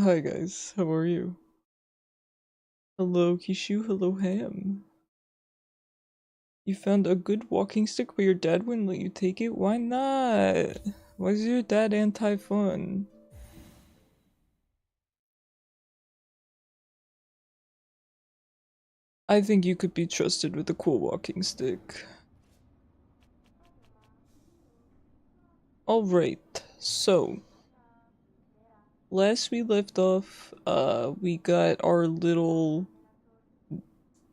Hi guys, how are you? Hello Kishu, hello Ham. You found a good walking stick but your dad wouldn't let you take it? Why not? Why is your dad anti-fun? I think you could be trusted with a cool walking stick. Alright, so last we left off, we got our little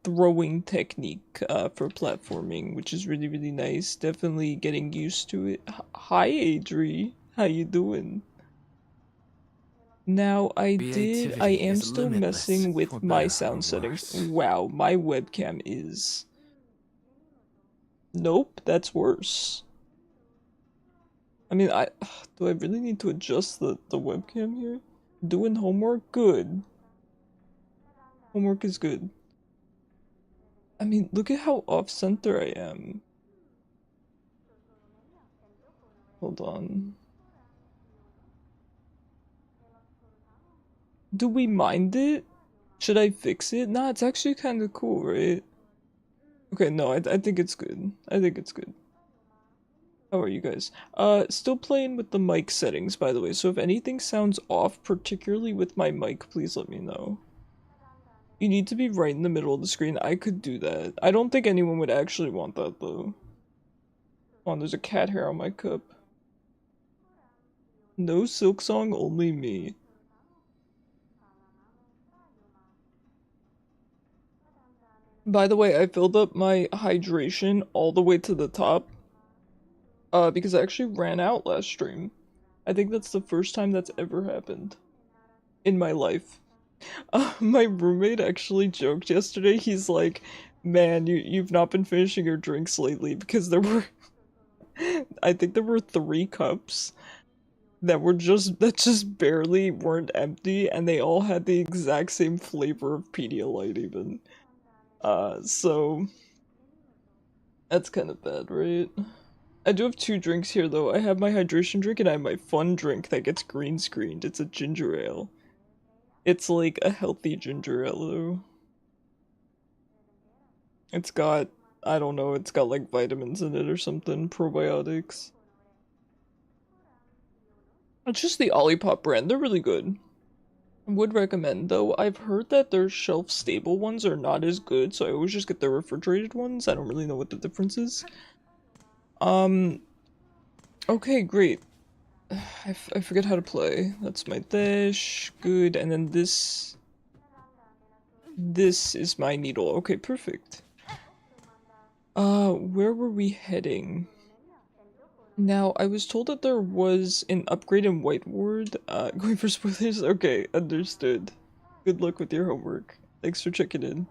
throwing technique for platforming, which is really nice. Definitely getting used to it. Hi Adri, how you doing? Now I Creativity am is still limitless, messing for with my better or sound settings. worse. Wow, my webcam is... Nope, that's worse. I mean, do I really need to adjust the webcam here? Doing homework? Good. Homework is good. I mean, look at how off-center I am. Hold on. Do we mind it? Should I fix it? Nah, it's actually kind of cool, right? Okay, no, I think it's good. I think it's good. How are you guys? Still playing with the mic settings, by the way, so if anything sounds off, particularly with my mic, please let me know. You need to be right in the middle of the screen. I could do that. I don't think anyone would actually want that, though. Oh, there's a cat hair on my cup. No Silksong, only me. By the way, I filled up my hydration all the way to the top, because I actually ran out last stream. I think that's the first time that's ever happened in my life. My roommate actually joked yesterday. He's like, "Man, you've not been finishing your drinks lately because there were, I think there were 3 cups that just barely weren't empty, and they all had the exact same flavor of Pedialyte even. So that's kind of bad, right? I do have 2 drinks here though. I have my hydration drink and I have my fun drink that gets green screened. It's a ginger ale. It's like a healthy ginger ale though. It's got, I don't know, it's got like vitamins in it or something, probiotics. It's just the Olipop brand, they're really good. Would recommend though. I've heard that their shelf stable ones are not as good, so I always just get the refrigerated ones. I don't really know what the difference is. Um, okay, great. I forget how to play. That's my dash, good, and then this is my needle. Okay, perfect. Where were we heading? Now, I was told that there was an upgrade in Whiteward. Going for spoilers? Okay, understood. Good luck with your homework. Thanks for checking in.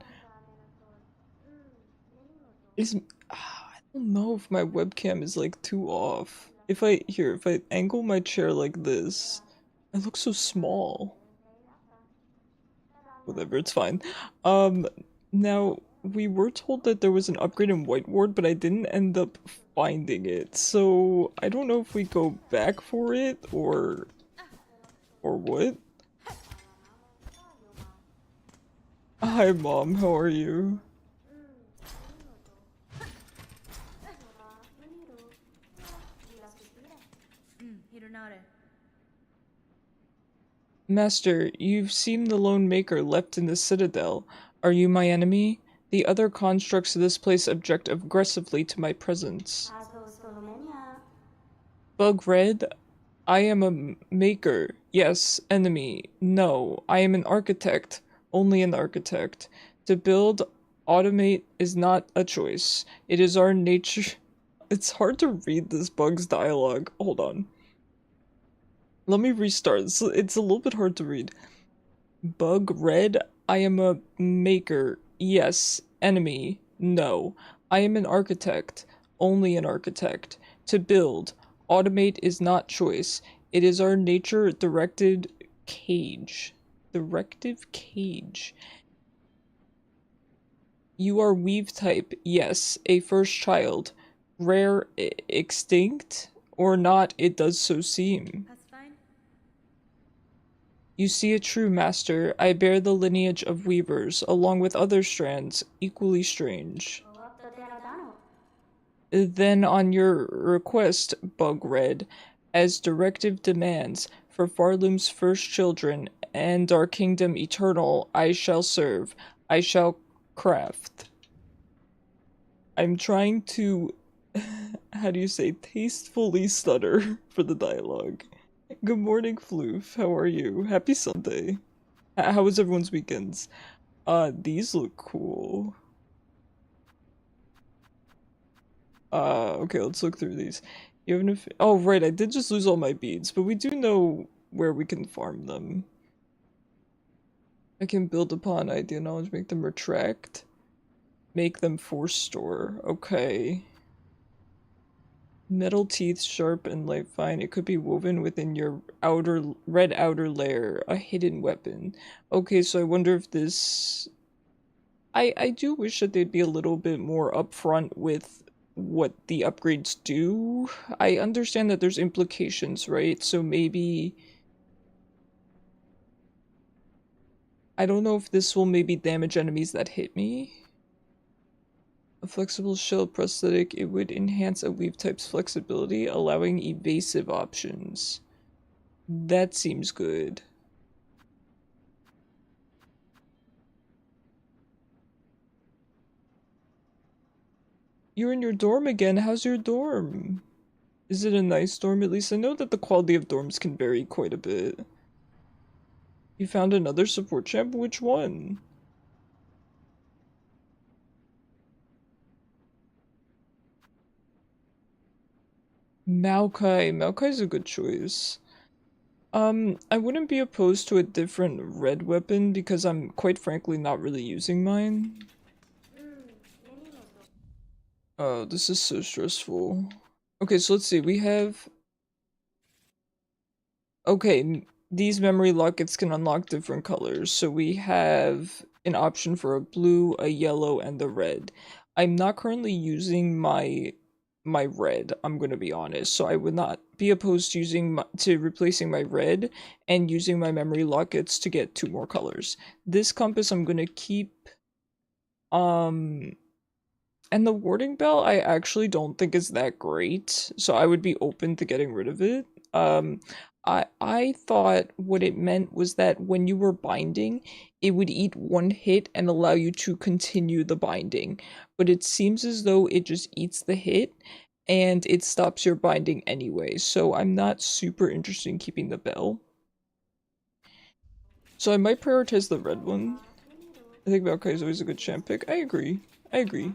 I don't know if my webcam is like too off. If I angle my chair like this, I look so small. Whatever, it's fine. Um, Now, we were told that there was an upgrade in Whiteward, but I didn't end up finding it. So, I don't know if we go back for it or what? Hi mom, how are you? Master, you've seen the lone maker left in the citadel. Are you my enemy? The other constructs of this place object aggressively to my presence. Bug Red, I am a maker. Yes, enemy. No, I am an architect. Only an architect. To build, automate is not a choice. It is our nature. It's hard to read this bug's dialogue. Hold on. Let me restart. It's a little bit hard to read. Bug Red, I am a maker. Yes, enemy. No, I am an architect. Only an architect. To build, automate is not choice. It is our nature directed cage. Directive cage. You are weave type. Yes, a first child. Rare, extinct, or not, it does so seem. You see a true master. I bear the lineage of weavers, along with other strands, equally strange. Then on your request, Bug Red, as directive demands, for Farloom's first children, and our kingdom eternal, I shall serve. I shall craft. I'm trying to, how do you say, tastefully stutter for the dialogue. Good morning, Floof. How are you? Happy Sunday. How was everyone's weekends? These look cool. Okay, let's look through these. Even if— oh, right, I did just lose all my beads, but we do know where we can farm them. I can build upon idea knowledge, make them retract. Make them force store. Okay. Metal teeth, sharp and light fine. It could be woven within your red outer layer. A hidden weapon. Okay, so I wonder if this— I do wish that they'd be a little bit more upfront with what the upgrades do. I understand that there's implications, right? So maybe— I don't know if this will maybe damage enemies that hit me. A flexible shell prosthetic, it would enhance a weave type's flexibility, allowing evasive options. That seems good. You're in your dorm again. How's your dorm? Is it a nice dorm at least? I know that the quality of dorms can vary quite a bit. You found another support champ? Which one? Maokai. Maokai's a good choice. I wouldn't be opposed to a different red weapon because I'm quite frankly not really using mine. Oh, this is so stressful. Okay, so let's see. We have— okay, these memory lockets can unlock different colors. So we have an option for a blue, a yellow, and a red. I'm not currently using my red, I'm gonna be honest. So I would not be opposed to replacing my red and using my memory lockets to get 2 more colors. This compass I'm gonna keep. And the warding bell I actually don't think is that great, so I would be open to getting rid of it. I thought what it meant was that when you were binding, it would eat 1 hit and allow you to continue the binding. But it seems as though it just eats the hit and it stops your binding anyway, so I'm not super interested in keeping the bell. So I might prioritize the red one. I think Valkyrie is always a good champ pick. I agree. I agree.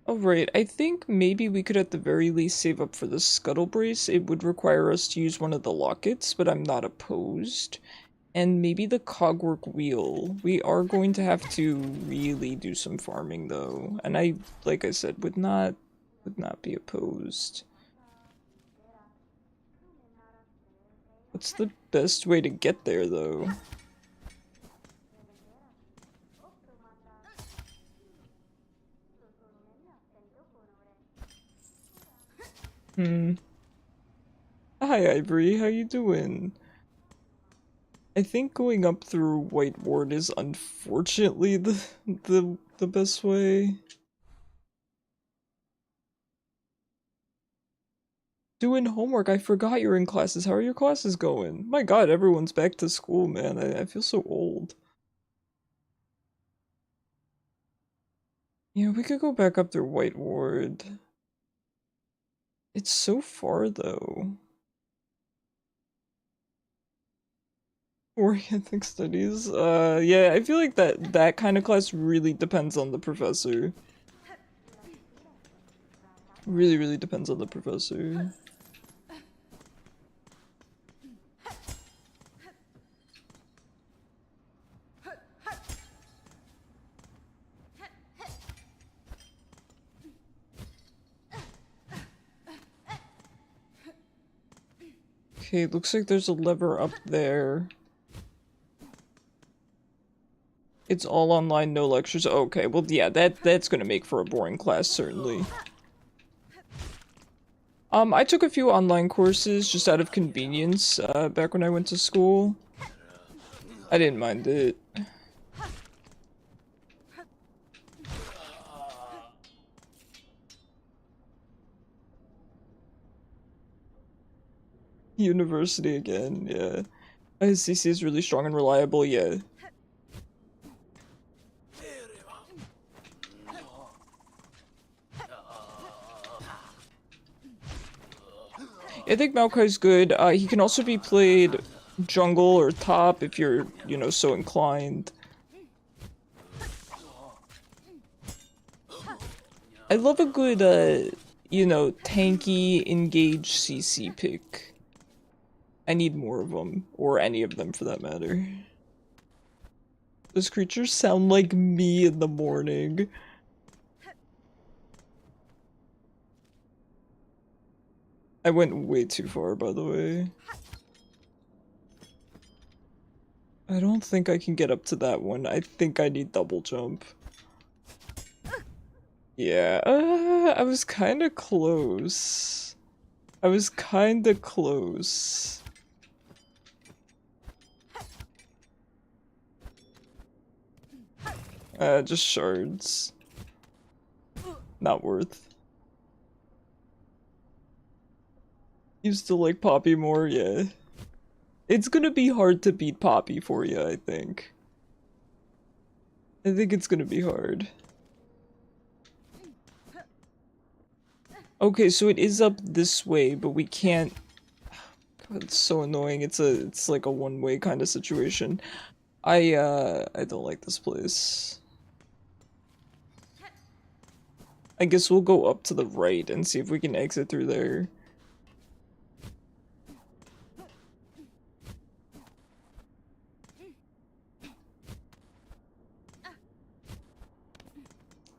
Alright, I think maybe we could at the very least save up for the Scuttle Brace. It would require us to use one of the lockets, but I'm not opposed. And maybe the Cogwork Wheel. We are going to have to really do some farming though. And I, like I said, would not be opposed. What's the best way to get there though? Hi Ivory, how you doing? I think going up through White Ward is unfortunately the best way. Doing homework, I forgot you're in classes. How are your classes going? My god, everyone's back to school, man. I feel so old. Yeah, we could go back up through White Ward. It's so far though. Ethnic studies. Yeah, I feel like that kind of class really depends on the professor. Really depends on the professor. Okay, looks like there's a lever up there. It's all online, no lectures. Okay, well, yeah, that's gonna make for a boring class, certainly. I took a few online courses just out of convenience, back when I went to school. I didn't mind it. University again, yeah. CC is really strong and reliable, yeah. I think Maokai's good. He can also be played jungle or top if you're, you know, so inclined. I love a good, you know, tanky, engaged CC pick. I need more of them, or any of them for that matter. Those creatures sound like me in the morning. I went way too far, by the way. I don't think I can get up to that one. I think I need double jump. Yeah, I was kinda close. I was kinda close. Just shards. Not worth. Used to like Poppy more, yeah. It's gonna be hard to beat Poppy for you, I think. I think it's gonna be hard. Okay, so it is up this way, but we can't... God, it's so annoying. It's like a one-way kind of situation. I don't like this place. I guess we'll go up to the right and see if we can exit through there.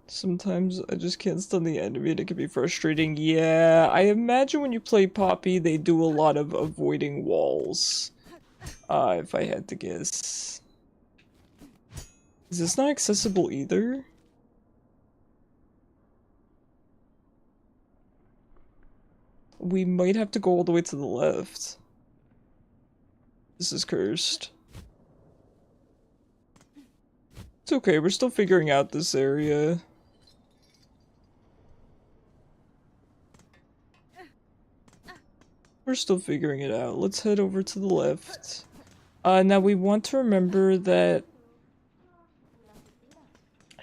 Sometimes I just can't stun the enemy and it can be frustrating. Yeah, I imagine when you play Poppy, they do a lot of avoiding walls. If I had to guess. Is this not accessible either? We might have to go all the way to the left. This is cursed. It's okay, we're still figuring out this area. We're still figuring it out. Let's head over to the left. Now we want to remember that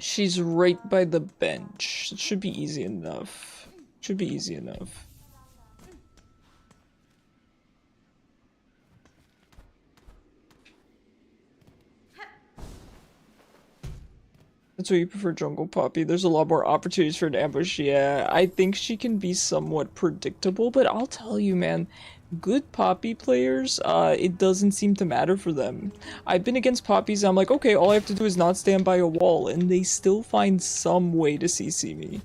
she's right by the bench. It should be easy enough. Should be easy enough. That's why you prefer Jungle Poppy. There's a lot more opportunities for an ambush. Yeah, I think she can be somewhat predictable, but I'll tell you, man, good Poppy players, it doesn't seem to matter for them. I've been against Poppies, I'm like, okay, all I have to do is not stand by a wall, and they still find some way to CC me.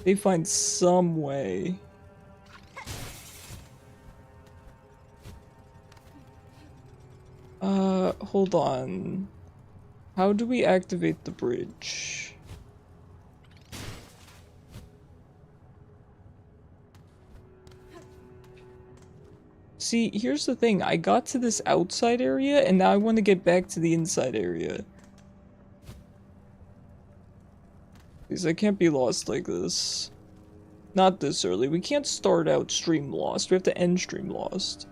They find some way. Hold on. How do we activate the bridge? See, here's the thing. I got to this outside area, and now I want to get back to the inside area. Because I can't be lost like this. Not this early. We can't start out stream lost. We have to end stream lost.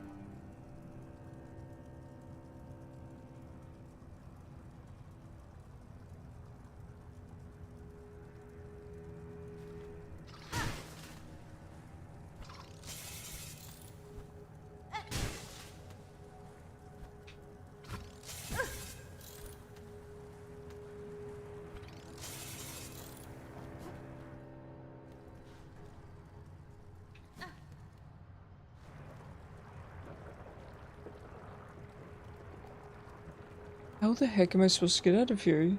How the heck am I supposed to get out of here?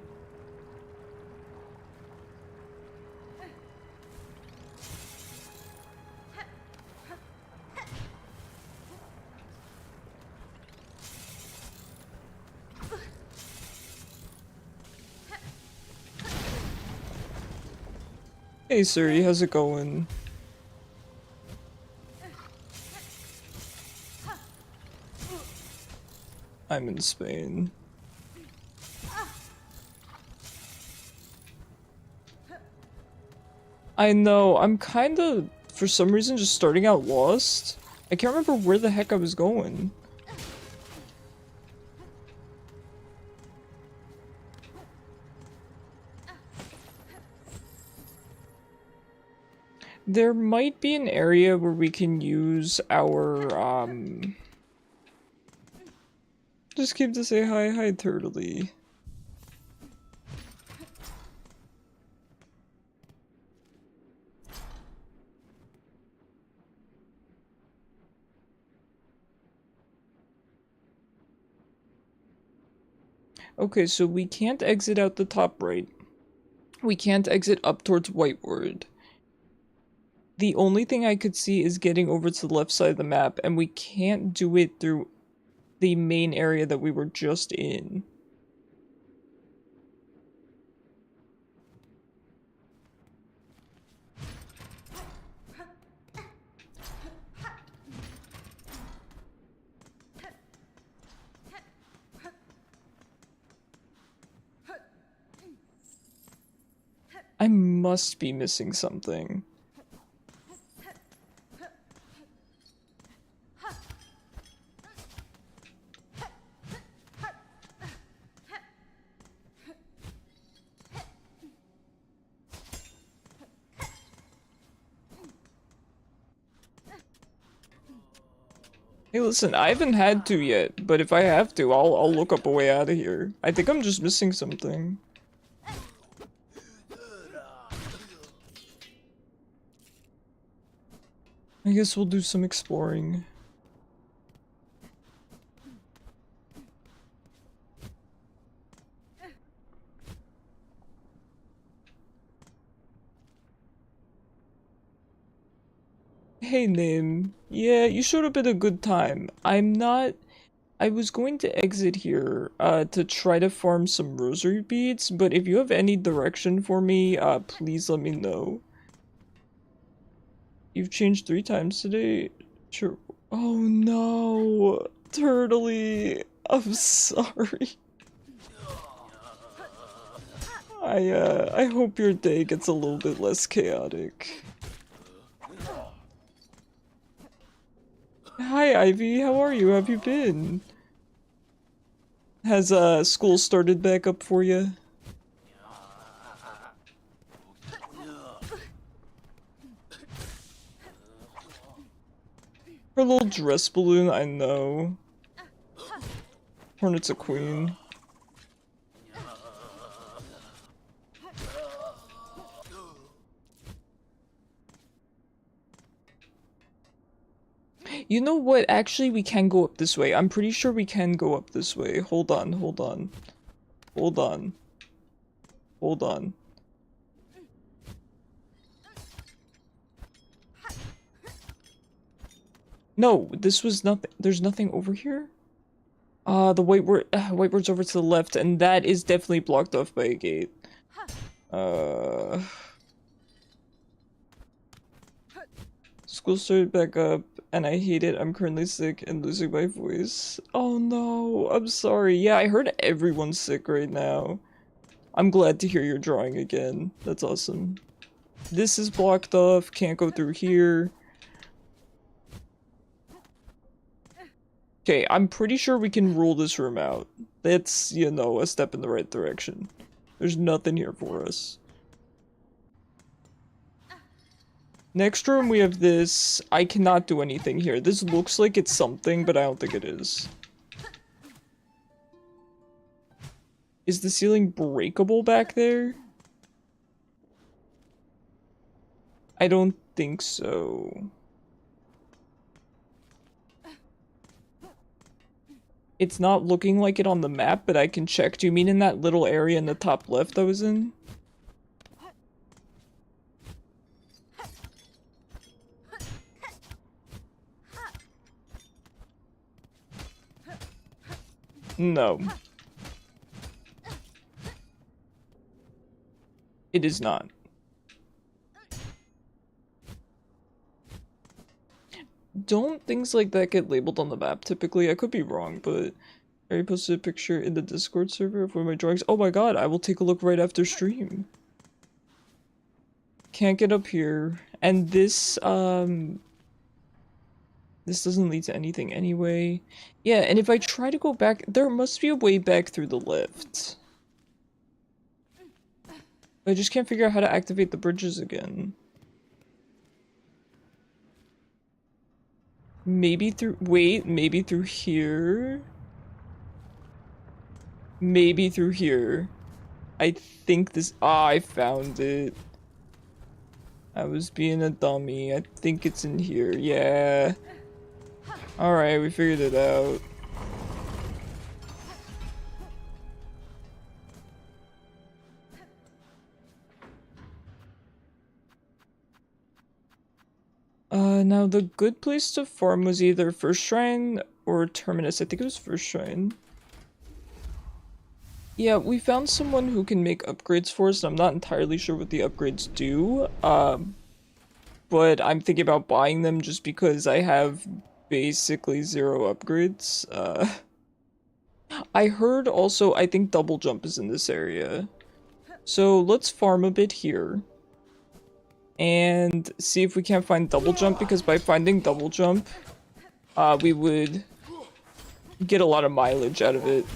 Hey Siri, how's it going? I'm in Spain. I know, I'm kinda, for some reason, just starting out lost. I can't remember where the heck I was going. There might be an area where we can use our, just came to say hi, hi Turtley. Okay, so we can't exit out the top right. We can't exit up towards Whiteward. The only thing I could see is getting over to the left side of the map, and we can't do it through the main area that we were just in. I must be missing something. Hey, listen, I haven't had to yet, but if I have to, I'll look up a way out of here. I think I'm just missing something. I guess we'll do some exploring. Hey, Nim. Yeah, you showed up at a good time. I was going to exit here, to try to farm some rosary beads, but if you have any direction for me, please let me know. You've changed 3 times today? Sure. Oh no! Turtley! I'm sorry. I hope your day gets a little bit less chaotic. Hi, Ivy. How are you? How have you been? Has, school started back up for you? Her little dress balloon, I know. Hornet's a queen. You know what? Actually, we can go up this way. I'm pretty sure we can go up this way. Hold on, hold on. Hold on. Hold on. No, this was nothing. There's nothing over here? The whiteboard's over to the left, and that is definitely blocked off by a gate. School started back up, and I hate it. I'm currently sick and losing my voice. Oh no, I'm sorry. Yeah, I heard everyone's sick right now. I'm glad to hear you're drawing again. That's awesome. This is blocked off, can't go through here. Okay, I'm pretty sure we can rule this room out. That's, you know, a step in the right direction. There's nothing here for us. Next room we have this. I cannot do anything here. This looks like it's something, but I don't think it is. Is the ceiling breakable back there? I don't think so. It's not looking like it on the map, but I can check. Do you mean in that little area in the top left I was in? No. It is not. Don't things like that get labeled on the map typically? I could be wrong, but I already posted a picture in the Discord server of one of my drawings. Oh my god, I will take a look right after stream. Can't get up here. And this doesn't lead to anything anyway. Yeah, and if I try to go back, there must be a way back through the lift. I just can't figure out how to activate the bridges again. Maybe through- wait, maybe through here? Maybe through here. I think this- ah, I found it. I was being a dummy. I think it's in here. Yeah. Alright, we figured it out. Now the good place to farm was either First Shrine or Terminus. I think it was First Shrine. Yeah, we found someone who can make upgrades for us, and I'm not entirely sure what the upgrades do. But I'm thinking about buying them just because I have basically 0 upgrades. I heard also, I think double jump is in this area. So let's farm a bit here. And see if we can't find double jump, because by finding double jump, we would get a lot of mileage out of it.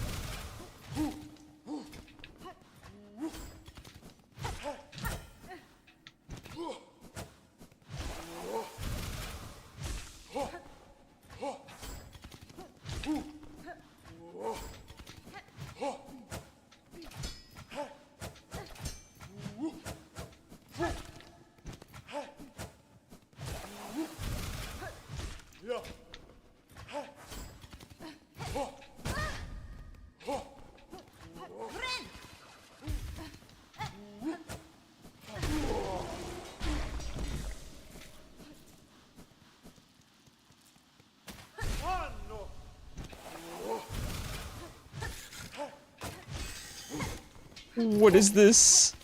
What is this?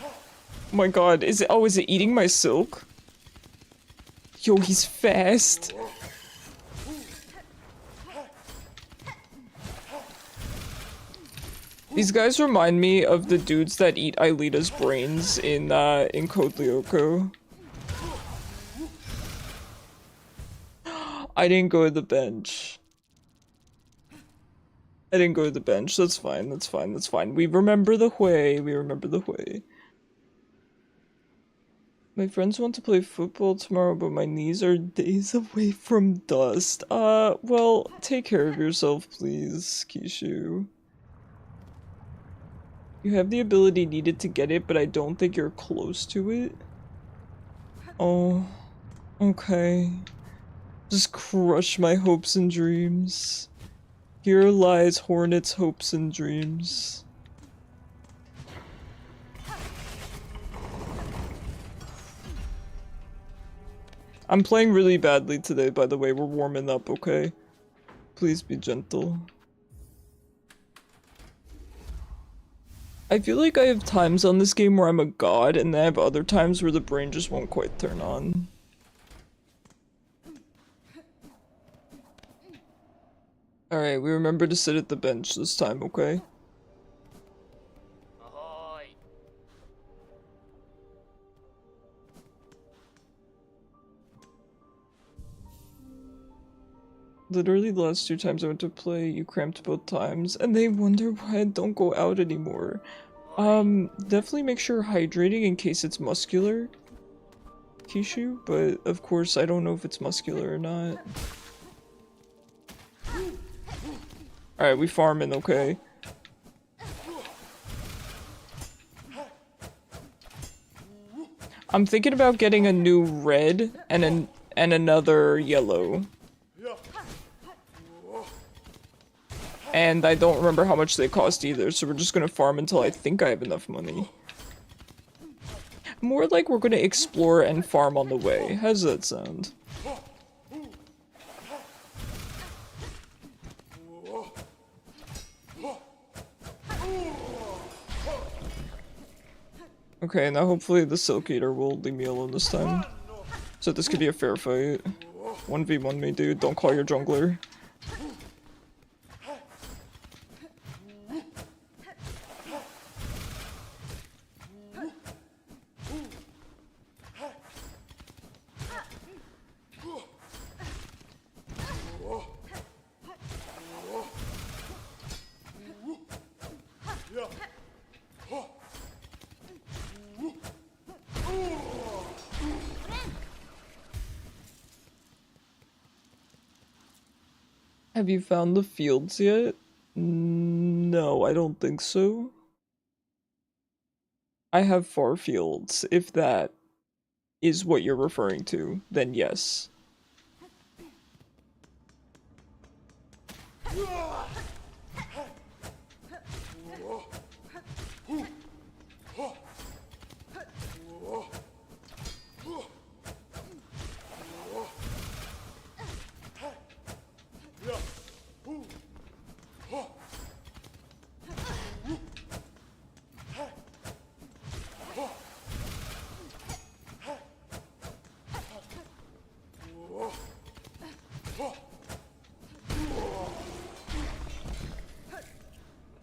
Oh my god, is it- oh, is it eating my silk? Yo, he's fast. These guys remind me of the dudes that eat Aelita's brains in Code Lyoko. I didn't go to the bench. I didn't go to the bench. That's fine, that's fine, that's fine. We remember the way, we remember the way. My friends want to play football tomorrow, but my knees are days away from dust. Well, take care of yourself, please, Kishu. You have the ability needed to get it, but I don't think you're close to it. Oh, okay. Just crush my hopes and dreams. Here lies Hornet's hopes and dreams. I'm playing really badly today, by the way. We're warming up, okay? Please be gentle. I feel like I have times on this game where I'm a god, and then I have other times where the brain just won't quite turn on. Alright, we remember to sit at the bench this time, okay? Ahoy. Literally the last 2 times I went to play, you cramped both times, and they wonder why I don't go out anymore. Definitely make sure you're hydrating in case it's muscular, Kishu, but of course I don't know if it's muscular or not. Alright, we farming, okay? I'm thinking about getting a new red and another yellow. And I don't remember how much they cost either, so we're just gonna farm until I think I have enough money. More like we're gonna explore and farm on the way. How does that sound? Okay, now hopefully the Silk Eater will leave me alone this time. So this could be a fair fight. 1v1 me, dude. Don't call your jungler. Have you found the fields yet? No, I don't think so. I have far fields. If that is what you're referring to, then yes.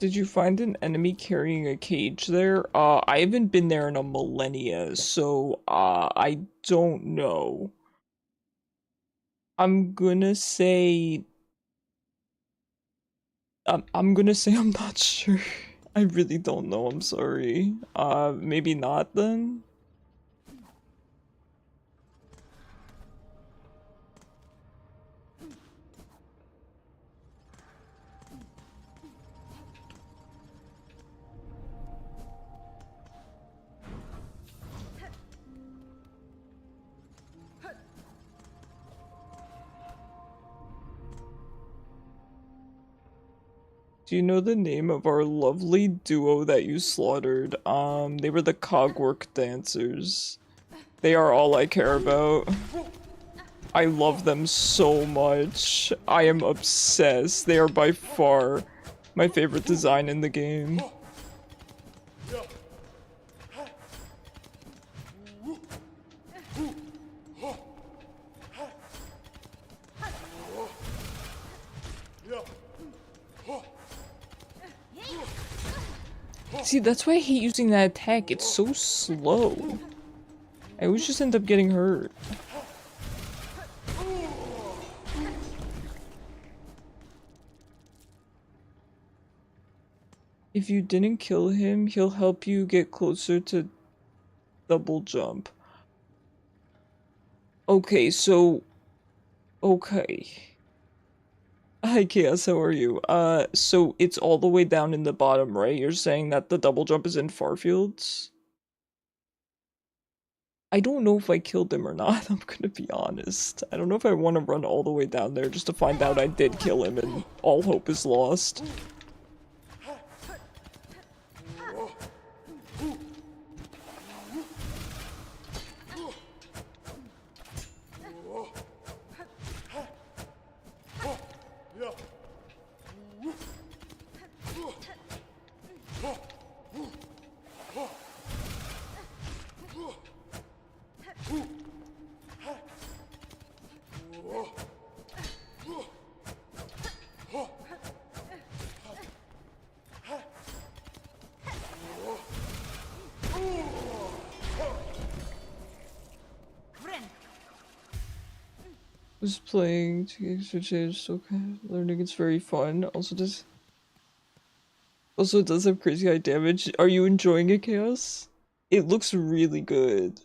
Did you find an enemy carrying a cage there? I haven't been there in a millennia, so, I don't know. I'm gonna say... I'm gonna say I'm not sure. I really don't know, I'm sorry. Maybe not then? Do you know the name of our lovely duo that you slaughtered? They were the Cogwork Dancers. They are all I care about. I love them so much. I am obsessed. They are by far my favorite design in the game. See, that's why I hate using that attack. It's so slow. I always just end up getting hurt. If you didn't kill him, he'll help you get closer to double jump. Okay, so... Okay. Hi Chaos, how are you? So it's all the way down in the bottom, right? You're saying that the double jump is in Farfields? I don't know if I killed him or not, I'm gonna be honest. I don't know if I want to run all the way down there just to find out I did kill him and all hope is lost. Was playing to get extra change, okay. Learning it's very fun. Also it does have crazy high damage. Are you enjoying it, Chaos? It looks really good.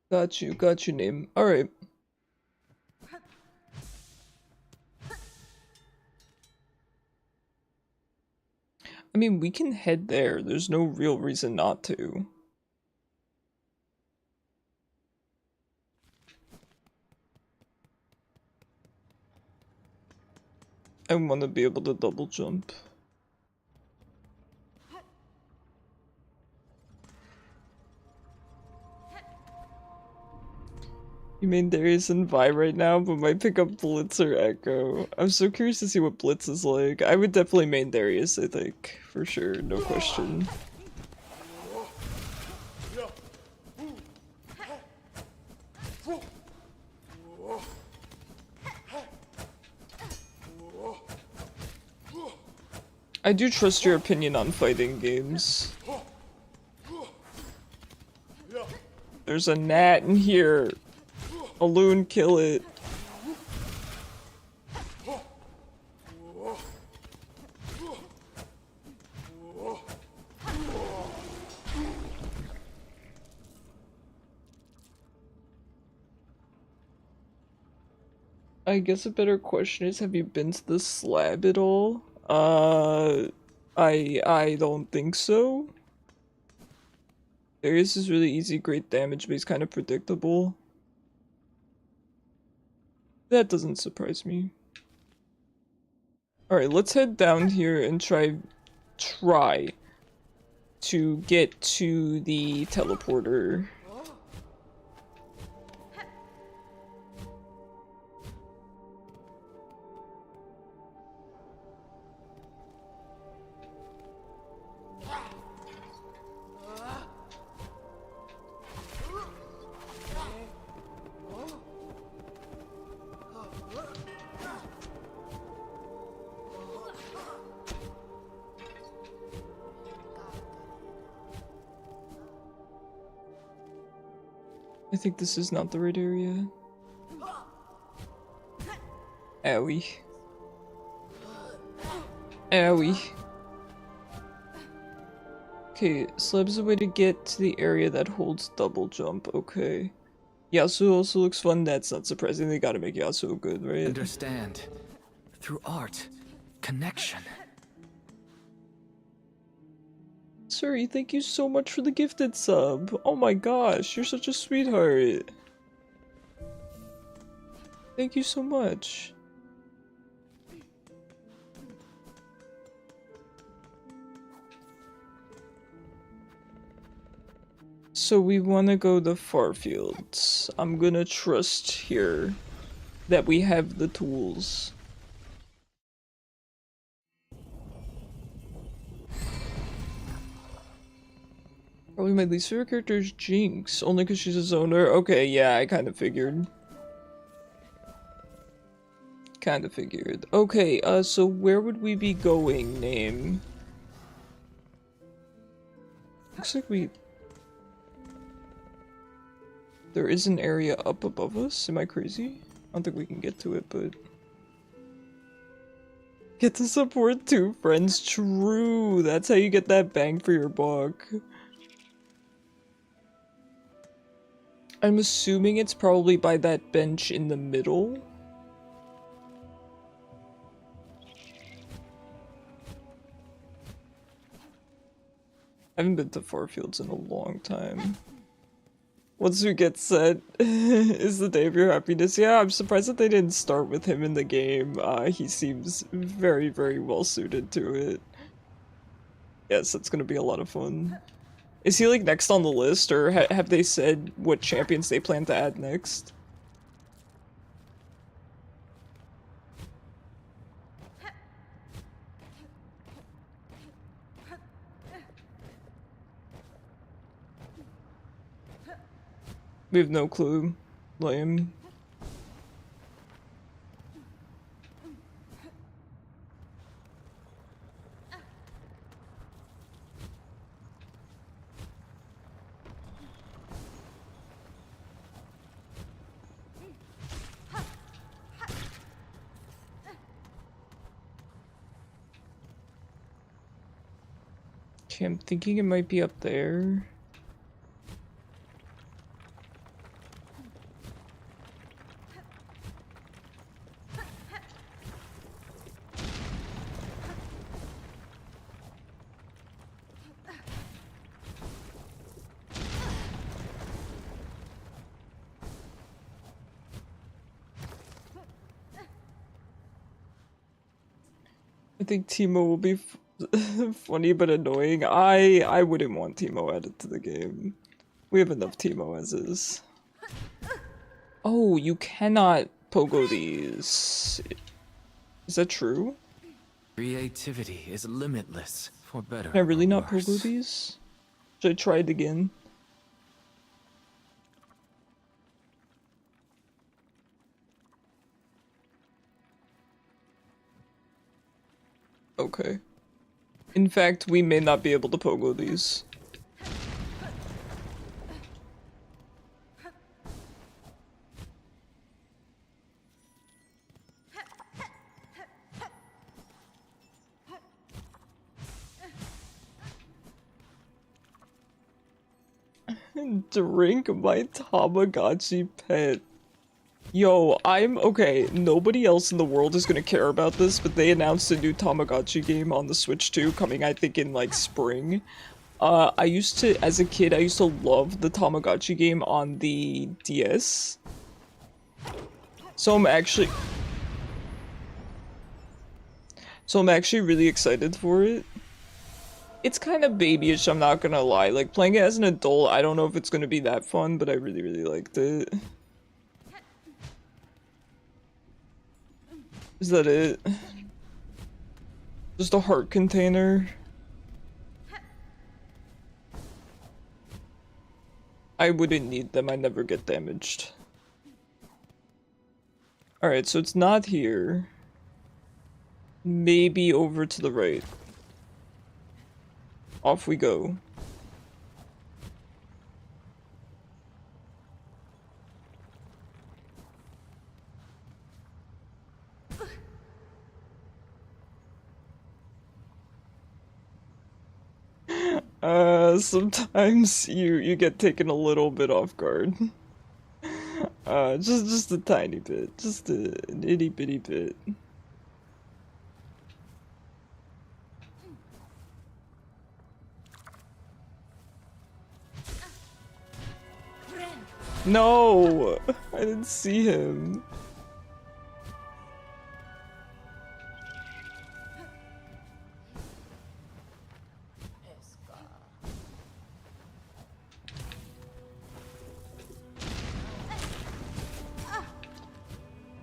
Got you, name. Alright. I mean, we can head there. There's no real reason not to. I want to be able to double jump. You main Darius and Vi right now, but might pick up Blitz or Echo. I'm so curious to see what Blitz is like. I would definitely main Darius, I think. For sure, no question. I do trust your opinion on fighting games. There's a gnat in here. A loon, kill it. I guess a better question is, have you been to the slab at all? I don't think so. Darius is really easy, great damage, but he's kind of predictable. That doesn't surprise me. Alright, let's head down here and try to get to the teleporter. I think this is not the right area. Owie. Owie. Okay, slab's a way to get to the area that holds double jump, okay. Yasuo also looks fun, that's not surprising, they gotta make Yasuo good, right? Understand. Through art, connection. Suri, thank you so much for the gifted sub. Oh my gosh, you're such a sweetheart. Thank you so much. So we want to go to Farfields. I'm gonna trust here that we have the tools. Probably my least favorite character is Jinx, only because she's a zoner. Okay, yeah, I kind of figured. Okay, so where would we be going, name? Looks like there is an area up above us. Am I crazy? I don't think we can get to it, but... Get to support 2 friends. True! That's how you get that bang for your buck. I'm assuming it's probably by that bench in the middle. I haven't been to Farfields in a long time. Once we get set, is the day of your happiness. Yeah, I'm surprised that they didn't start with him in the game. He seems very, very well suited to it. Yes, it's gonna be a lot of fun. Is he like next on the list, or have they said what champions they plan to add next? We have no clue. Lame. Okay, I'm thinking it might be up there. I think Teemo will be funny but annoying. I wouldn't want Teemo added to the game. We have enough Teemo as is. Oh, you cannot pogo these. Is that true? Creativity is limitless, for better Can I really or not worse. pogo these? Should I try it again? Okay. In fact, we may not be able to pogo these. Drink my Tamagotchi pet. Yo, okay, nobody else in the world is gonna care about this, but they announced a new Tamagotchi game on the Switch 2 coming, I think, in, like, spring. As a kid, I used to love the Tamagotchi game on the DS. So I'm actually really excited for it. It's kind of babyish, I'm not gonna lie. Like, playing it as an adult, I don't know if it's gonna be that fun, but I really, really liked it. Is that it? Just a heart container? I wouldn't need them, I never get damaged. Alright, so it's not here. Maybe over to the right. Off we go. Sometimes you get taken a little bit off guard. Just a tiny bit. Just an itty bitty bit. No! I didn't see him.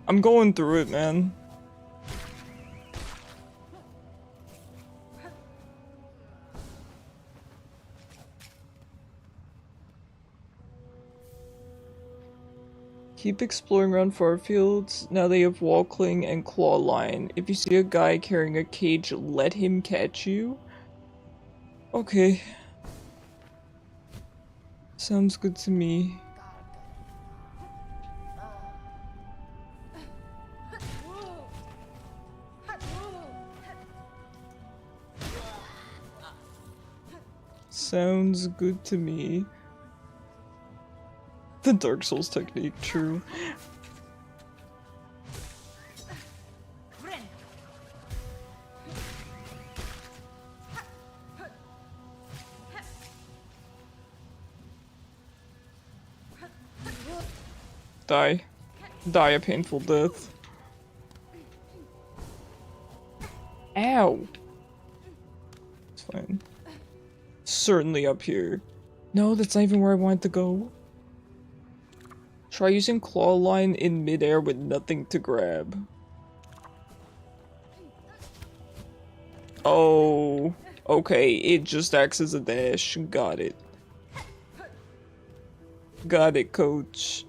I'm going through it, man. Keep exploring around far fields. Now they have wall cling and claw line. If you see a guy carrying a cage, let him catch you. Okay. Sounds good to me. Sounds good to me. The Dark Souls technique, true. Die. Die a painful death. Ow! It's fine. Certainly up here. No, that's not even where I wanted to go. Try using claw line in midair with nothing to grab. Oh, okay, it just acts as a dash. Got it. Got it, coach.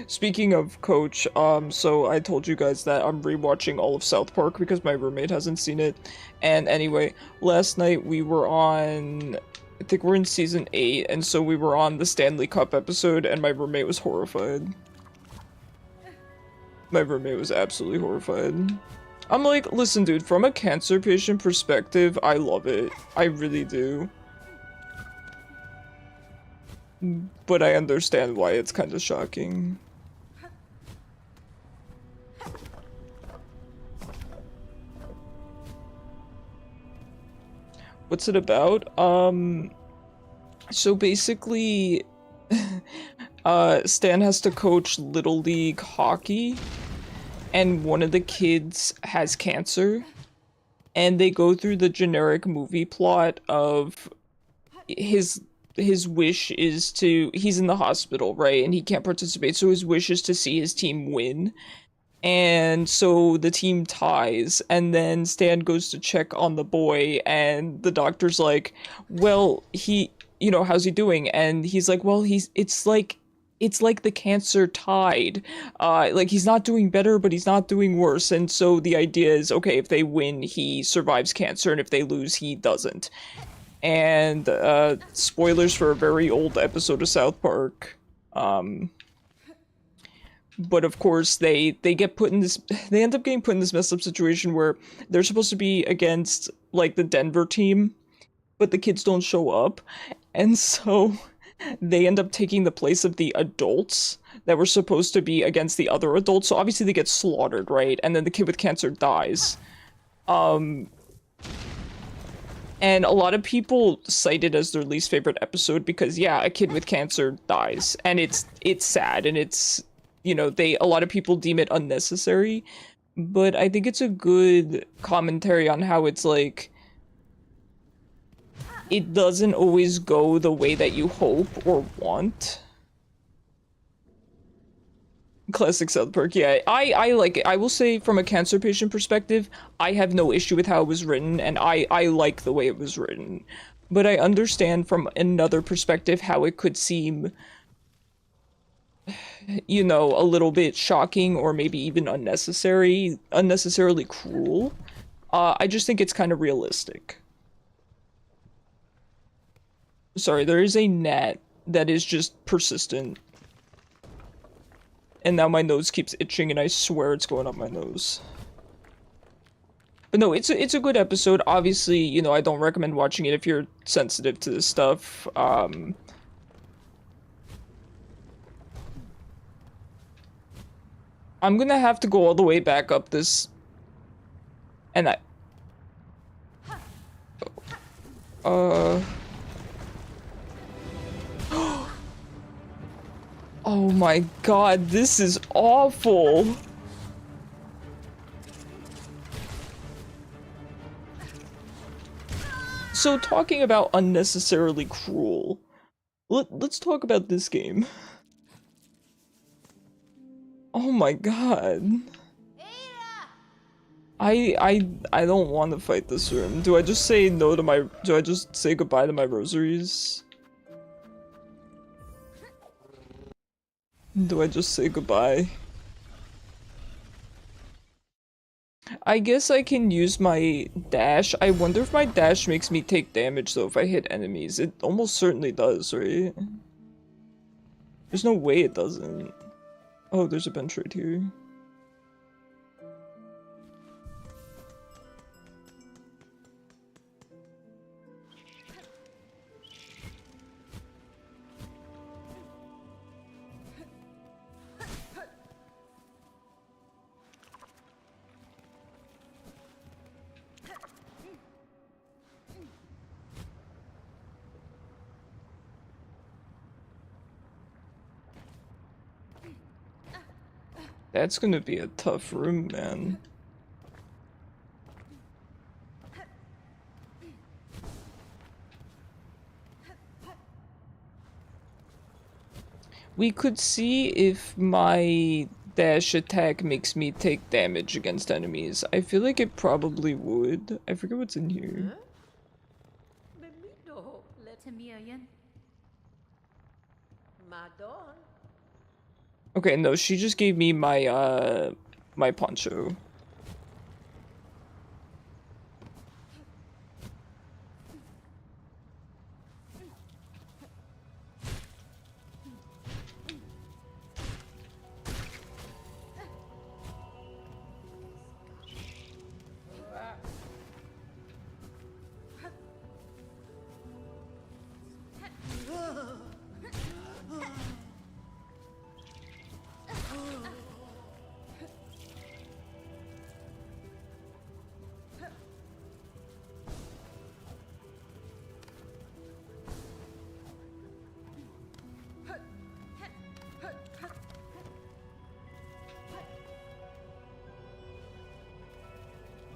Speaking of coach, so I told you guys that I'm rewatching all of South Park because my roommate hasn't seen it. And anyway, last night we were on, I think we're in season 8, and so we were on the Stanley Cup episode, and my roommate was horrified. My roommate was absolutely horrified. I'm like, listen dude, from a cancer patient perspective, I love it. I really do. But I understand why it's kind of shocking. What's it about? So basically, Stan has to coach Little League hockey, and one of the kids has cancer, and they go through the generic movie plot of his wish is to, he's in the hospital, right, and he can't participate, so his wish is to see his team win. And so the team ties, and then Stan goes to check on the boy, and the doctor's like, well, how's he doing? And he's like, well, it's like, it's like the cancer tide. Like he's not doing better, but he's not doing worse. And so the idea is, okay, if they win, he survives cancer, and if they lose, he doesn't. And spoilers for a very old episode of South Park. But of course, they get put in this. They end up getting put in this messed up situation where they're supposed to be against like the Denver team, but the kids don't show up, and so they end up taking the place of the adults that were supposed to be against the other adults. So obviously they get slaughtered, right? And then the kid with cancer dies. And a lot of people cite it as their least favorite episode because, yeah, a kid with cancer dies, and it's sad, and it's, you know, a lot of people deem it unnecessary, but I think it's a good commentary on how it's like it doesn't always go the way that you hope or want. Classic South Park, yeah. I like it. I will say from a cancer patient perspective, I have no issue with how it was written, and I like the way it was written. But I understand from another perspective how it could seem, you know, a little bit shocking or maybe even unnecessarily cruel. I just think it's kind of realistic. Sorry, there is a gnat that is just persistent. And now my nose keeps itching, and I swear it's going up my nose. But no, it's a good episode. Obviously, you know, I don't recommend watching it if you're sensitive to this stuff. I'm gonna have to go all the way back up this, and oh my god, this is awful. So talking about unnecessarily cruel, let's talk about this game. Oh my god. I don't want to fight this room. Do I just say no to my, do I just say goodbye to my rosaries? Do I just say goodbye? I guess I can use my dash. I wonder if my dash makes me take damage though if I hit enemies. It almost certainly does, right? There's no way it doesn't. Oh, there's a bench right here. That's gonna be a tough room, man. We could see if my dash attack makes me take damage against enemies. I feel like it probably would. I forget what's in here. Okay, no, she just gave me my, my poncho.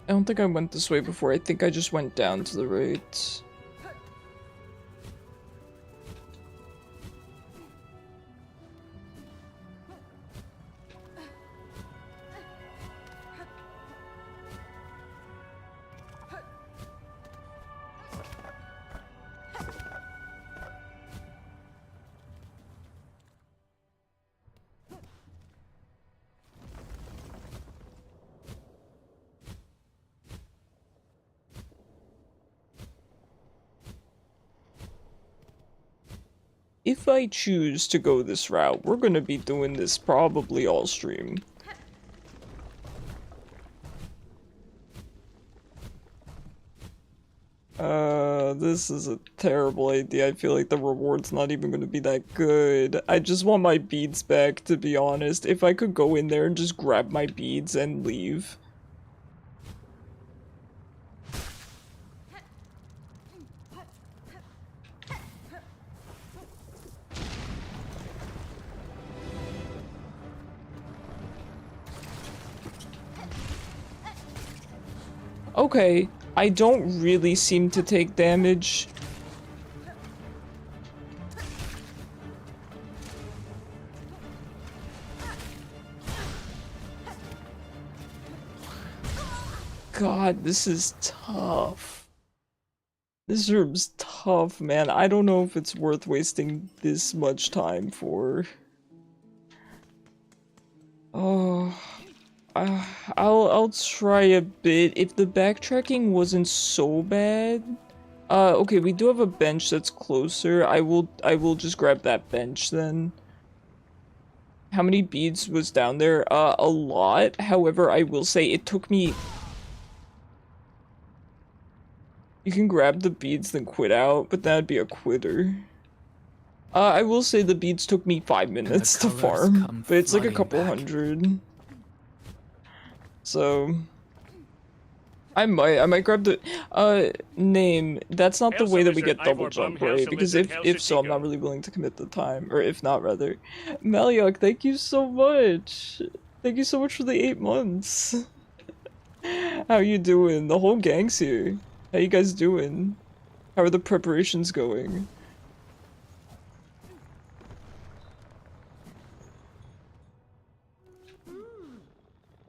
I don't think I went this way before. I think I just went down to the right. if I choose to go this route, we're gonna be doing this probably all stream. This is a terrible idea. I feel like the reward's not even gonna be that good. I just want my beads back, to be honest. If I could go in there and just grab my beads and leave. Okay, I don't really seem to take damage. God, this is tough. This room's tough, man. I don't know if it's worth wasting this much time for. Oh, I'll try a bit. If the backtracking wasn't so bad. Okay, we do have a bench that's closer. I will just grab that bench then. How many beads was down there? A lot. However, I will say it took me. You can grab the beads then quit out, but that'd be a quitter. I will say the beads took me 5 minutes to farm, but it's like a couple hundred. So I might grab the name. That's not the way that we get double jump, right? Because if so, I'm not really willing to commit the time, or if not, rather. Maliok, thank you so much. Thank you so much for the 8 months. How you doing? The whole gang's here. How you guys doing? How are the preparations going?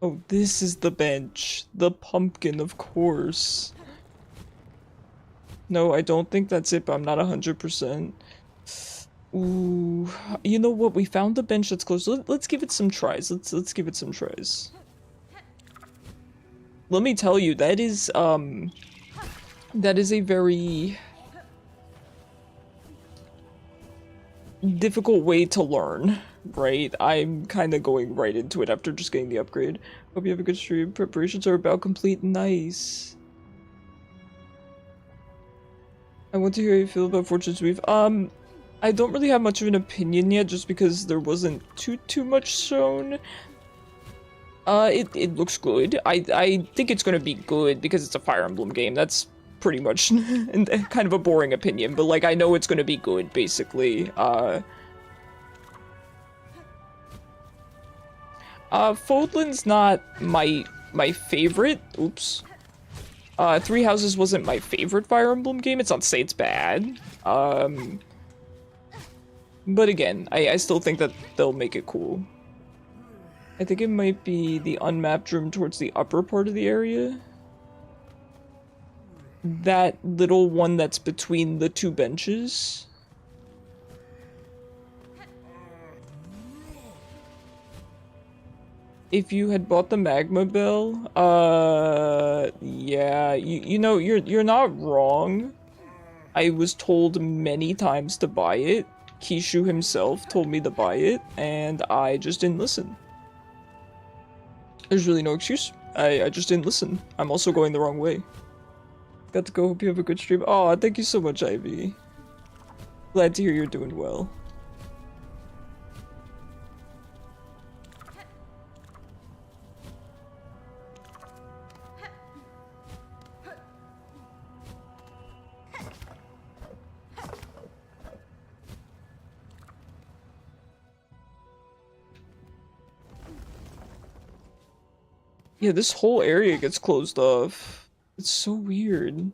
Oh, this is the bench. The pumpkin, of course. No, I don't think that's it, but I'm not 100%. Ooh, you know what? We found the bench that's close. Let's give it some tries. Let's give it some tries. Let me tell you, that is a very difficult way to learn, right? I'm kind of going right into it after just getting the upgrade. Hope you have a good stream. Preparations are about complete. Nice. I want to hear how you feel about Fortune's Weave. I don't really have much of an opinion yet, just because there wasn't too much shown. It looks good. I think it's gonna be good because it's a Fire Emblem game. That's pretty much kind of a boring opinion, but like I know it's gonna be good, basically. Fodlan's not my favorite. Oops. Three Houses wasn't my favorite Fire Emblem game. It's not to say it's bad. But again, I still think that they'll make it cool. I think it might be the unmapped room towards the upper part of the area. That little one that's between the two benches. If you had bought the Magma Bell, yeah, you know, you're not wrong. I was told many times to buy it. Kishu himself told me to buy it, and I just didn't listen. There's really no excuse. I just didn't listen. I'm also going the wrong way. Got to go. Hope you have a good stream. Oh, thank you so much, Ivy. Glad to hear you're doing well. Yeah, this whole area gets closed off. It's so weird.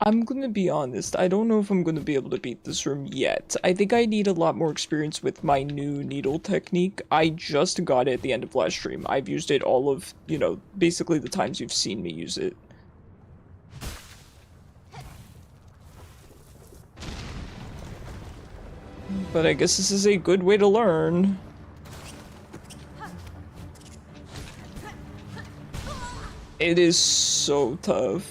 I'm gonna be honest, I don't know if I'm gonna be able to beat this room yet. I think I need a lot more experience with my new needle technique. I just got it at the end of last stream. I've used it all of, you know, basically the times you've seen me use it. But I guess this is a good way to learn. It is so tough.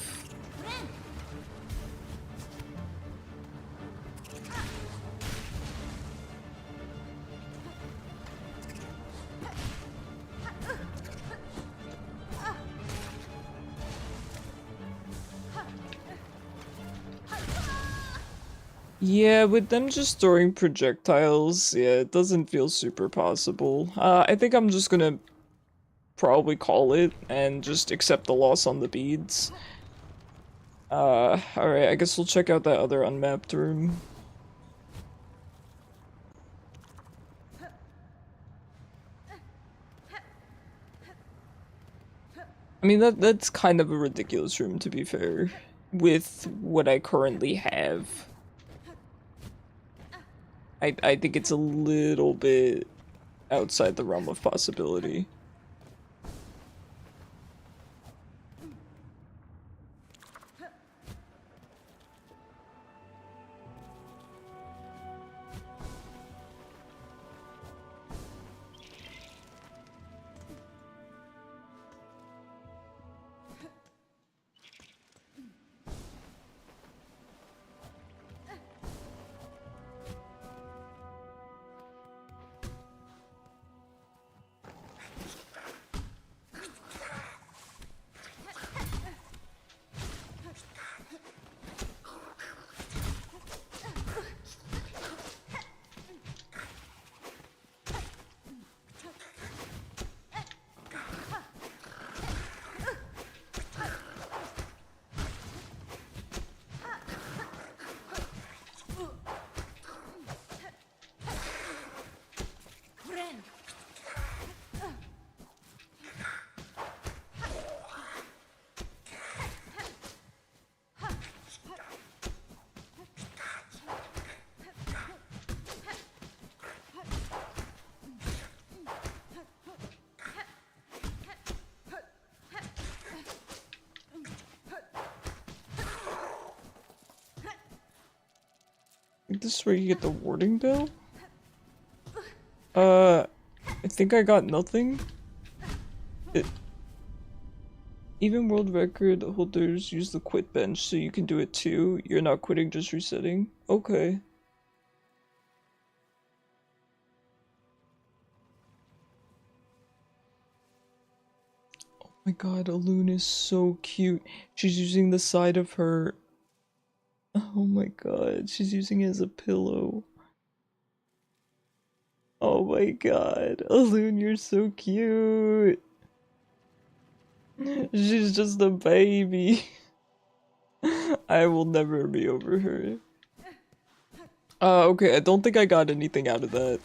Yeah, with them just throwing projectiles, yeah, it doesn't feel super possible. I think I'm just gonna probably call it and just accept the loss on the beads. Alright, I guess we'll check out that other unmapped room. I mean, that's kind of a ridiculous room, to be fair, with what I currently have. I think it's a little bit outside the realm of possibility. This is where you get the warding bell? I think I got nothing. Even world record holders use the quit bench, so you can do it too. You're not quitting, just resetting. Okay. Oh my god, Alune is so cute. She's using the side of her... Oh my god, she's using it as a pillow. Oh my god, Alune, you're so cute. She's just a baby. I will never be over her. Okay, I don't think I got anything out of that.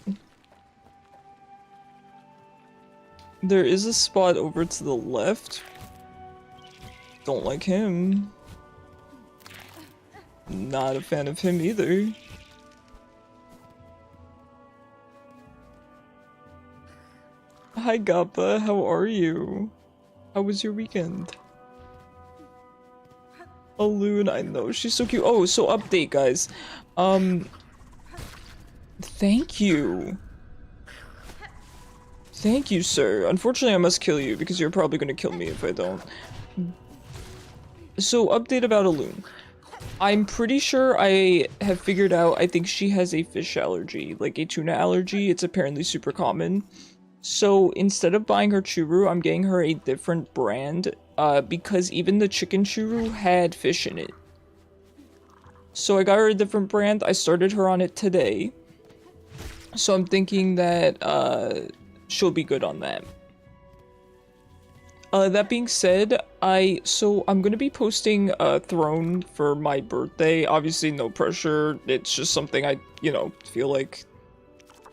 There is a spot over to the left. Don't like him. Not a fan of him either. Hi Gappa, how are you? How was your weekend? Alune, I know, she's so cute. Oh, so update, guys. Thank you. Thank you, sir. Unfortunately, I must kill you because you're probably gonna kill me if I don't. So, update about Alune. I'm pretty sure I have figured out, I think she has a fish allergy, like a tuna allergy. It's apparently super common. So instead of buying her churu, I'm getting her a different brand, because even the chicken churu had fish in it. So I got her a different brand. I started her on it today. So I'm thinking that, she'll be good on that. That being said, I'm gonna be posting Throne for my birthday. Obviously, no pressure. It's just something I, feel like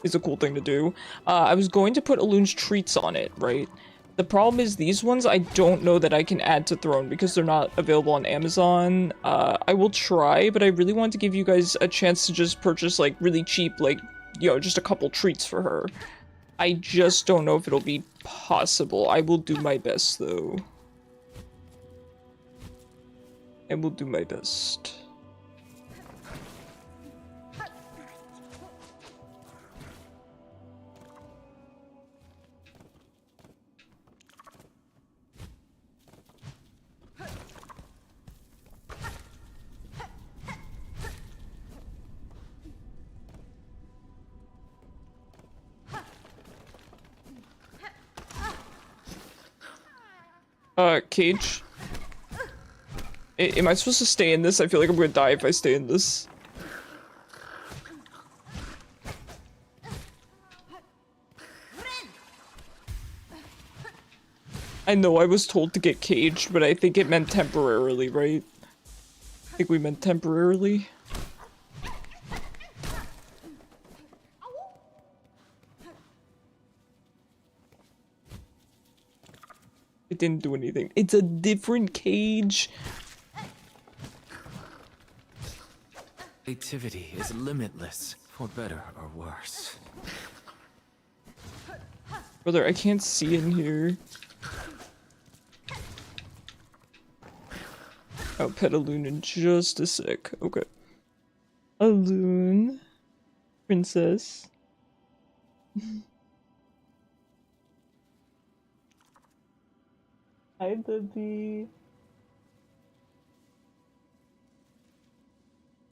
is a cool thing to do. I was going to put Alune's treats on it, right? The problem is these ones I don't know that I can add to Throne because they're not available on Amazon. I will try, but I really want to give you guys a chance to just purchase like really cheap, like, just a couple treats for her. I just don't know if it'll be possible. I will do my best, though. I will do my best. Cage. Am I supposed to stay in this? I feel like I'm gonna die if I stay in this. I know I was told to get caged, but I think it meant temporarily, right? I think we meant temporarily. It didn't do anything. It's a different cage. Creativity is limitless, for better or worse. Brother, I can't see in here. I'll pet a loon in just a sec. Okay. A loon. Princess. Hi, Debbie.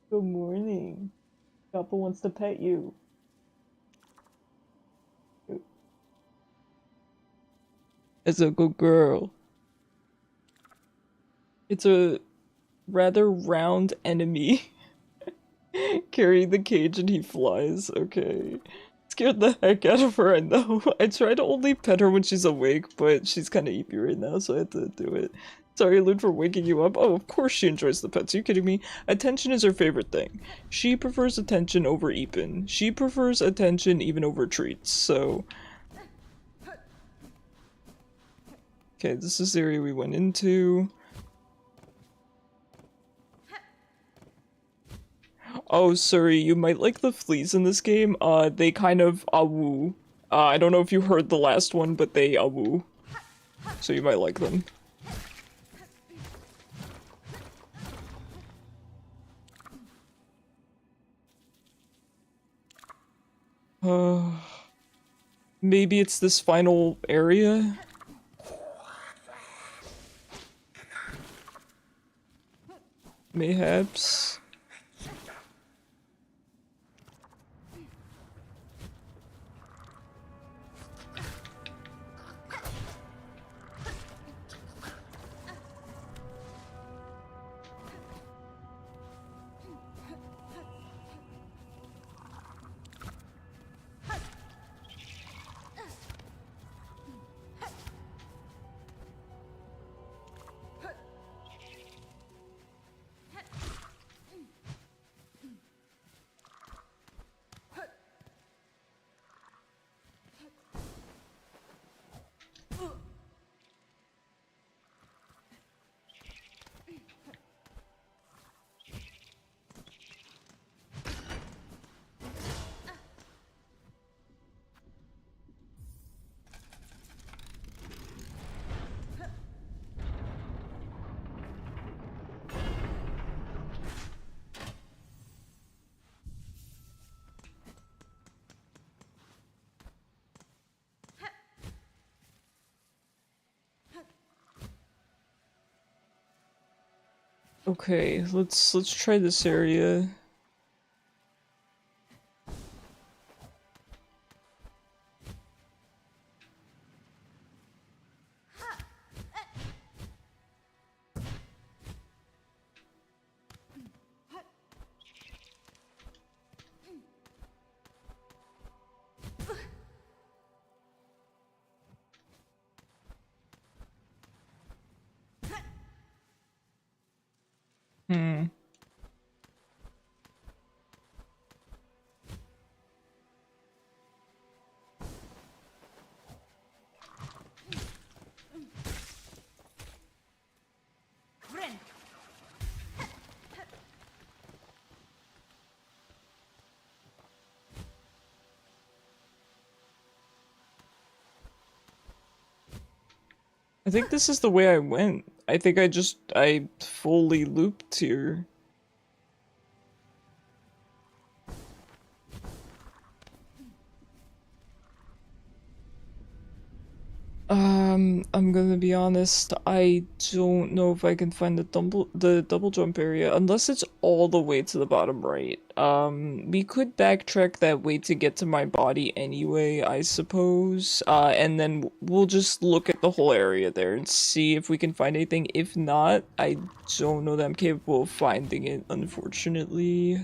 Good morning. Papa wants to pet you. It's a good girl. It's a rather round enemy. Carry the cage and he flies. Okay. Scared the heck out of her, I know. I try to only pet her when she's awake, but she's kind of eepy right now, so I have to do it. Sorry, Lud, for waking you up. Oh, of course she enjoys the pets. Are you kidding me? Attention is her favorite thing. She prefers attention over Eepin. She prefers attention even over treats, so... Okay, this is the area we went into. Oh, sorry, you might like the fleas in this game. They kind of awoo. I don't know if you heard the last one, but they awoo. So you might like them. Maybe it's this final area? Mayhaps. Okay, let's try this area. Hmm. I think this is the way I went. I think I fully looped here. I'm gonna be honest, I don't know if I can find the double jump area unless it's all the way to the bottom right. We could backtrack that way to get to my body anyway, I suppose. And then we'll just look at the whole area there and see if we can find anything. If not, I don't know that I'm capable of finding it, unfortunately.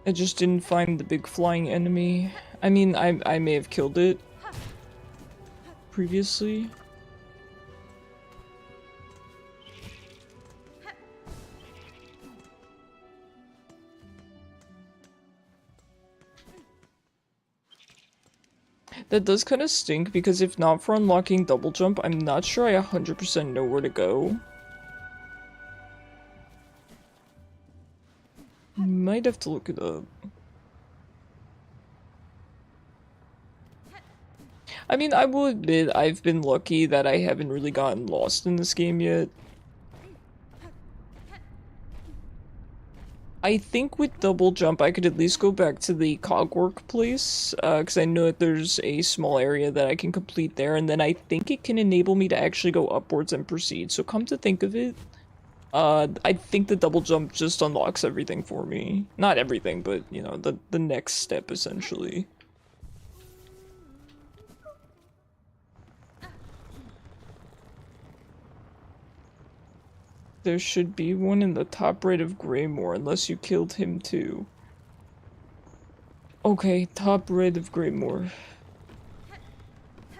I just didn't find the big flying enemy. I mean, I may have killed it previously. That does kind of stink because if not for unlocking double jump, I'm not sure I 100% know where to go. Might have to look it up. I mean, I will admit I've been lucky that I haven't really gotten lost in this game yet. I think with double jump I could at least go back to the cogwork place, because I know that there's a small area that I can complete there, and then I think it can enable me to actually go upwards and proceed. So come to think of it, I think the double jump just unlocks everything for me. Not everything, but, you know, the next step, essentially. There should be one in the top right of Greymore, unless you killed him too. Okay, top right of Greymore.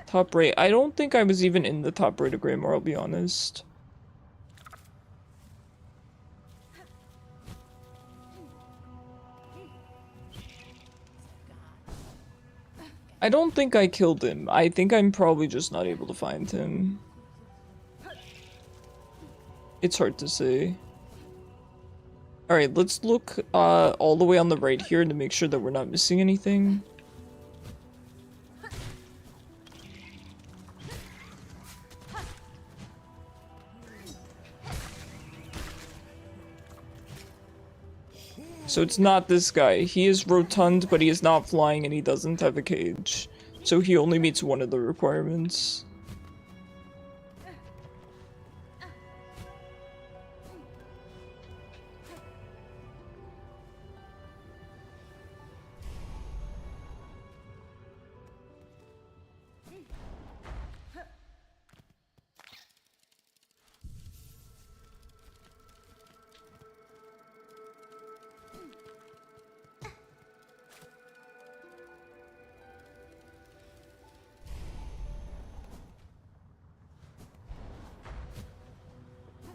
Top right. I don't think I was even in the top right of Greymore, I'll be honest. I don't think I killed him. I think I'm probably just not able to find him. It's hard to say. Alright, let's look all the way on the right here to make sure that we're not missing anything. So it's not this guy. He is rotund, but he is not flying and he doesn't have a cage. So he only meets one of the requirements.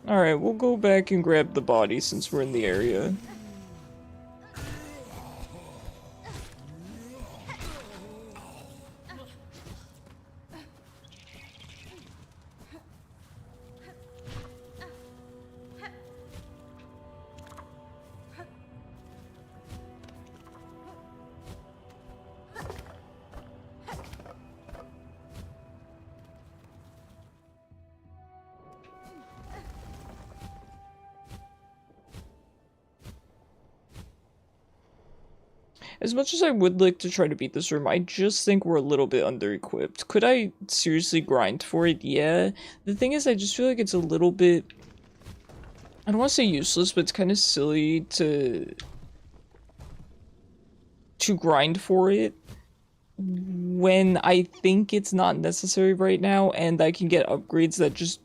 Alright, we'll go back and grab the body since we're in the area. As much as I would like to try to beat this room, I just think we're a little bit under-equipped. Could I seriously grind for it? Yeah. The thing is, I just feel like it's a little bit... I don't want to say useless, but it's kind of silly to grind for it when I think it's not necessary right now, and I can get upgrades that just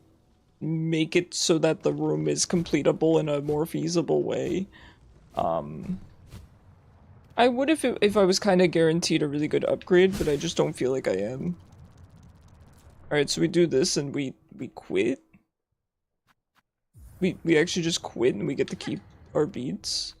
make it so that the room is completable in a more feasible way. I would if I was kind of guaranteed a really good upgrade, but I just don't feel like I am. Alright, so we do this and we quit. We actually just quit and we get to keep our beads.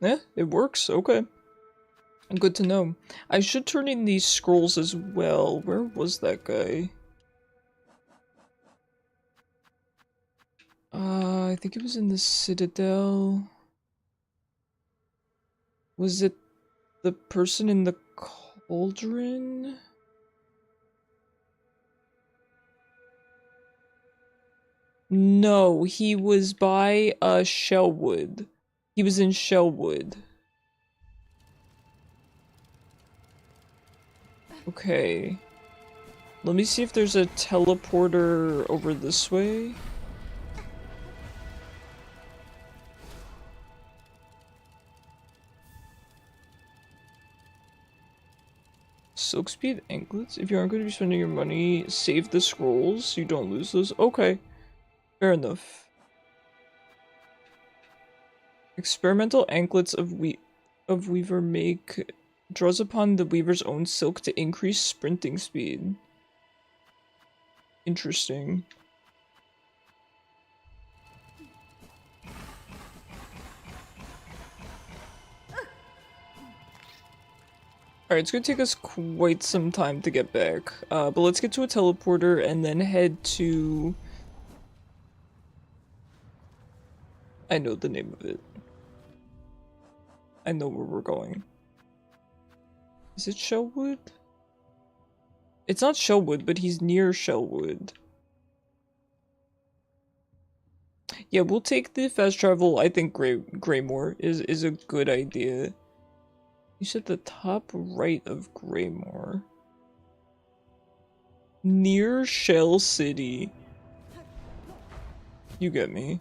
Yeah, it works. Okay. Good to know. I should turn in these scrolls as well. Where was that guy? I think it was in the Citadel. Was it the person in the cauldron? No, he was by Shellwood. He was in Shellwood. Okay. Let me see if there's a teleporter over this way. Silk speed anklets? If you aren't going to be spending your money, save the scrolls so you don't lose those. Okay. Fair enough. Experimental anklets of weaver make draws upon the weaver's own silk to increase sprinting speed. Interesting. Alright, it's gonna take us quite some time to get back. But let's get to a teleporter and then head to... I know the name of it. I know where we're going. Is it Shellwood? It's not Shellwood, but he's near Shellwood. Yeah, we'll take the fast travel. I think Greymore is a good idea. You said the top right of Greymore. Near Shell City. You get me.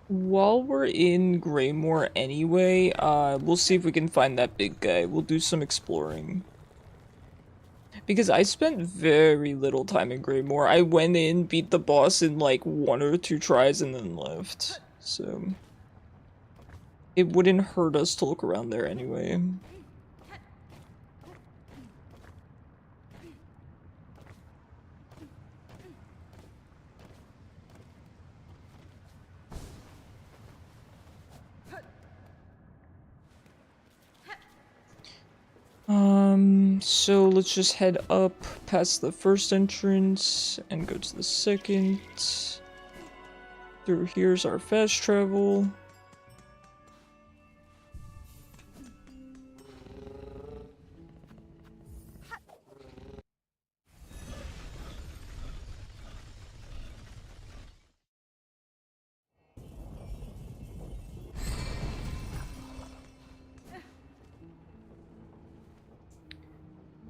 While we're in Greymore anyway, we'll see if we can find that big guy. We'll do some exploring. Because I spent very little time in Greymore. I went in, beat the boss in like 1 or 2 tries, and then left. So... it wouldn't hurt us to look around there anyway. So let's just head up past the first entrance and go to the second. Through here's our fast travel.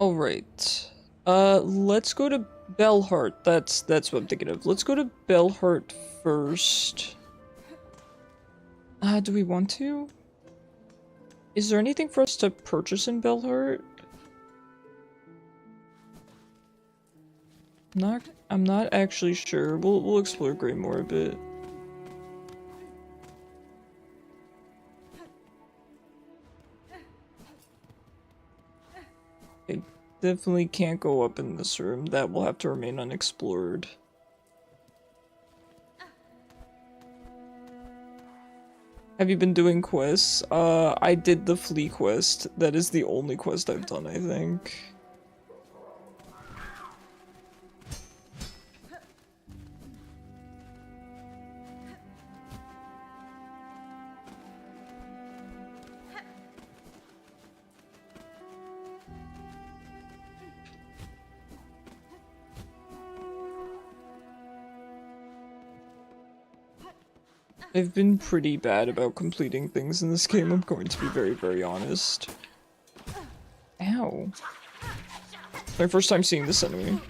Alright. Let's go to Bellheart. That's what I'm thinking of. Let's go to Bellheart first. Do we want to? Is there anything for us to purchase in Bellheart? I'm not actually sure. We'll explore Greymore a bit. I definitely can't go up in this room. That will have to remain unexplored. Have you been doing quests? I did the flea quest. That is the only quest I've done, I think. I've been pretty bad about completing things in this game, I'm going to be very, very honest. Ow. My first time seeing this enemy.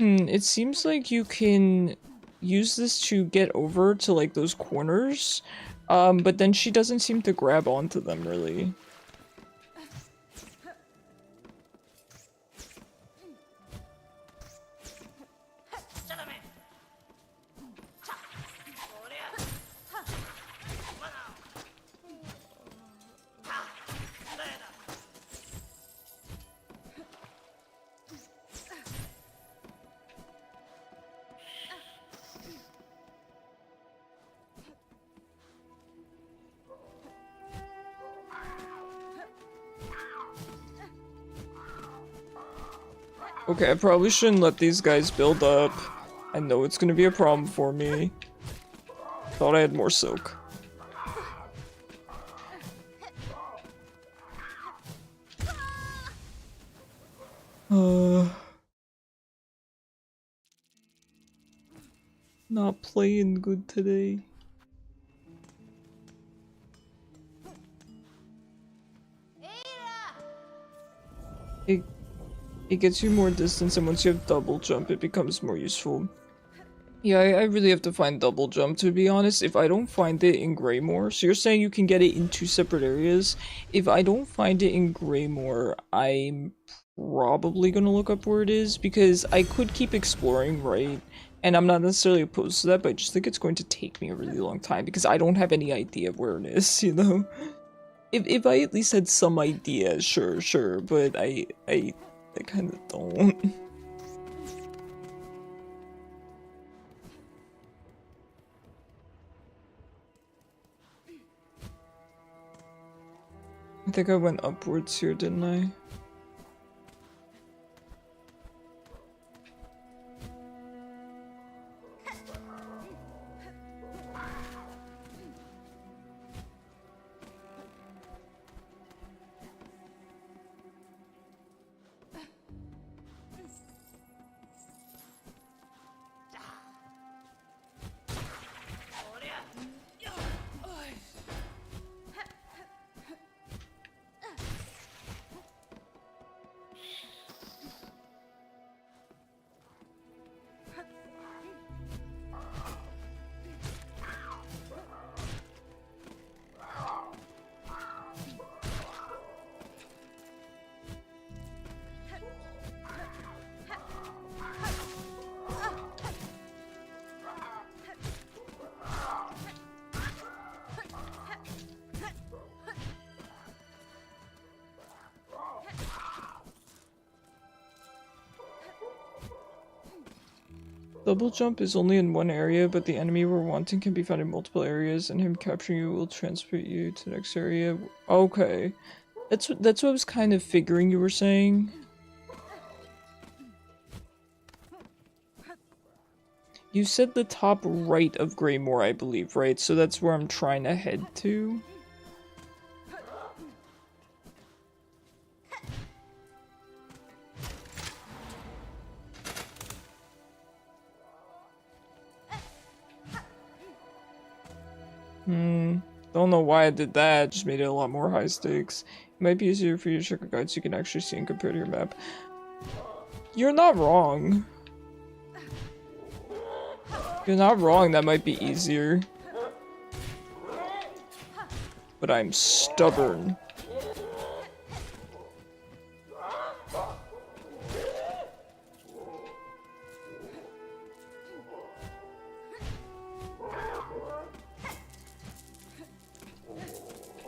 It seems like you can use this to get over to like those corners, but then she doesn't seem to grab onto them really. Okay, I probably shouldn't let these guys build up. I know it's gonna be a problem for me. Thought I had more silk. Not playing good today. It gets you more distance, and once you have double jump, it becomes more useful. Yeah, I really have to find double jump, to be honest. If I don't find it in Greymore, so you're saying you can get it in 2 separate areas. If I don't find it in Greymore, I'm probably gonna look up where it is, because I could keep exploring, right? And I'm not necessarily opposed to that, but I just think it's going to take me a really long time, because I don't have any idea of where it is, you know? If I at least had some idea, sure, but I kind of don't. I think I went upwards here, didn't I? Double jump is only in one area, but the enemy we're wanting can be found in multiple areas, and him capturing you will transport you to the next area. Okay. That's what I was kind of figuring you were saying. You said the top right of Greymore, I believe, right? So that's where I'm trying to head to. Don't know why I did that, just made it a lot more high stakes. It might be easier for you to check a guide so you can actually see and compare to your map. You're not wrong. You're not wrong, that might be easier. But I'm stubborn.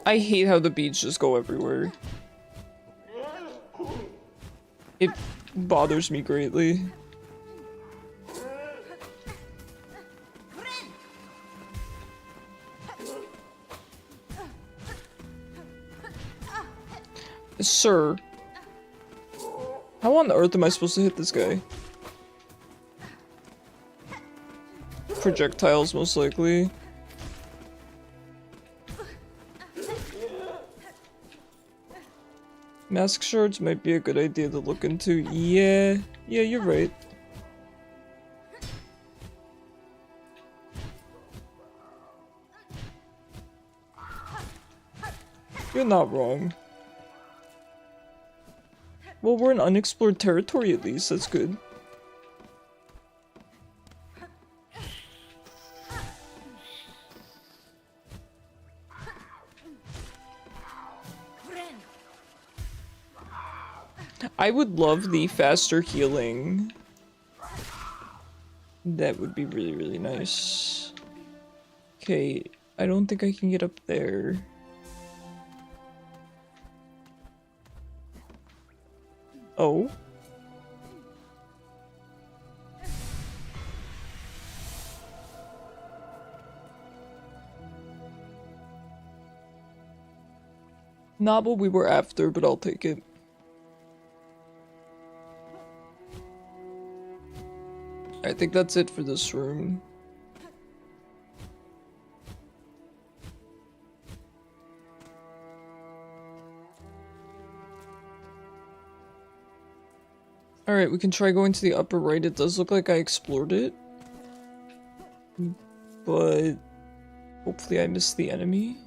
I hate how the beads just go everywhere. It bothers me greatly. Sir, how on earth am I supposed to hit this guy? Projectiles, most likely. Mask shards might be a good idea to look into. Yeah, you're right. You're not wrong. Well, we're in unexplored territory at least, that's good. I would love the faster healing. That would be really, really nice. Okay, I don't think I can get up there. Oh. Not what we were after, but I'll take it. I think that's it for this room. Alright, we can try going to the upper right. It does look like I explored it. But hopefully I missed the enemy.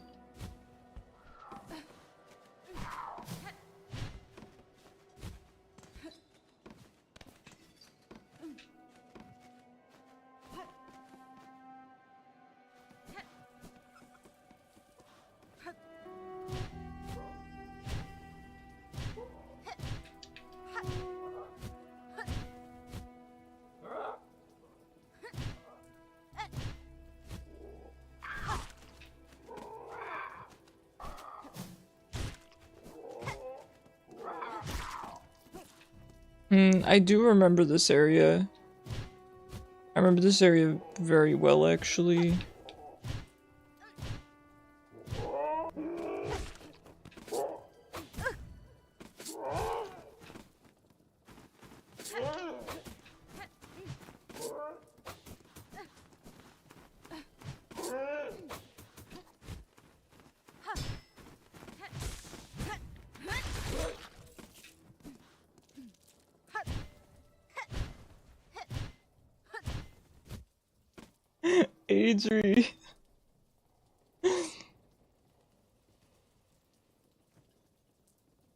I do remember this area. I remember this area very well, actually. Adri.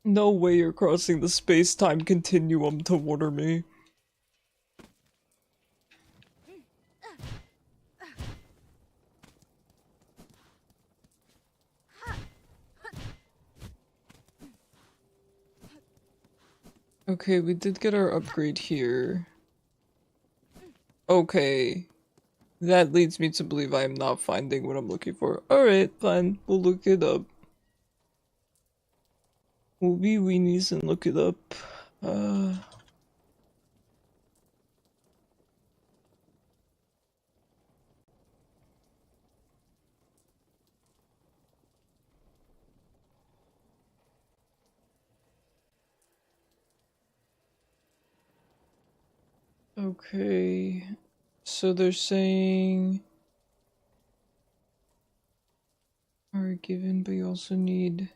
No way you're crossing the space-time continuum to water me. Okay, we did get our upgrade here. Okay. That leads me to believe I am not finding what I'm looking for. Alright, fine. We'll look it up. We'll be weenies and look it up. Okay. So they're saying are given, but you also need.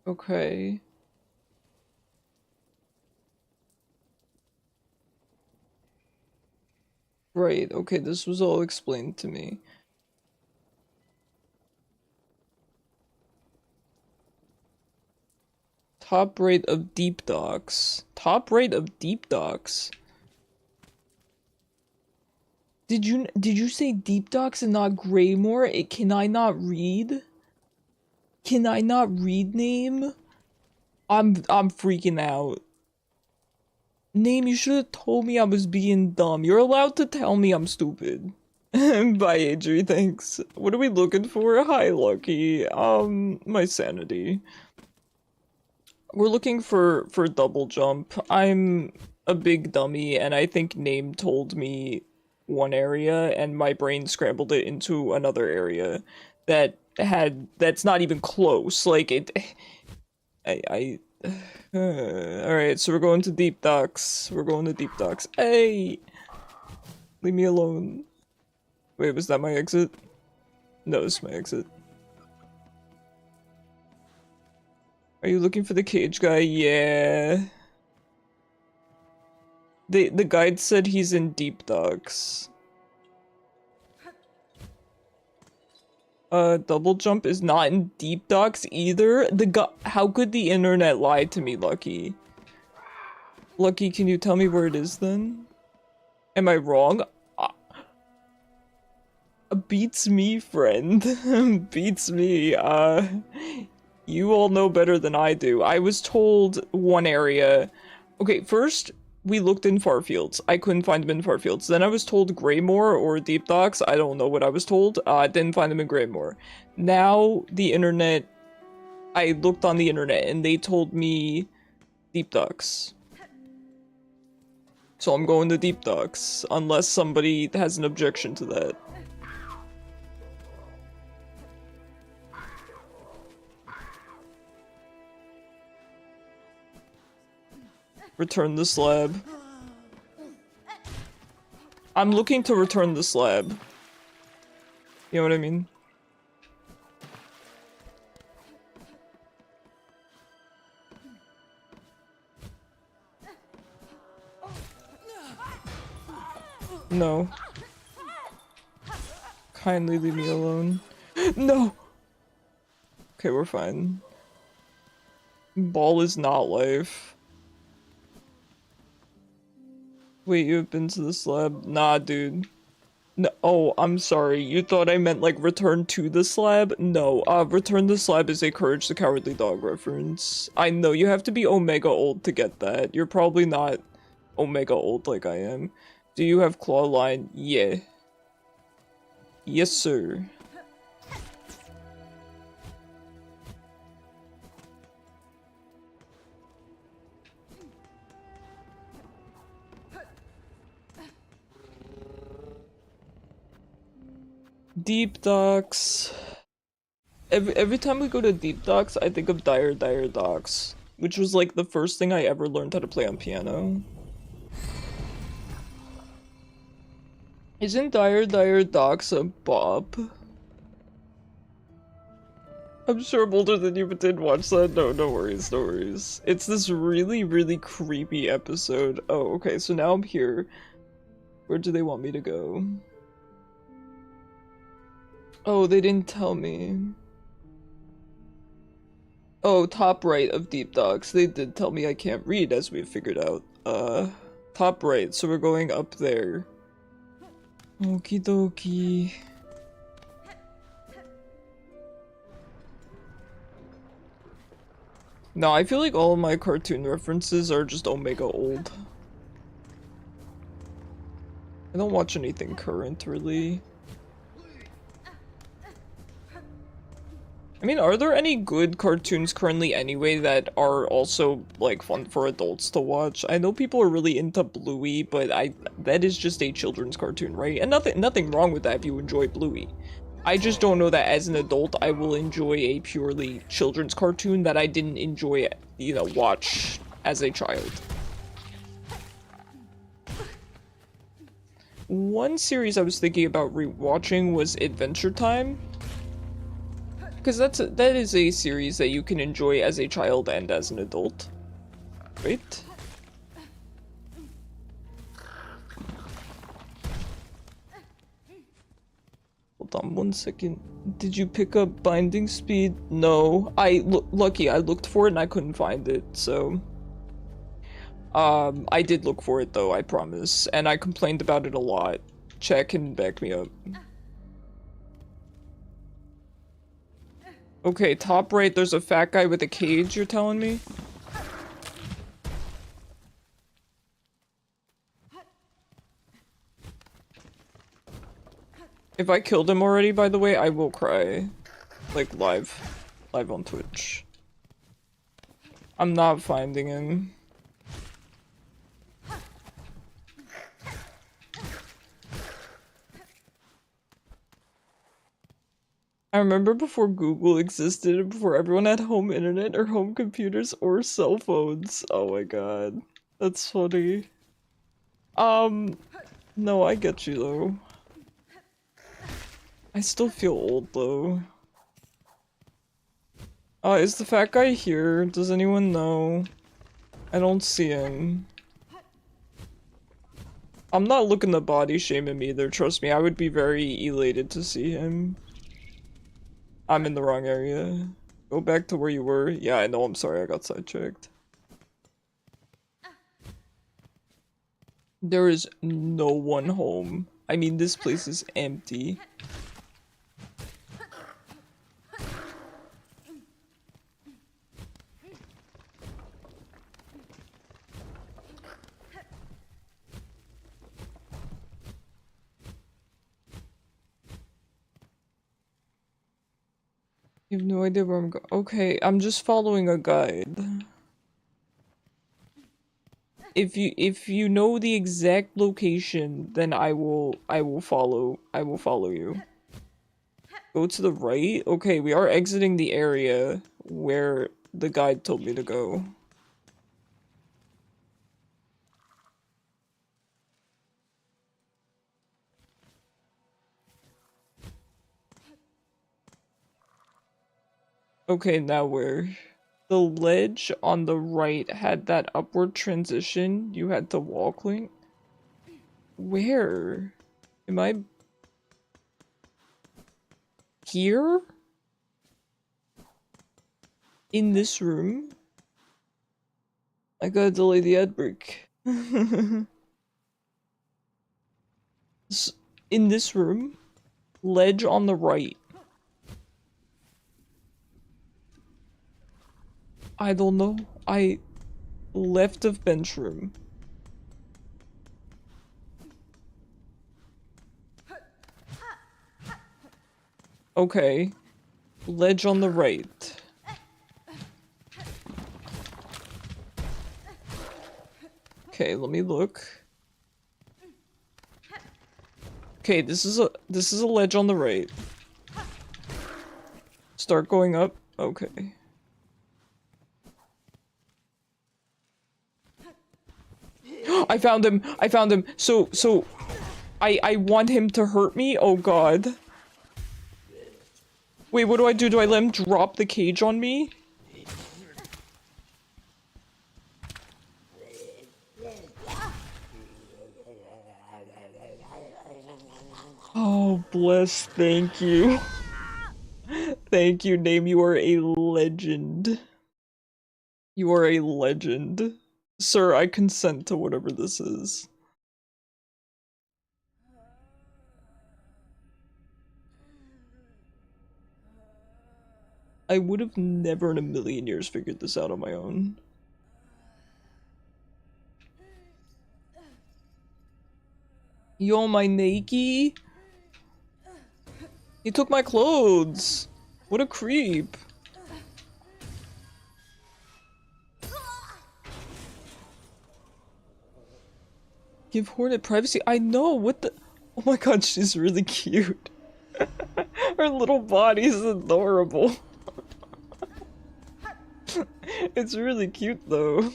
Okay. Right, okay, this was all explained to me. Top rate of deep docks. Top rate of deep docks? Did you say deep docks and not Greymore? Can I not read? Can I not read, name? I'm freaking out. Name, you should have told me I was being dumb. You're allowed to tell me I'm stupid. Bye, Adri, thanks. What are we looking for? Hi, Lucky. My sanity. We're looking for double jump. I'm a big dummy, and I think Name told me one area, and my brain scrambled it into another area that's not even close. Like, alright, so we're going to deep docks. We're going to deep docks. Hey! Leave me alone. Wait, was that my exit? No, this is my exit. Are you looking for the cage guy? Yeah. The guide said he's in deep docks. Double jump is not in deep docks either. How could the internet lie to me, Lucky? Lucky, can you tell me where it is then? Am I wrong? Beats me, friend. Beats me. You all know better than I do. I was told one area. Okay, first we looked in Farfields. I couldn't find them in Farfields. Then I was told Greymore or Deep Docks. I don't know what I was told. I didn't find them in Greymore. Now the internet. I looked on the internet and they told me Deep Docks. So I'm going to Deep Docks unless somebody has an objection to that. Return the slab. I'm looking to return the slab. You know what I mean? No. Kindly leave me alone. No! Okay, we're fine. Ball is not life. Wait, you've been to the slab? Nah, dude. No, oh, I'm sorry. You thought I meant, like, return to the slab? No, return the slab is a Courage the Cowardly Dog reference. I know, you have to be Omega old to get that. You're probably not Omega old like I am. Do you have claw line? Yeah. Yes, sir. Deep Docks. Every time we go to Deep Docks, I think of Dire Docks, which was like the first thing I ever learned how to play on piano. Isn't Dire Docks a bop? I'm sure I'm older than you, but didn't watch that. No, no worries, no worries. It's this really, really creepy episode. Oh, okay, so now I'm here. Where do they want me to go? Oh, they didn't tell me. Oh, top right of Deep Docks. They did tell me I can't read, as we figured out. Top right, so we're going up there. Okie dokie. No, I feel like all of my cartoon references are just Omega old. I don't watch anything current, really. I mean, are there any good cartoons currently anyway that are also, like, fun for adults to watch? I know people are really into Bluey, but that is just a children's cartoon, right? And nothing wrong with that if you enjoy Bluey. I just don't know that as an adult I will enjoy a purely children's cartoon that I didn't enjoy, you know, watch as a child. One series I was thinking about rewatching was Adventure Time. Because that is a series that you can enjoy as a child and as an adult. Right? Hold on 1 second. Did you pick up Binding Speed? No. Lucky, I looked for it and I couldn't find it, so... I did look for it though, I promise. And I complained about it a lot. Chat can back me up. Okay, top right, there's a fat guy with a cage, you're telling me? If I killed him already, by the way, I will cry. Like, live on Twitch. I'm not finding him. I remember before Google existed, before everyone had home internet or home computers or cell phones. Oh my god. That's funny. No, I get you though. I still feel old though. Is the fat guy here? Does anyone know? I don't see him. I'm not looking to body shame him either, trust me. I would be very elated to see him. I'm in the wrong area. Go back to where you were. Yeah, I know, I'm sorry, I got sidetracked. There is no one home. I mean, this place is empty. You have no idea where I'm going. Okay, I'm just following a guide. If you know the exact location, then I will follow you. Go to the right? Okay, we are exiting the area where the guide told me to go. Okay, now where? The ledge on the right had that upward transition you had to walk, Link? Where? Am I... here? In this room? I gotta delay the ad break. In this room? Ledge on the right. I don't know. Left of bench room. Okay. Ledge on the right. Okay, let me look. Okay, this is a ledge on the right. Start going up. Okay. I found him. I found him. So I want him to hurt me. Oh god. Wait, what do I do? Do I let him drop the cage on me? Oh, bless. Thank you. Thank you, Name. You are a legend. You are a legend. Sir, I consent to whatever this is. I would have never in a million years figured this out on my own. Yo, my Nike? He took my clothes! What a creep. Give Hornet privacy? I know, what the- Oh my god, she's really cute. Her little body is adorable. It's really cute though.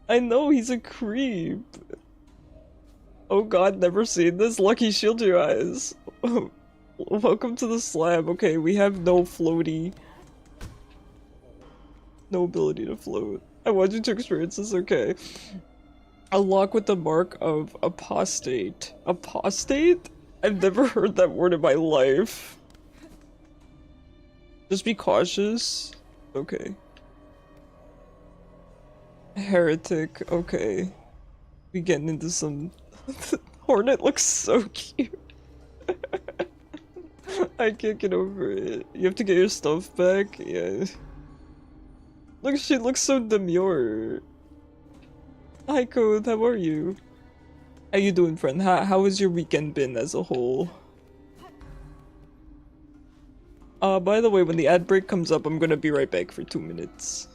I know, he's a creep. Oh god, never seen this. Lucky, shield your eyes. Welcome to the slab. Okay, we have no floaty. No ability to float. I want you to experience this, okay. A lock with the mark of apostate. Apostate? I've never heard that word in my life. Just be cautious. Okay. Heretic, okay. We getting into some... Hornet looks so cute. I can't get over it. You have to get your stuff back? Yeah. Look, she looks so demure. Hi Code, how are you? How you doing, friend? How has your weekend been as a whole? By the way, when the ad break comes up, I'm gonna be right back for 2 minutes.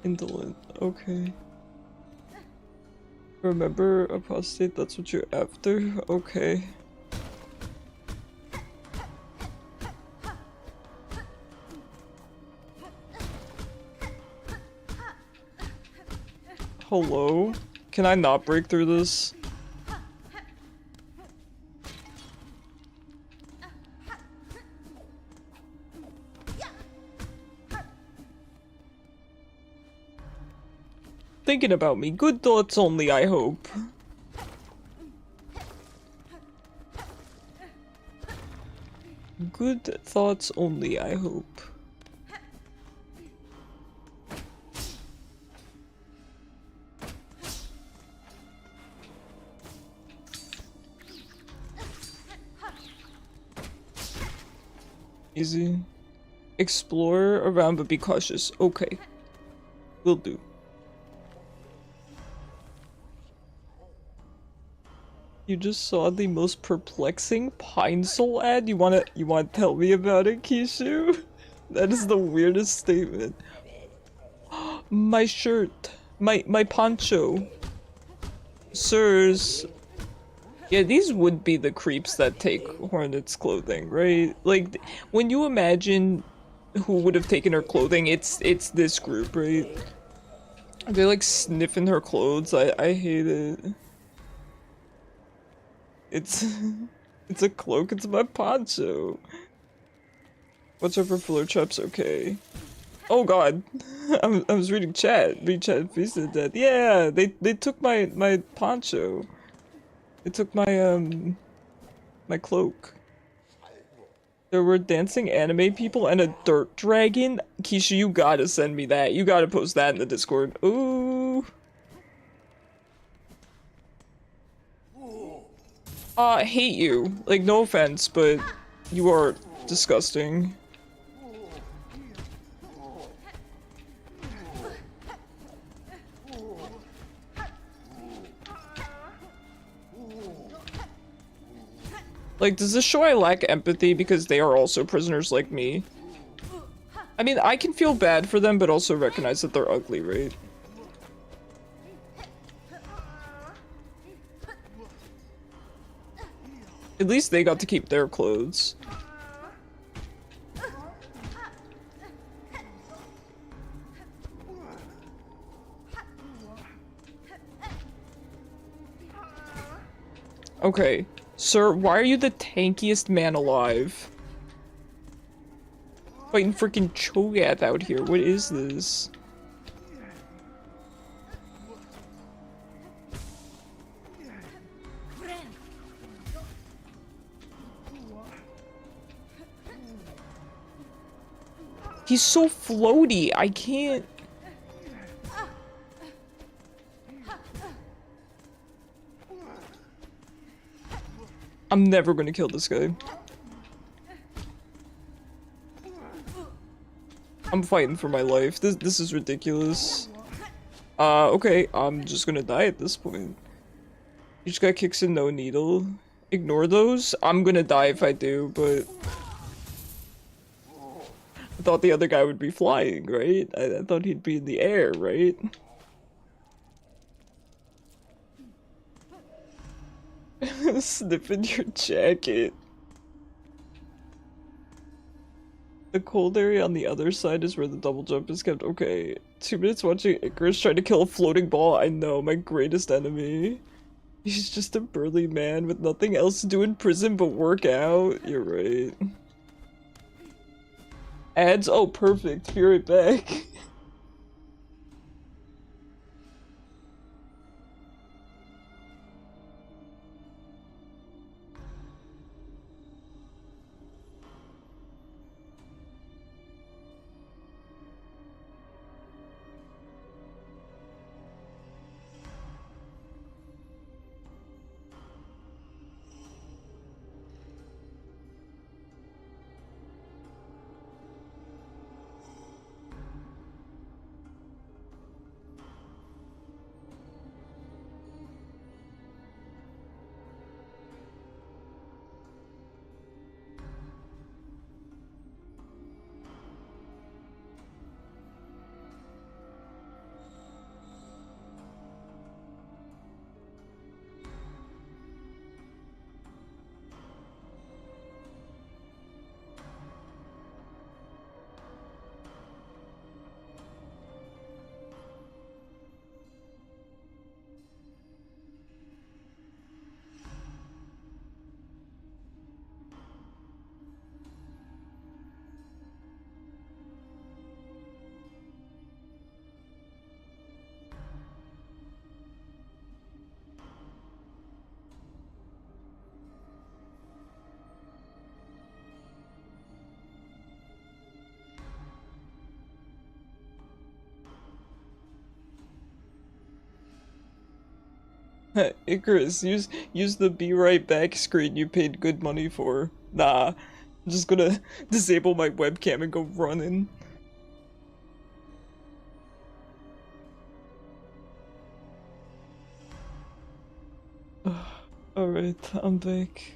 Indolent, okay. Remember apostate, that's what you're after? Okay. Hello? Can I not break through this? thinking about me. Good thoughts only, I hope. Good thoughts only, I hope. Easy. Explore around but be cautious. Okay. Will do. You just saw the most perplexing Pine Soul ad? You wanna tell me about it, Kishu? That is the weirdest statement. My shirt. My poncho. Sirs. Yeah, these would be the creeps that take Hornet's clothing, right? Like, when you imagine who would have taken her clothing, it's this group, right? They're like sniffing her clothes. I hate it. It's it's a cloak, it's my poncho. What's up for filler traps? Okay. Oh god. I was reading chat. Read chat feast of death. Yeah, they took my poncho. They took my cloak. There were dancing anime people and a dirt dragon. Keisha, you gotta send me that. You gotta post that in the Discord. Ooh. I hate you. Like, no offense, but you are disgusting. Like, does this show I lack empathy because they are also prisoners like me? I mean, I can feel bad for them, but also recognize that they're ugly, right? At least they got to keep their clothes. Okay. Sir, why are you the tankiest man alive? Fighting freaking Cho'Gath out here. What is this? He's so floaty. I can't. I'm never gonna kill this guy. I'm fighting for my life. This is ridiculous. Okay, I'm just gonna die at this point. Each guy kicks in no needle. Ignore those. I'm gonna die if I do, but I thought the other guy would be flying, right? I thought he'd be in the air, right? Sniffing your jacket. The cold area on the other side is where the double jump is kept. Okay. 2 minutes watching Icarus try to kill a floating ball. I know, my greatest enemy. He's just a burly man with nothing else to do in prison but work out. You're right. Ads? Oh, perfect. Be right back. Icarus, use the be right back screen you paid good money for. Nah, I'm just gonna disable my webcam and go running. Alright, I'm back.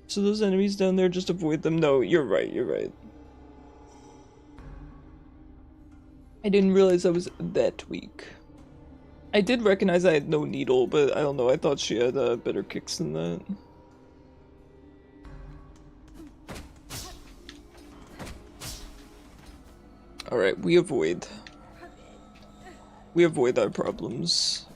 So those enemies down there, just avoid them? No, you're right, you're right. I didn't realize I was that weak. I did recognize I had no needle, but I don't know, I thought she had better kicks than that. Alright, we avoid. We avoid our problems.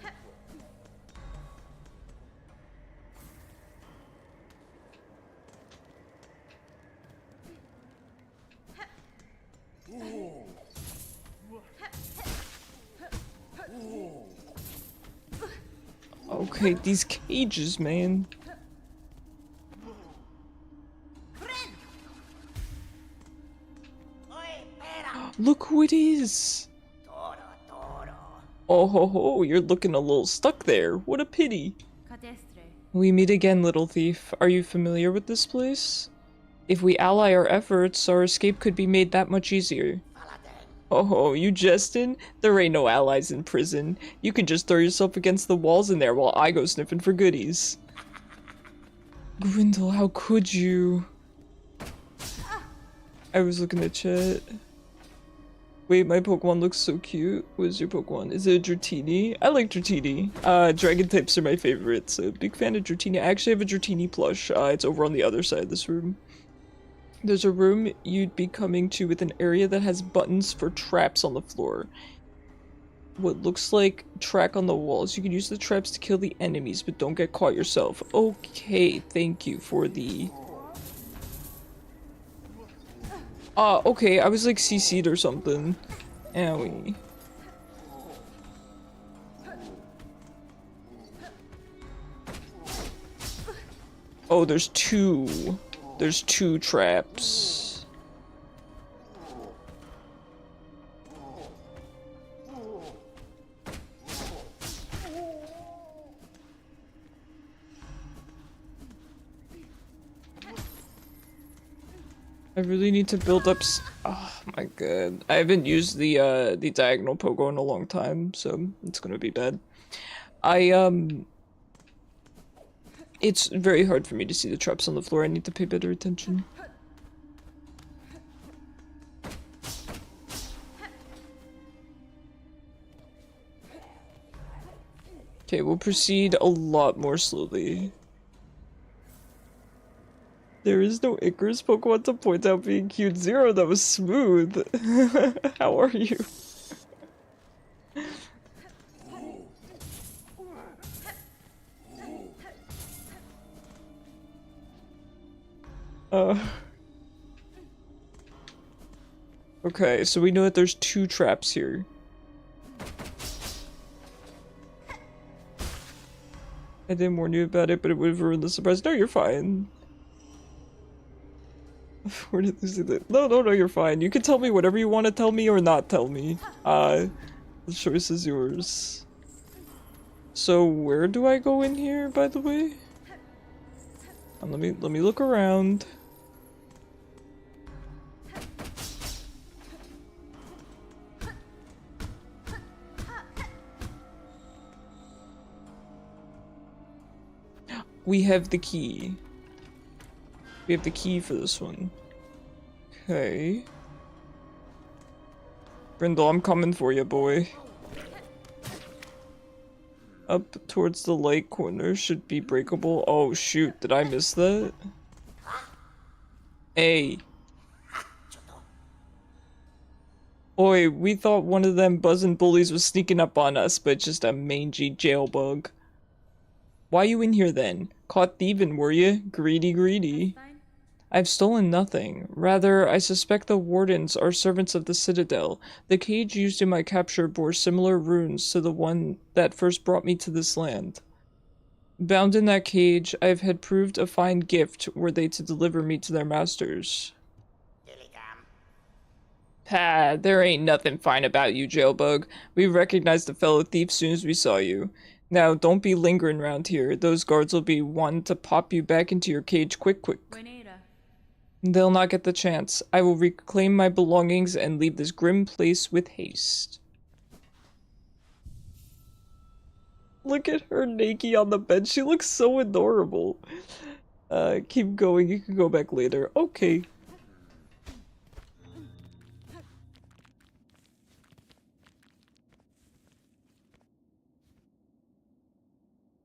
Okay, these cages, man. Look who it is! Oh ho ho, you're looking a little stuck there. What a pity. We meet again, little thief. Are you familiar with this place? If we ally our efforts, our escape could be made that much easier. Oh, you jesting? There ain't no allies in prison. You can just throw yourself against the walls in there while I go sniffing for goodies. Grindel, how could you? I was looking at chat. Wait, my Pokemon looks so cute. What is your Pokemon? Is it a Dratini? I like Dratini. Dragon types are my favorite, so big fan of Dratini. I actually have a Dratini plush. It's over on the other side of this room. There's a room you'd be coming to with an area that has buttons for traps on the floor. What looks like track on the walls. You can use the traps to kill the enemies, but don't get caught yourself. Okay, thank you for the... okay, I was like CC'd or something. Owie. Oh, there's two. There's two traps. I really need to build up oh my god. I haven't used the diagonal pogo in a long time, so it's gonna be bad. It's very hard for me to see the traps on the floor. I need to pay better attention. Okay, we'll proceed a lot more slowly. There is no Icarus Pokemon to point out being cute. Zero, that was smooth. How are you? Okay, so we know that there's two traps here. I didn't warn you about it, but it would have ruined the surprise. No, you're fine. Where did Lucy live? No, you're fine. You can tell me whatever you want to tell me or not tell me. The choice is yours. So where do I go in here, by the way? Let me look around. We have the key. We have the key for this one. Okay. Brindle, I'm coming for you, boy. Up towards the light corner should be breakable. Oh shoot, did I miss that? Hey. Oi, we thought one of them buzzing bullies was sneaking up on us, but just a mangy jail bug. Why you in here then? Caught thieving, were you? Greedy. I've stolen nothing. Rather, I suspect the wardens are servants of the Citadel. The cage used in my capture bore similar runes to the one that first brought me to this land. Bound in that cage, I've had proved a fine gift were they to deliver me to their masters. Pah, there ain't nothing fine about you, Jailbug. We recognized a fellow thief soon as we saw you. Now, don't be lingering around here. Those guards will be wanting to pop you back into your cage quick. They'll not get the chance. I will reclaim my belongings and leave this grim place with haste. Look at her naked on the bed. She looks so adorable. Keep going. You can go back later. Okay.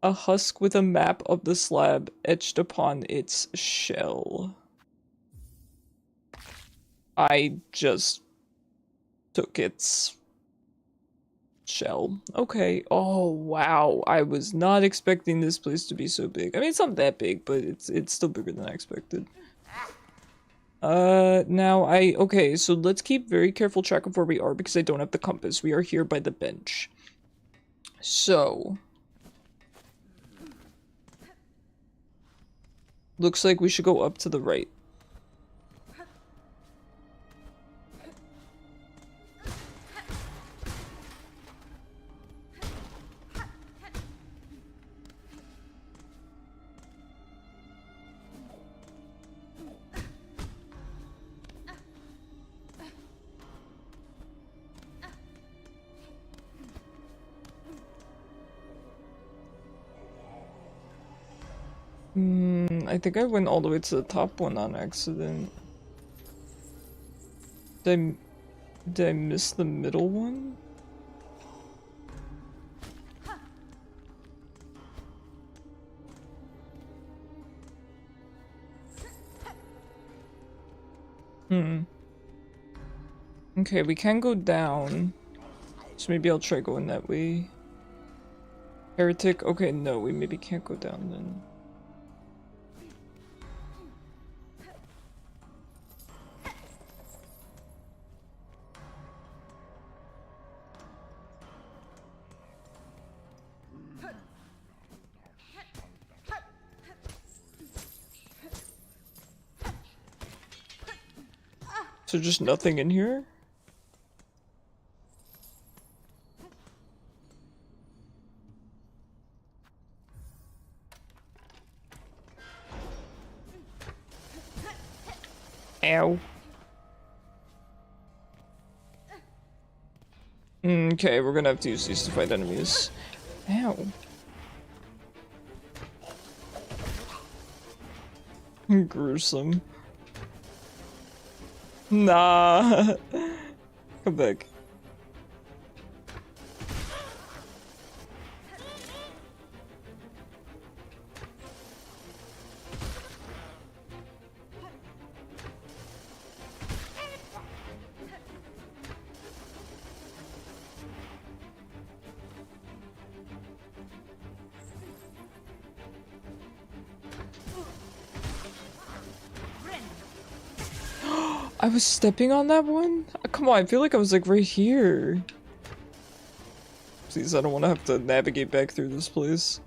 A husk with a map of the slab etched upon its shell. I just took its shell. Okay. Oh, wow. I was not expecting this place to be so big. I mean, it's not that big, but it's still bigger than I expected. Okay, so let's keep very careful track of where we are because I don't have the compass. We are here by the bench. So. Looks like we should go up to the right. I think I went all the way to the top one on accident. Did I miss the middle one? Okay, we can go down. So maybe I'll try going that way. Heretic? Okay, no, we maybe can't go down then. So just nothing in here? Ow. Okay, we're gonna have to use these to fight enemies. Ow. Gruesome. Nah. Come back. I was stepping on that one? Come on, I feel like I was like right here. Please, I don't want to have to navigate back through this place.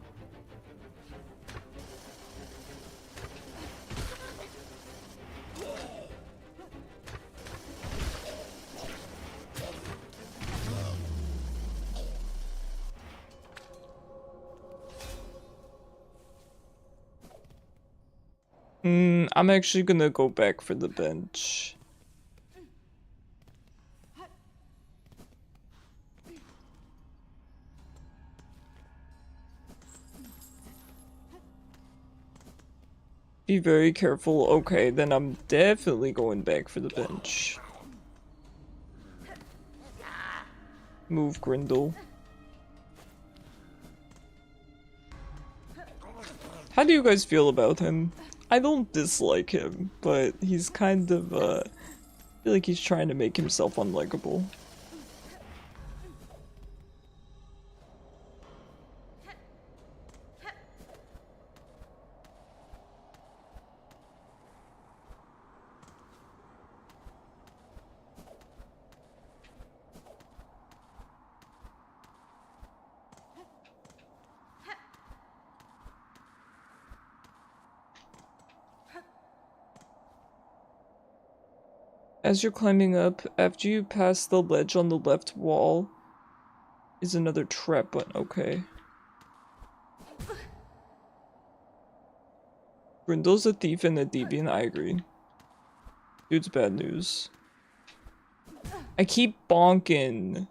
I'm actually gonna go back for the bench. Be very careful. Okay, then I'm definitely going back for the bench. Move, Grindel. How do you guys feel about him? I don't dislike him, but he's kind of, I feel like he's trying to make himself unlikable. As you're climbing up, after you pass the ledge on the left wall, is another trap button. Okay. Brindle's a thief and a deviant, I agree. Dude's bad news. I keep bonking.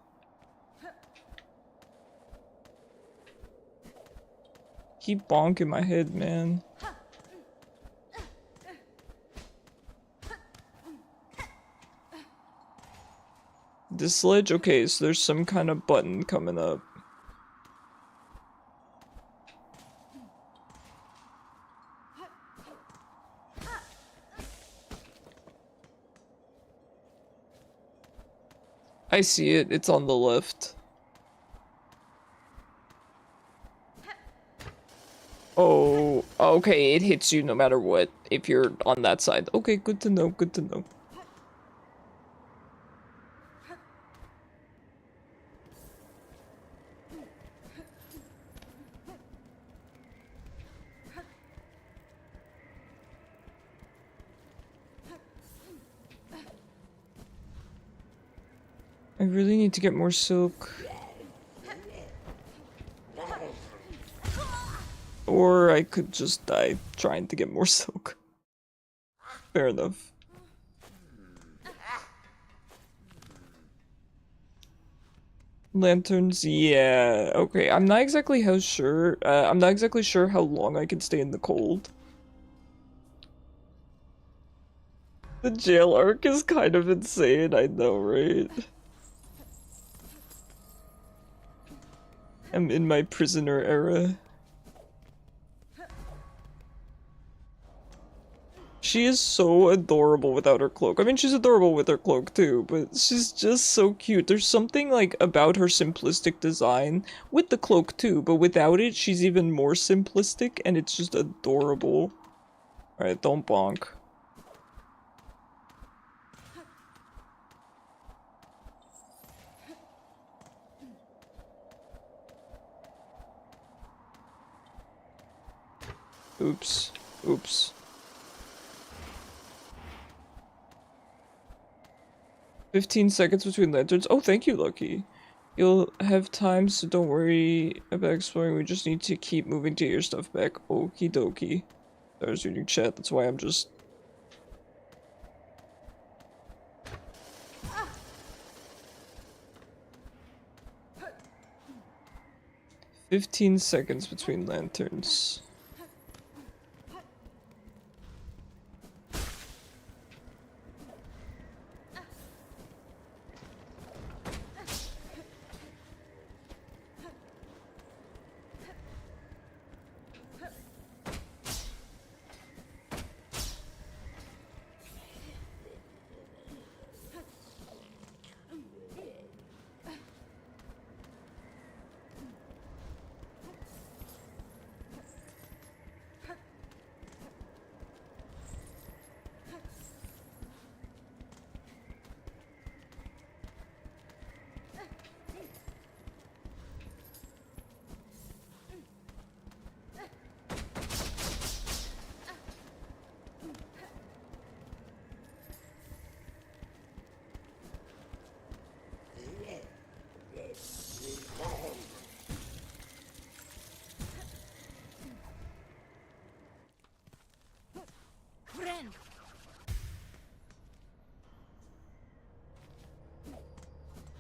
Keep bonking my head, man. This ledge? Okay, so there's some kind of button coming up. I see it, it's on the left. Oh, okay, it hits you no matter what, if you're on that side. Okay, good to know, good to know. I really need to get more silk. Or I could just die trying to get more silk. Fair enough. Lanterns, yeah, okay. I'm not exactly sure how long I can stay in the cold. The jail arc is kind of insane, I know, right? I'm in my prisoner era. She is so adorable without her cloak. I mean, she's adorable with her cloak too, but she's just so cute. There's something like about her simplistic design with the cloak too, but without it, she's even more simplistic and it's just adorable. Alright, don't bonk. Oops. Oops. 15 seconds between lanterns. Oh, thank you, Lucky. You'll have time, so don't worry about exploring. We just need to keep moving to get your stuff back. Okie dokie. I was reading chat, that's why I'm just... "15 seconds between lanterns."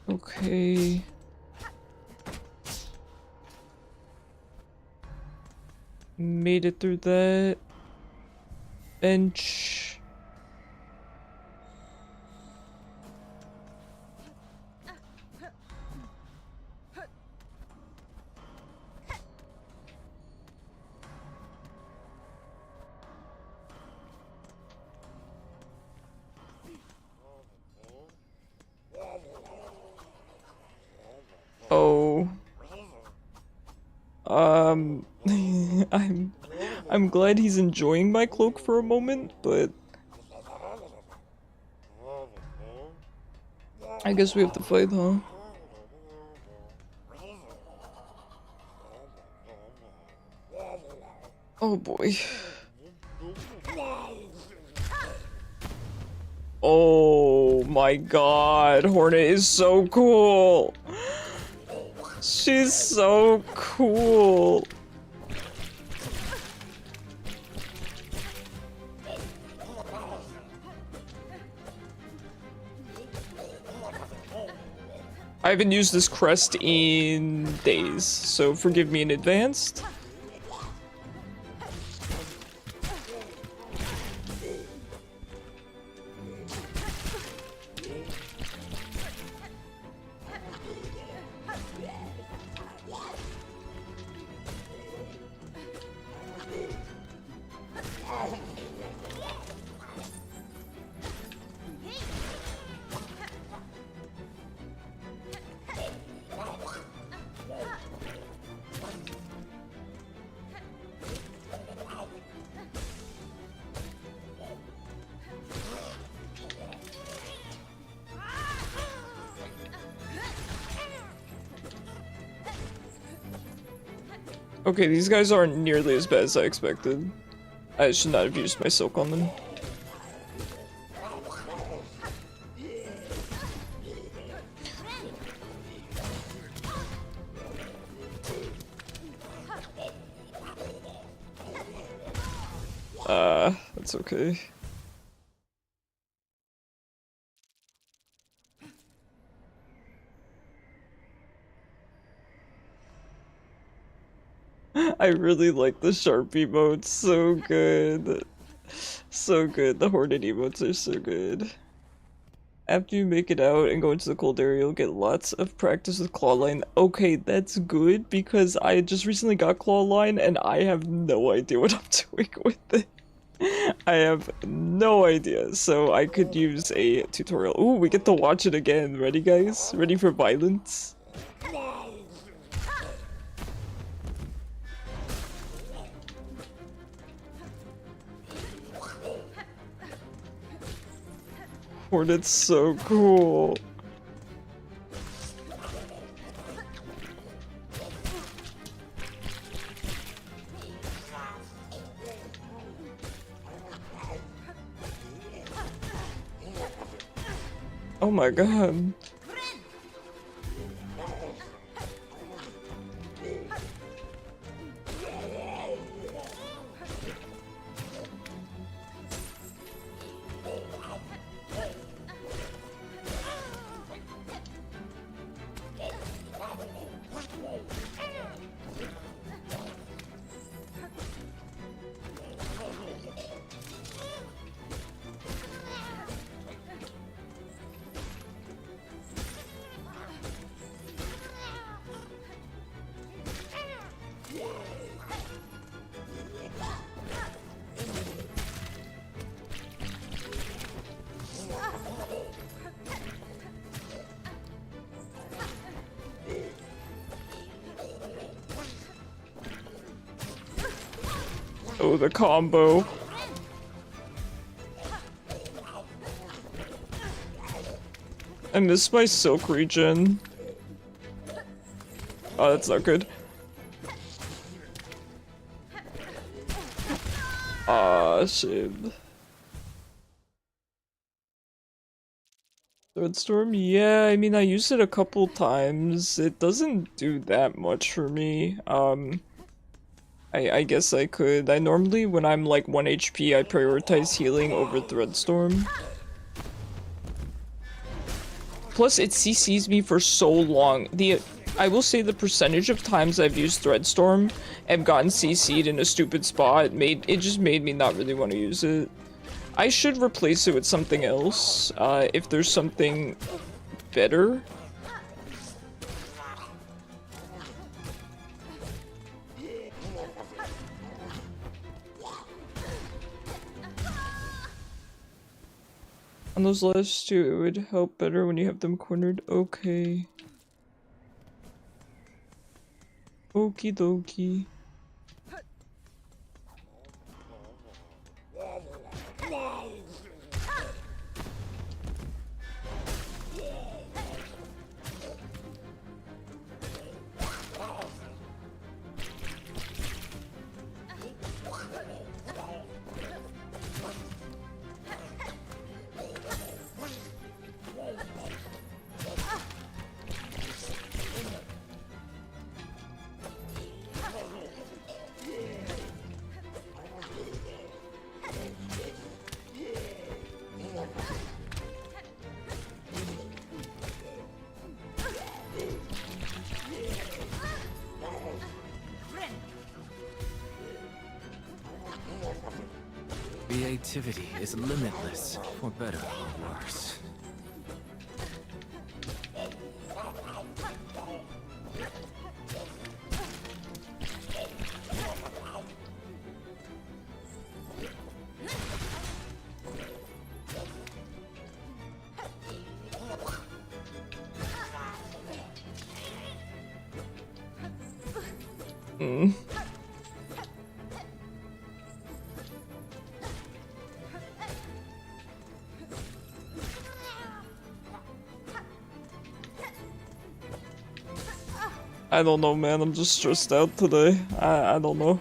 Okay. Made it through that. Bench. Oh. I'm glad he's enjoying my cloak for a moment, but I guess we have to fight, huh? Oh boy. Oh. my god, Hornet is so cool. She's so cool. I haven't used this crest in days, so forgive me in advance. Okay, these guys aren't nearly as bad as I expected. I should not have used my silk on them. That's okay. I really like the sharp emotes, so good. So good, the Hornet emotes are so good. After you make it out and go into the cold area, you'll get lots of practice with Clawline. Okay, that's good, because I just recently got Clawline and I have no idea what I'm doing with it. I have no idea, so I could use a tutorial. Ooh, we get to watch it again. Ready, guys? Ready for violence? Hornet's so cool. Oh my god. Oh, the combo. I miss my silk regen. Oh, that's not good. Ah, shame. Threadstorm? Yeah, I mean, I used it a couple times. It doesn't do that much for me. I guess I could. I normally, when I'm like 1 HP, I prioritize healing over Threadstorm. Plus, it CCs me for so long. I will say the percentage of times I've used Threadstorm and gotten CC'd in a stupid spot it just made me not really want to use it. I should replace it with something else, if there's something better. On those last two, it would help better when you have them cornered. Okay. Okie dokie. Creativity is limitless, for better or worse. I don't know, man. I'm just stressed out today. I don't know.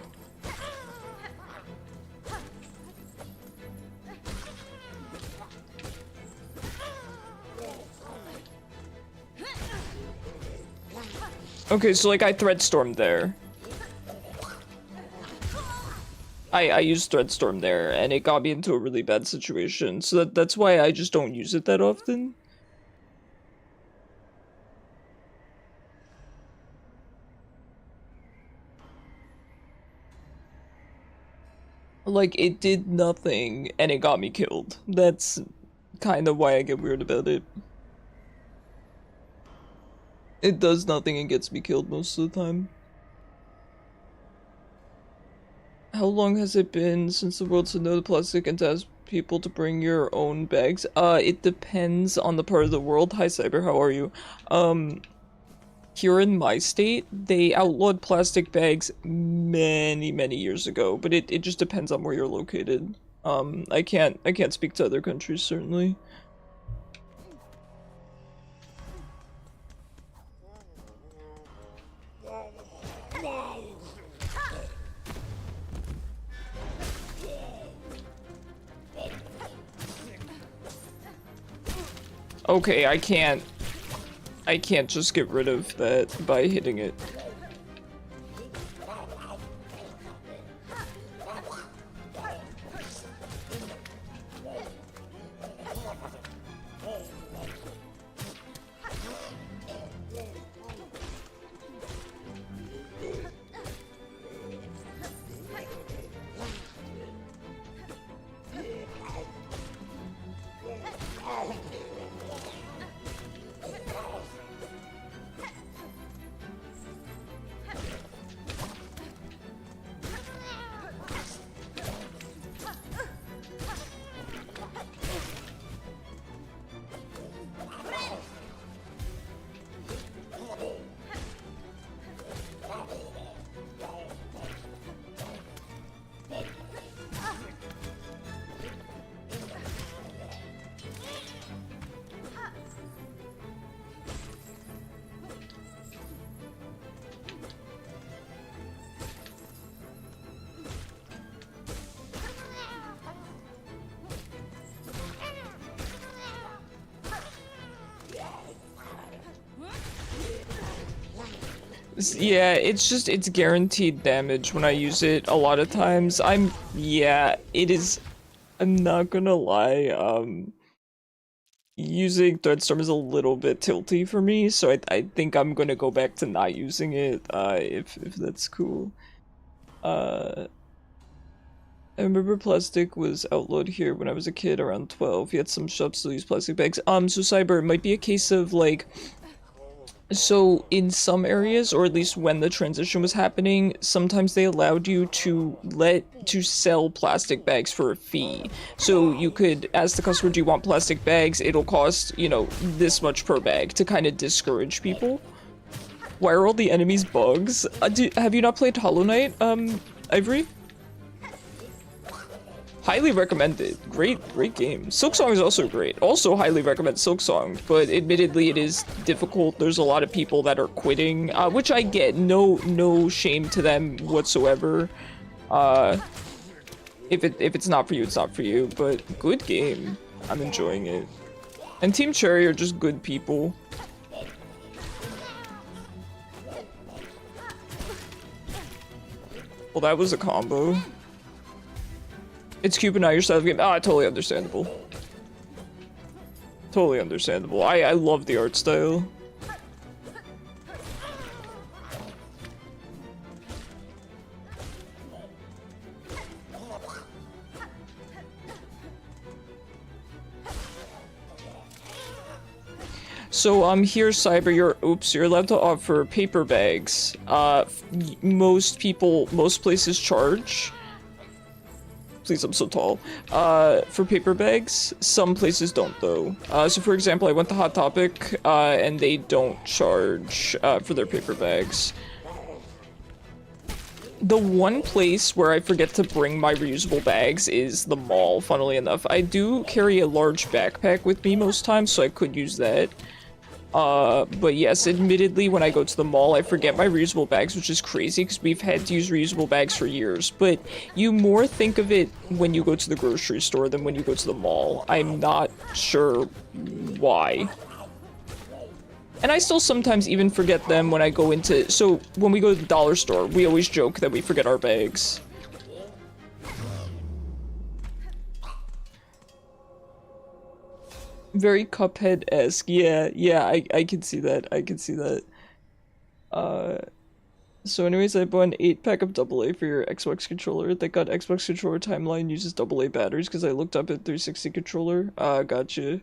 Okay, so like I Threadstormed there. I used Threadstorm there, and it got me into a really bad situation. So that's why I just don't use it that often. Like, it did nothing, and it got me killed. That's kind of why I get weird about it. It does nothing and gets me killed most of the time. How long has it been since the world said no to plastic and to ask people to bring your own bags? It depends on the part of the world. Hi, Cyber, how are you? Here in my state, they outlawed plastic bags many years ago, but it just depends on where you're located. I can't speak to other countries, certainly. Okay, I can't just get rid of that by hitting it. Yeah, it's guaranteed damage when I use it a lot of times. Yeah, it is, I'm not gonna lie, using Threadstorm is a little bit tilty for me, so I think I'm gonna go back to not using it, if that's cool. I remember plastic was outlawed here when I was a kid around 12, yet some shops still use plastic bags. So Cyber, it might be a case of, like, so in some areas, or at least when the transition was happening, sometimes they allowed you to sell plastic bags for a fee. So you could ask the customer, do you want plastic bags? It'll cost, you know, this much per bag to kind of discourage people. Why are all the enemies bugs? Have you not played Hollow Knight, Ivory? Highly recommended. Great game. Silksong is also great. Also highly recommend Silksong, but admittedly it is difficult. There's a lot of people that are quitting, which I get. No shame to them whatsoever. If it's not for you, it's not for you. But good game. I'm enjoying it. And Team Cherry are just good people. Well, that was a combo. It's Cupid, not your style of game. Ah, totally understandable. Totally understandable. I love the art style. So here, Cyber, you're allowed to offer paper bags. Most places charge. Please, I'm so tall. For paper bags, some places don't though. So for example, I went to Hot Topic, and they don't charge, for their paper bags. The one place where I forget to bring my reusable bags is the mall, funnily enough. I do carry a large backpack with me most times, so I could use that. But yes, admittedly, when I go to the mall, I forget my reusable bags, which is crazy because we've had to use reusable bags for years. But you more think of it when you go to the grocery store than when you go to the mall. I'm not sure why. And I still sometimes even forget them when I go into... So, when we go to the dollar store, we always joke that we forget our bags. Very Cuphead-esque. Yeah, I can see that. I can see that. So anyways, I bought an 8-pack of AA for your Xbox controller. Thank God Xbox controller timeline uses AA batteries because I looked up at 360 controller. Gotcha.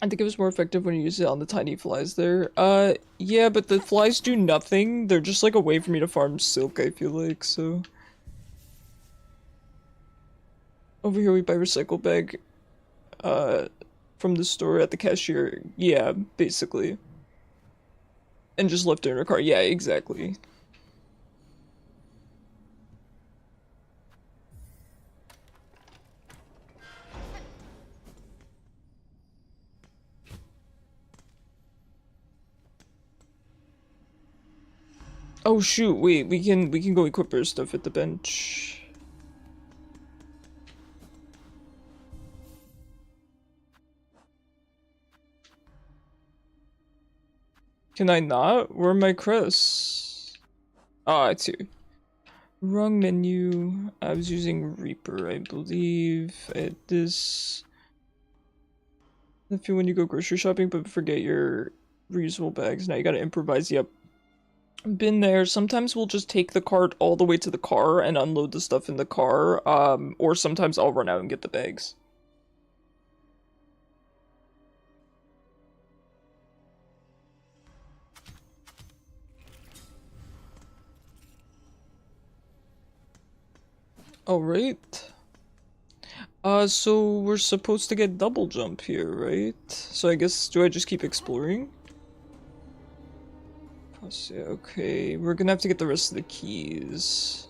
I think it was more effective when you use it on the tiny flies there. Yeah, but the flies do nothing. They're just like a way for me to farm silk, I feel like, so. Over here we buy recycle bag, from the store at the cashier. Yeah, basically. And just left it in her car. Yeah, exactly. Oh shoot, wait, we can go equip our stuff at the bench. Can I not? Where are my crests? Ah, it's here. Wrong menu. I was using Reaper, I believe. At this. If you when you go grocery shopping, but forget your reusable bags. Now you gotta improvise. Yep. Been there. Sometimes we'll just take the cart all the way to the car and unload the stuff in the car. Or sometimes I'll run out and get the bags. Alright. So we're supposed to get double jump here, right? So I guess, do I just keep exploring? Yeah, okay, we're gonna have to get the rest of the keys.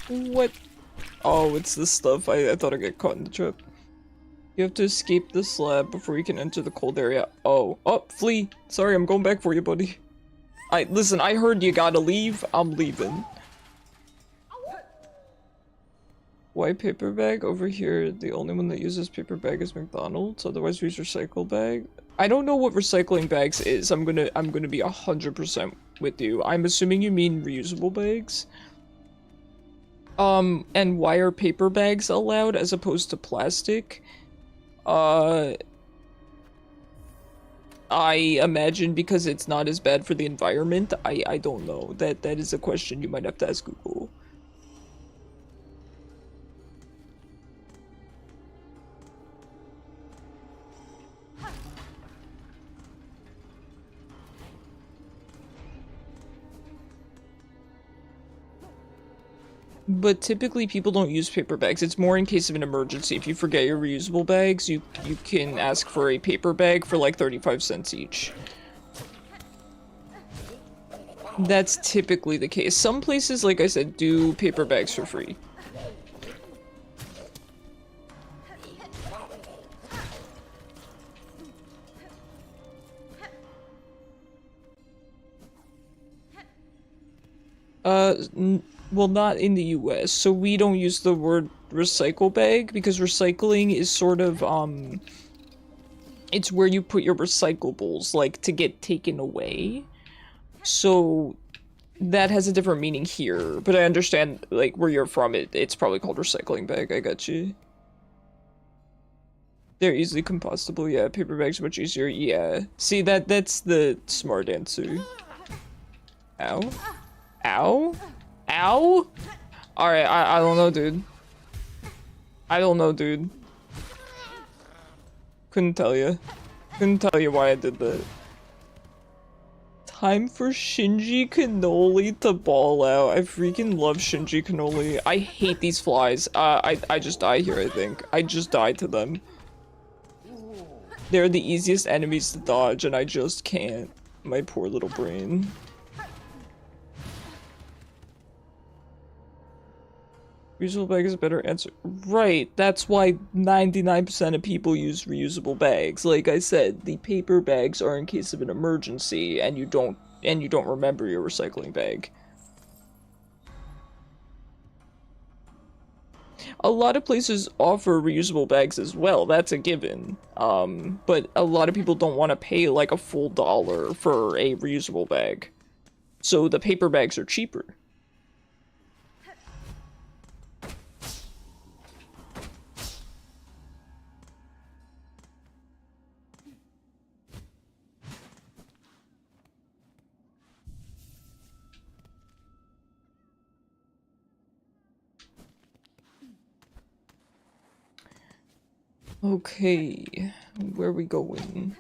What? Oh, it's this stuff. I thought I'd get caught in the trap. You have to escape the slab before you can enter the cold area. Oh, flee! Sorry, I'm going back for you, buddy. Listen, I heard you gotta leave. I'm leaving. Why paper bag? Over here, the only one that uses paper bag is McDonald's. Otherwise, we use recycle bag. I don't know what recycling bags is. I'm gonna be 100% with you. I'm assuming you mean reusable bags. And why are paper bags allowed as opposed to plastic? I imagine because it's not as bad for the environment. I don't know. That is a question you might have to ask Google. But typically people don't use paper bags. It's more in case of an emergency. If you forget your reusable bags, you can ask for a paper bag for like 35 cents each. That's typically the case. Some places, like I said, do paper bags for free. Well, not in the US, so we don't use the word recycle bag because recycling is sort of, it's where you put your recyclables, like, to get taken away. So that has a different meaning here, but I understand, like, where you're from, it's probably called recycling bag. I got you. They're easily compostable. Yeah, paper bags much easier. Yeah. See, that's the smart answer. Ow. Ow? Ow? Alright, I don't know, dude. I don't know, dude. Couldn't tell you. Couldn't tell you why I did that. Time for Shinji Cannoli to ball out. I freaking love Shinji Cannoli. I hate these flies. I just die here, I think. I just die to them. They're the easiest enemies to dodge, and I just can't. My poor little brain. Reusable bag is a better answer. Right, that's why 99% of people use reusable bags. Like I said, the paper bags are in case of an emergency and you don't remember your recycling bag. A lot of places offer reusable bags as well, that's a given. But a lot of people don't want to pay like a full $1 for a reusable bag. So the paper bags are cheaper. Okay, where are we going?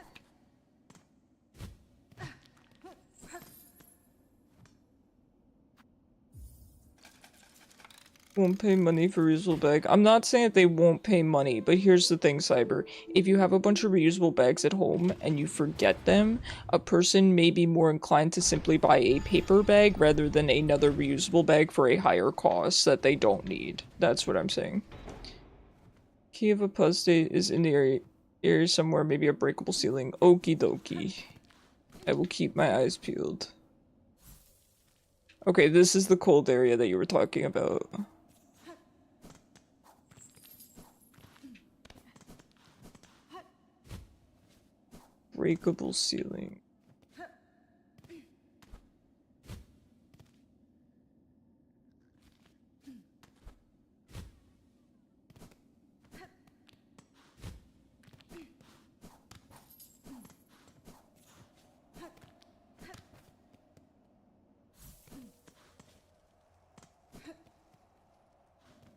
Won't pay money for reusable bag. I'm not saying that they won't pay money, but here's the thing, Cyber. If you have a bunch of reusable bags at home and you forget them, a person may be more inclined to simply buy a paper bag rather than another reusable bag for a higher cost that they don't need. That's what I'm saying. Key of a post is in the area somewhere, maybe a breakable ceiling. Okie dokie. I will keep my eyes peeled. Okay, this is the cold area that you were talking about. Breakable ceiling.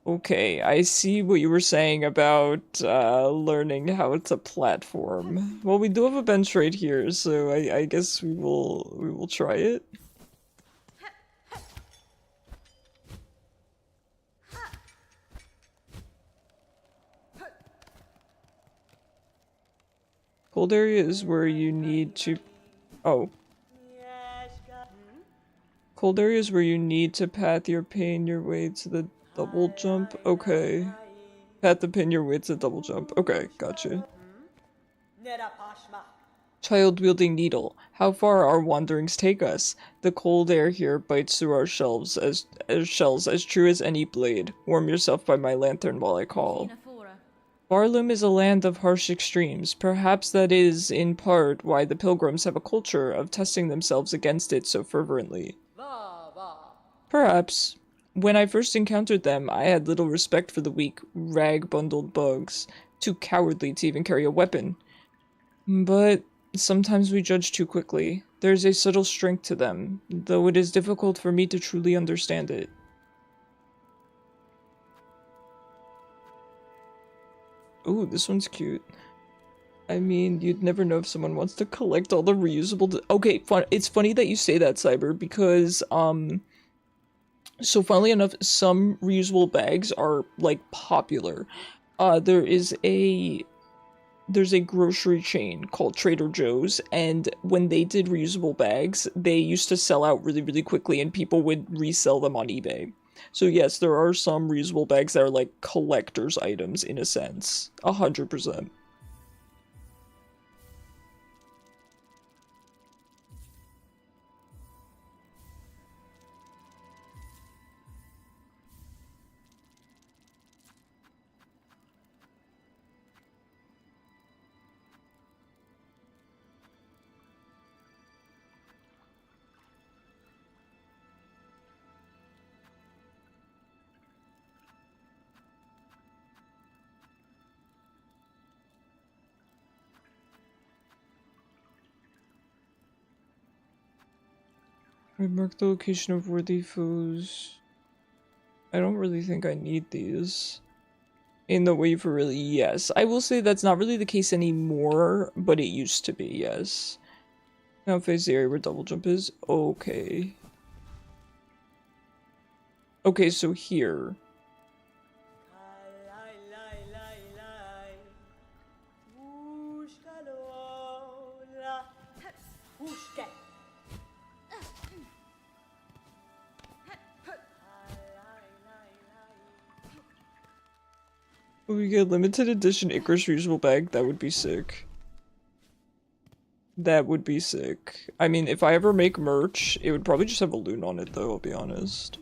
Okay, I see what you were saying about learning how to platform. Well, we do have a bench right here, so I guess we will try it. Cold area is where you need to... Oh. Cold area is where you need to path your pain your way to the double jump. Okay. Path the pin your way to the double jump. Okay, gotcha. Child-wielding needle. How far our wanderings take us? The cold air here bites through our shells as shells as true as any blade. Warm yourself by my lantern while I call. Barloom is a land of harsh extremes. Perhaps that is, in part, why the pilgrims have a culture of testing themselves against it so fervently. Perhaps. When I first encountered them, I had little respect for the weak, rag-bundled bugs, too cowardly to even carry a weapon. But sometimes we judge too quickly. There's a subtle strength to them, though it is difficult for me to truly understand it. Ooh, this one's cute. I mean, you'd never know if someone wants to collect all the reusable... Okay, it's funny that you say that, Cyber, because, so funnily enough, some reusable bags are, like, popular. There's a grocery chain called Trader Joe's, and when they did reusable bags, they used to sell out really, really quickly, and people would resell them on eBay. So yes, there are some reusable bags that are like collector's items in a sense. 100%. I mark the location of worthy foes. I don't really think I need these. In the waiver, really, yes. I will say that's not really the case anymore, but it used to be, yes. Now face the area where double jump is. Okay. Okay, so here. We get limited edition Icarus reusable bag. That would be sick. That would be sick. I mean, if I ever make merch, it would probably just have a loon on it, though, I'll be honest.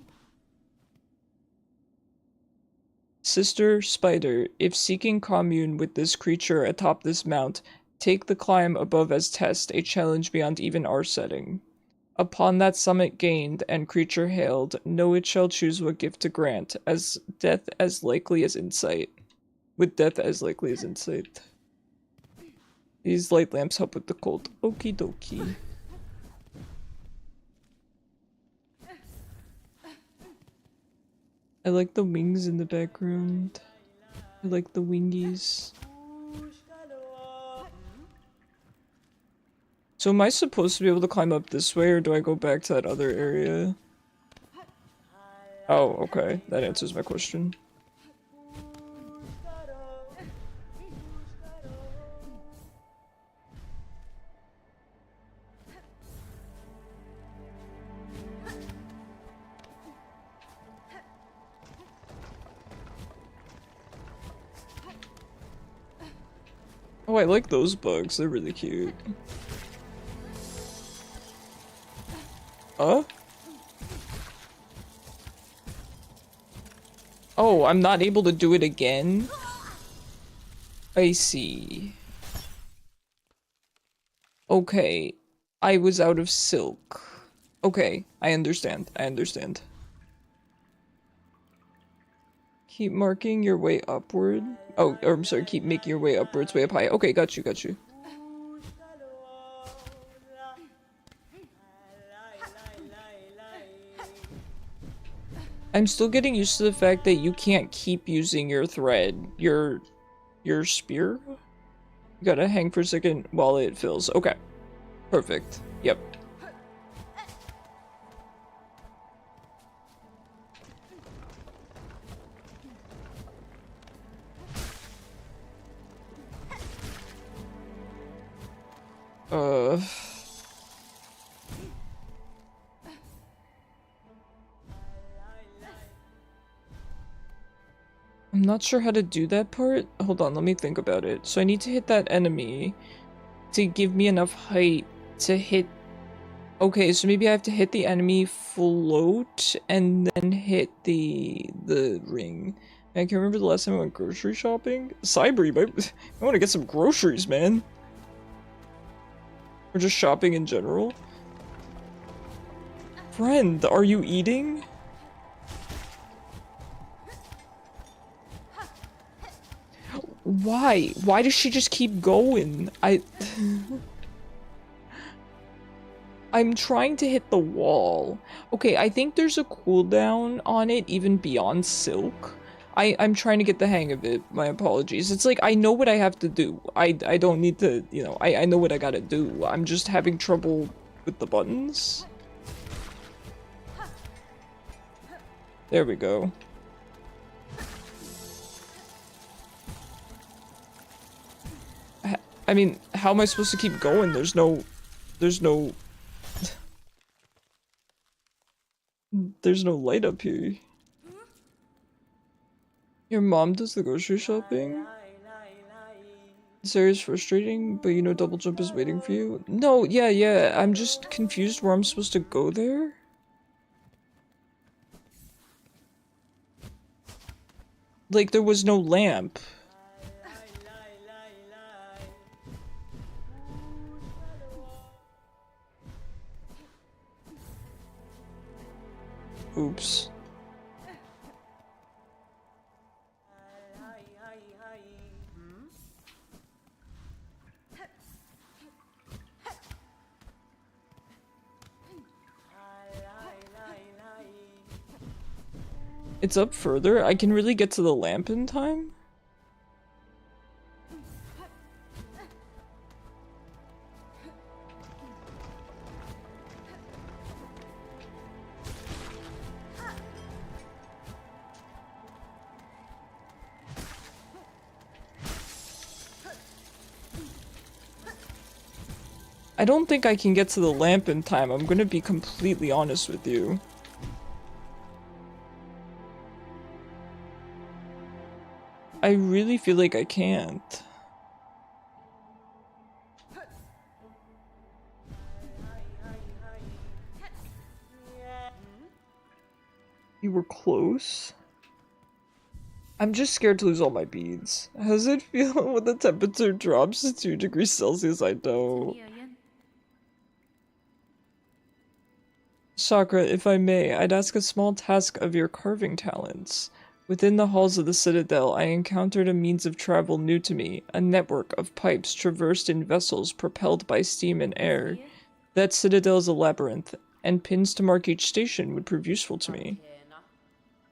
Sister Spider, if seeking commune with this creature atop this mount, take the climb above as test, a challenge beyond even our setting. Upon that summit gained and creature hailed, know it shall choose what gift to grant, as death as likely as insight. With death as likely as insight. These light lamps help with the cold. Okie dokie. I like the wings in the background. I like the wingies. So am I supposed to be able to climb up this way, or do I go back to that other area? Oh, okay. That answers my question. Oh, I like those bugs. They're really cute. Oh, I'm not able to do it again? I see. Okay. I was out of silk. Okay, I understand. I understand. Keep marking your way upward. Oh, or I'm sorry, keep making your way upwards, way up high. Okay, got you, got you. I'm still getting used to the fact that you can't keep using your thread. Your spear? You gotta hang for a second while it fills. Okay. Perfect. Yep. I'm not sure how to do that part. Hold on, let me think about it. So I need to hit that enemy to give me enough height to hit... Okay, so maybe I have to hit the enemy, float, and then hit the ring. I can remember the last time I went grocery shopping. Cyber, I want to get some groceries, man. Or just shopping in general. Friend, are you eating? Why? Why does she just keep going? I'm trying to hit the wall. Okay, I think there's a cooldown on it even beyond silk. I'm trying to get the hang of it. My apologies. It's like, I know what I have to do. I don't need to, you know, I know what I gotta do. I'm just having trouble with the buttons. There we go. I mean, how am I supposed to keep going? There's no light up here. Your mom does the grocery shopping? This area is frustrating, but you know double jump is waiting for you? No, yeah, I'm just confused where I'm supposed to go there. Like, there was no lamp. Oops. It's up further? I can really get to the lamp in time? I don't think I can get to the lamp in time, I'm gonna be completely honest with you. I really feel like I can't. You were close? I'm just scared to lose all my beads. How does it feel when the temperature drops to 2 degrees Celsius? I don't. Sakura, if I may, I'd ask a small task of your carving talents. Within the halls of the Citadel, I encountered a means of travel new to me, a network of pipes traversed in vessels propelled by steam and air. That citadel is a labyrinth, and pins to mark each station would prove useful to me.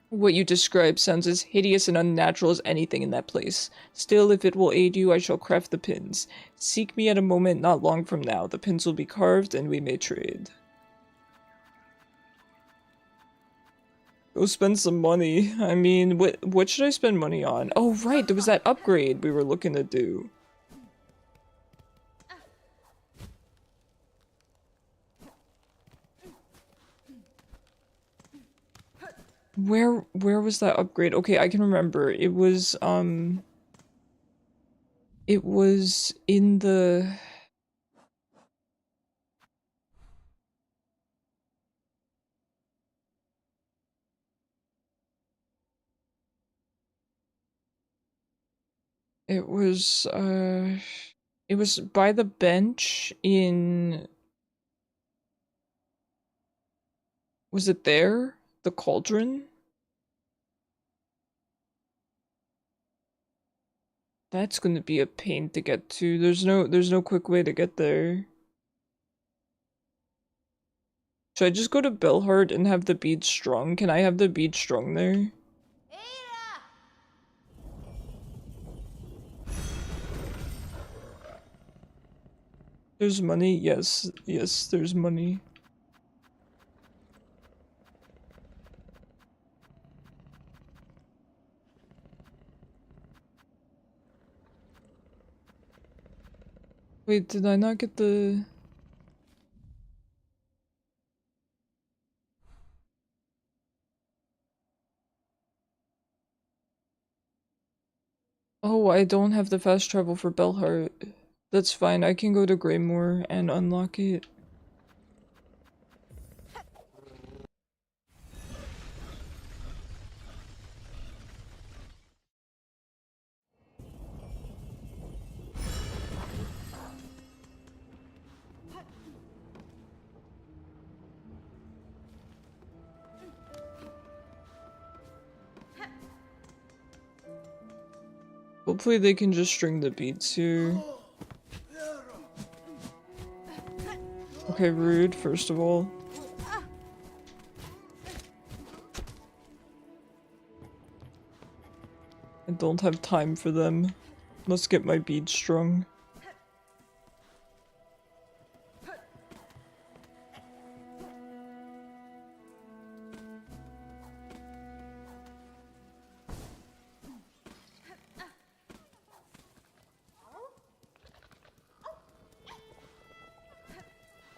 What you describe sounds as hideous and unnatural as anything in that place. Still, if it will aid you, I shall craft the pins. Seek me at a moment not long from now. The pins will be carved, and we may trade. Go spend some money. I mean, what should I spend money on? Oh, right, there was that upgrade we were looking to do. Where was that upgrade? Okay, I can remember. It was in the... It was by the bench in... Was it there? The cauldron? That's gonna be a pain to get to. There's no quick way to get there. Should I just go to Bellheart and have the bead strung? Can I have the bead strung there? There's money? Yes. Yes, there's money. Wait, did I not get the... Oh, I don't have the fast travel for Bellheart. That's fine, I can go to Greymoor and unlock it. Hopefully they can just string the beats here. Okay, rude, first of all. I don't have time for them. Must get my beads strung.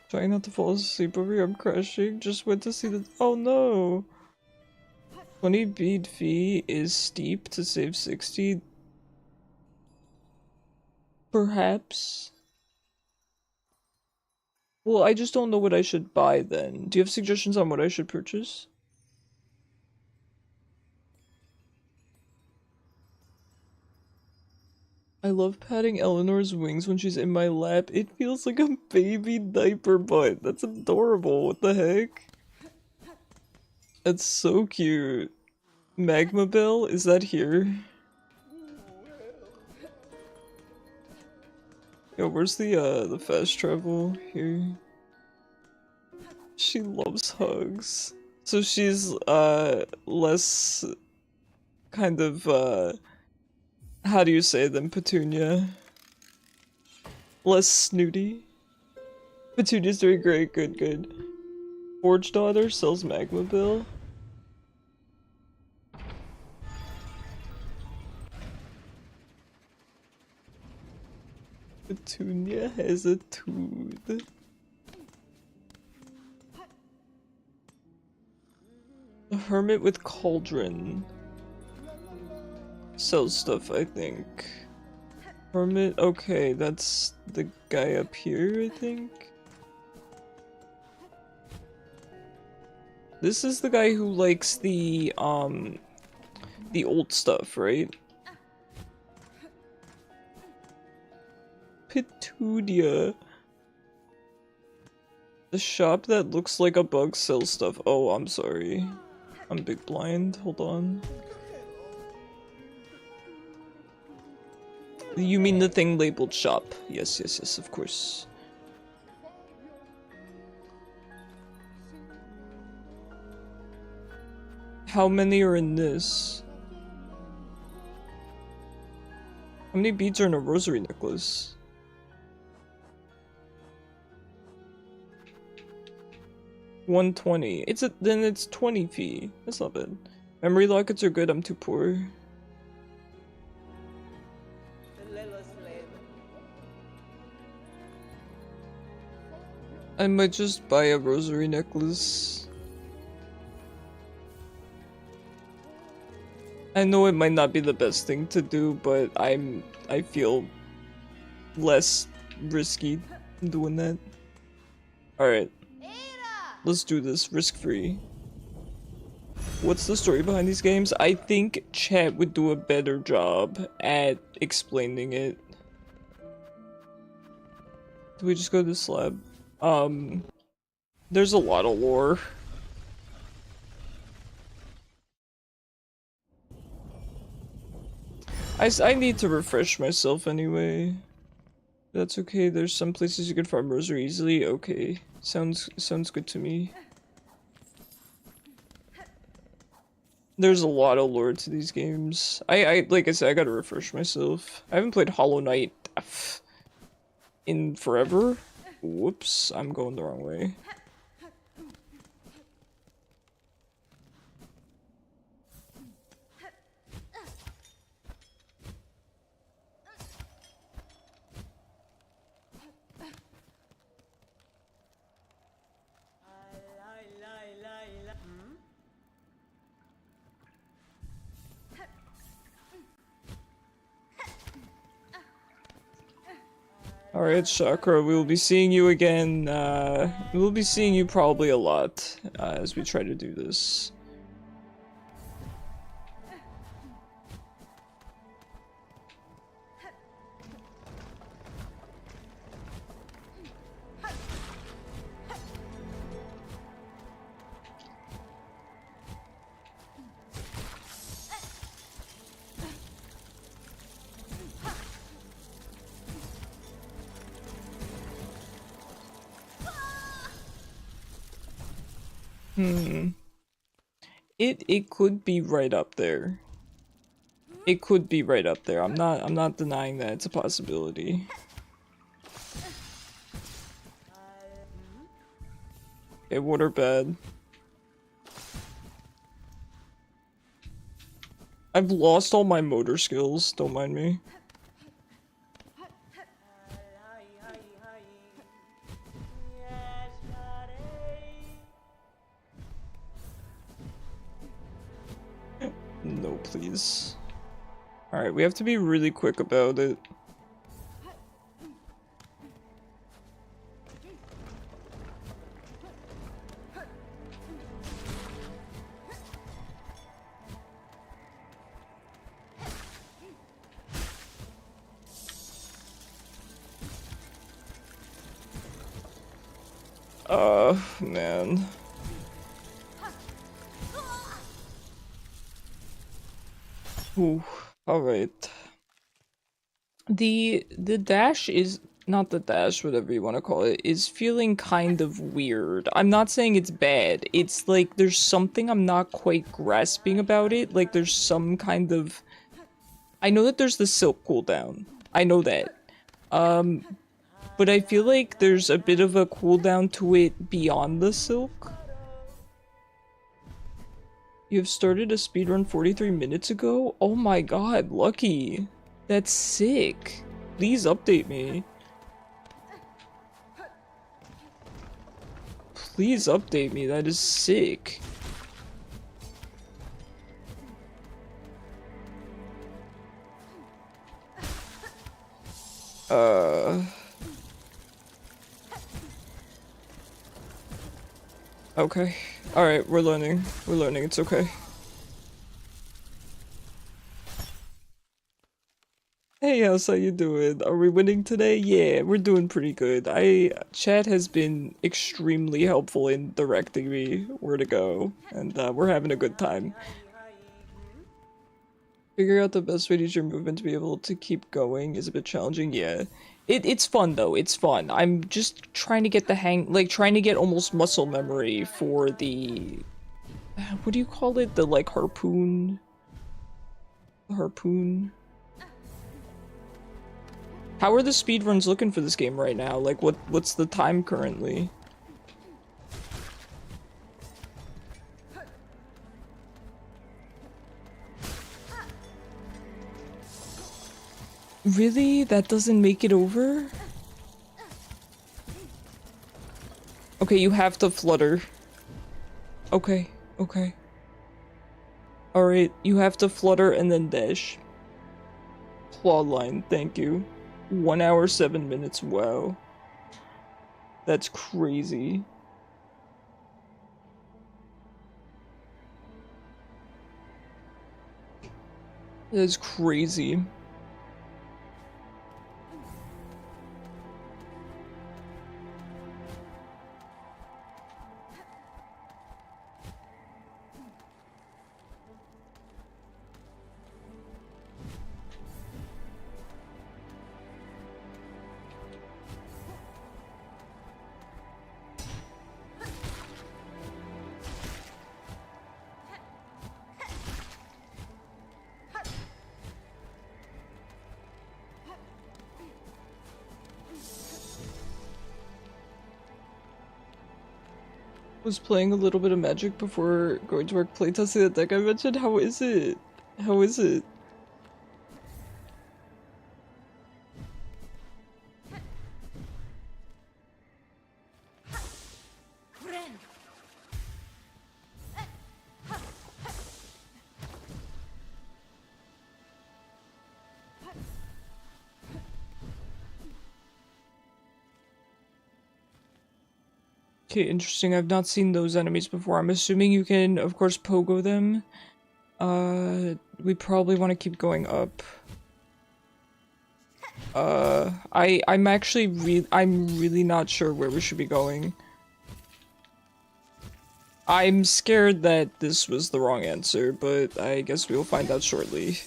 Trying not to fall asleep over here, I'm crashing. Just went to see the- oh no! 20 bead fee is steep to save 60. Perhaps? Well, I just don't know what I should buy then. Do you have suggestions on what I should purchase? I love patting Eleanor's wings when she's in my lap. It feels like a baby diaper butt. That's adorable. What the heck? That's so cute. Magma Bell? Is that here? Yo, where's the fast travel here? She loves hugs. So she's less kind of how do you say than Petunia? Less snooty. Petunia's doing great, good, good. Forge daughter sells magma bill. Petunia has a tooth. A hermit with cauldron sells stuff, I think. Hermit, okay, that's the guy up here, I think. This is the guy who likes the old stuff, right? Petunia. The shop that looks like a bug sells stuff. Oh, I'm sorry. I'm big blind. Hold on. You mean the thing labeled shop? Yes, yes, yes, of course. How many are in this? How many beads are in a rosary necklace? $120. Then it's 20 fee. That's not bad. Memory lockets are good. I'm too poor. I might just buy a rosary necklace. I know it might not be the best thing to do, but I feel less risky doing that. Alright. Let's do this risk-free. What's the story behind these games? I think chat would do a better job at explaining it. Do we just go to the slab? There's a lot of lore. I need to refresh myself anyway. That's okay, there's some places you can farm rosary easily. Okay. Sounds good to me. There's a lot of lore to these games. I like I said, I gotta refresh myself. I haven't played Hollow Knight in forever. Whoops, I'm going the wrong way. Alright, Chakra, we will be seeing you again. We will be seeing you probably a lot as we try to do this. It could be right up there. It could be right up there. I'm not denying that it's a possibility. Okay, water bed. I've lost all my motor skills, don't mind me. No, please. Alright, we have to be really quick about it. Man. Ooh, alright. The dash is not the dash, whatever you want to call it, is feeling kind of weird. I'm not saying it's bad. It's like there's something I'm not quite grasping about it. Like there's some kind of... I know that there's the silk cooldown. I know that. But I feel like there's a bit of a cooldown to it beyond the silk. You have started a speedrun 43 minutes ago? Oh my god, lucky. That's sick. Please update me. Please update me, that is sick. Okay. Alright, we're learning. We're learning, it's okay. Hey, how's how you doing? Are we winning today? Yeah, we're doing pretty good. Chat has been extremely helpful in directing me where to go, and we're having a good time. Figuring out the best way to use your movement to be able to keep going is a bit challenging, yeah. It's fun though, it's fun. I'm just trying to get the hang, like trying to get almost muscle memory for the, what do you call it? The like harpoon? The harpoon? How are the speedruns looking for this game right now? Like what's the time currently? Really? That doesn't make it over? Okay, you have to flutter. Okay, okay. Alright, you have to flutter and then dash. Claw line, thank you. 1 hour, 7 minutes, wow. That's crazy. That's crazy. Was playing a little bit of Magic before going to work playtesting that deck I mentioned. How is it? How is it? Okay, interesting. I've not seen those enemies before. I'm assuming you can, of course, pogo them. We probably want to keep going up. I'm actually I'm really not sure where we should be going. I'm scared that this was the wrong answer, but I guess we'll find out shortly.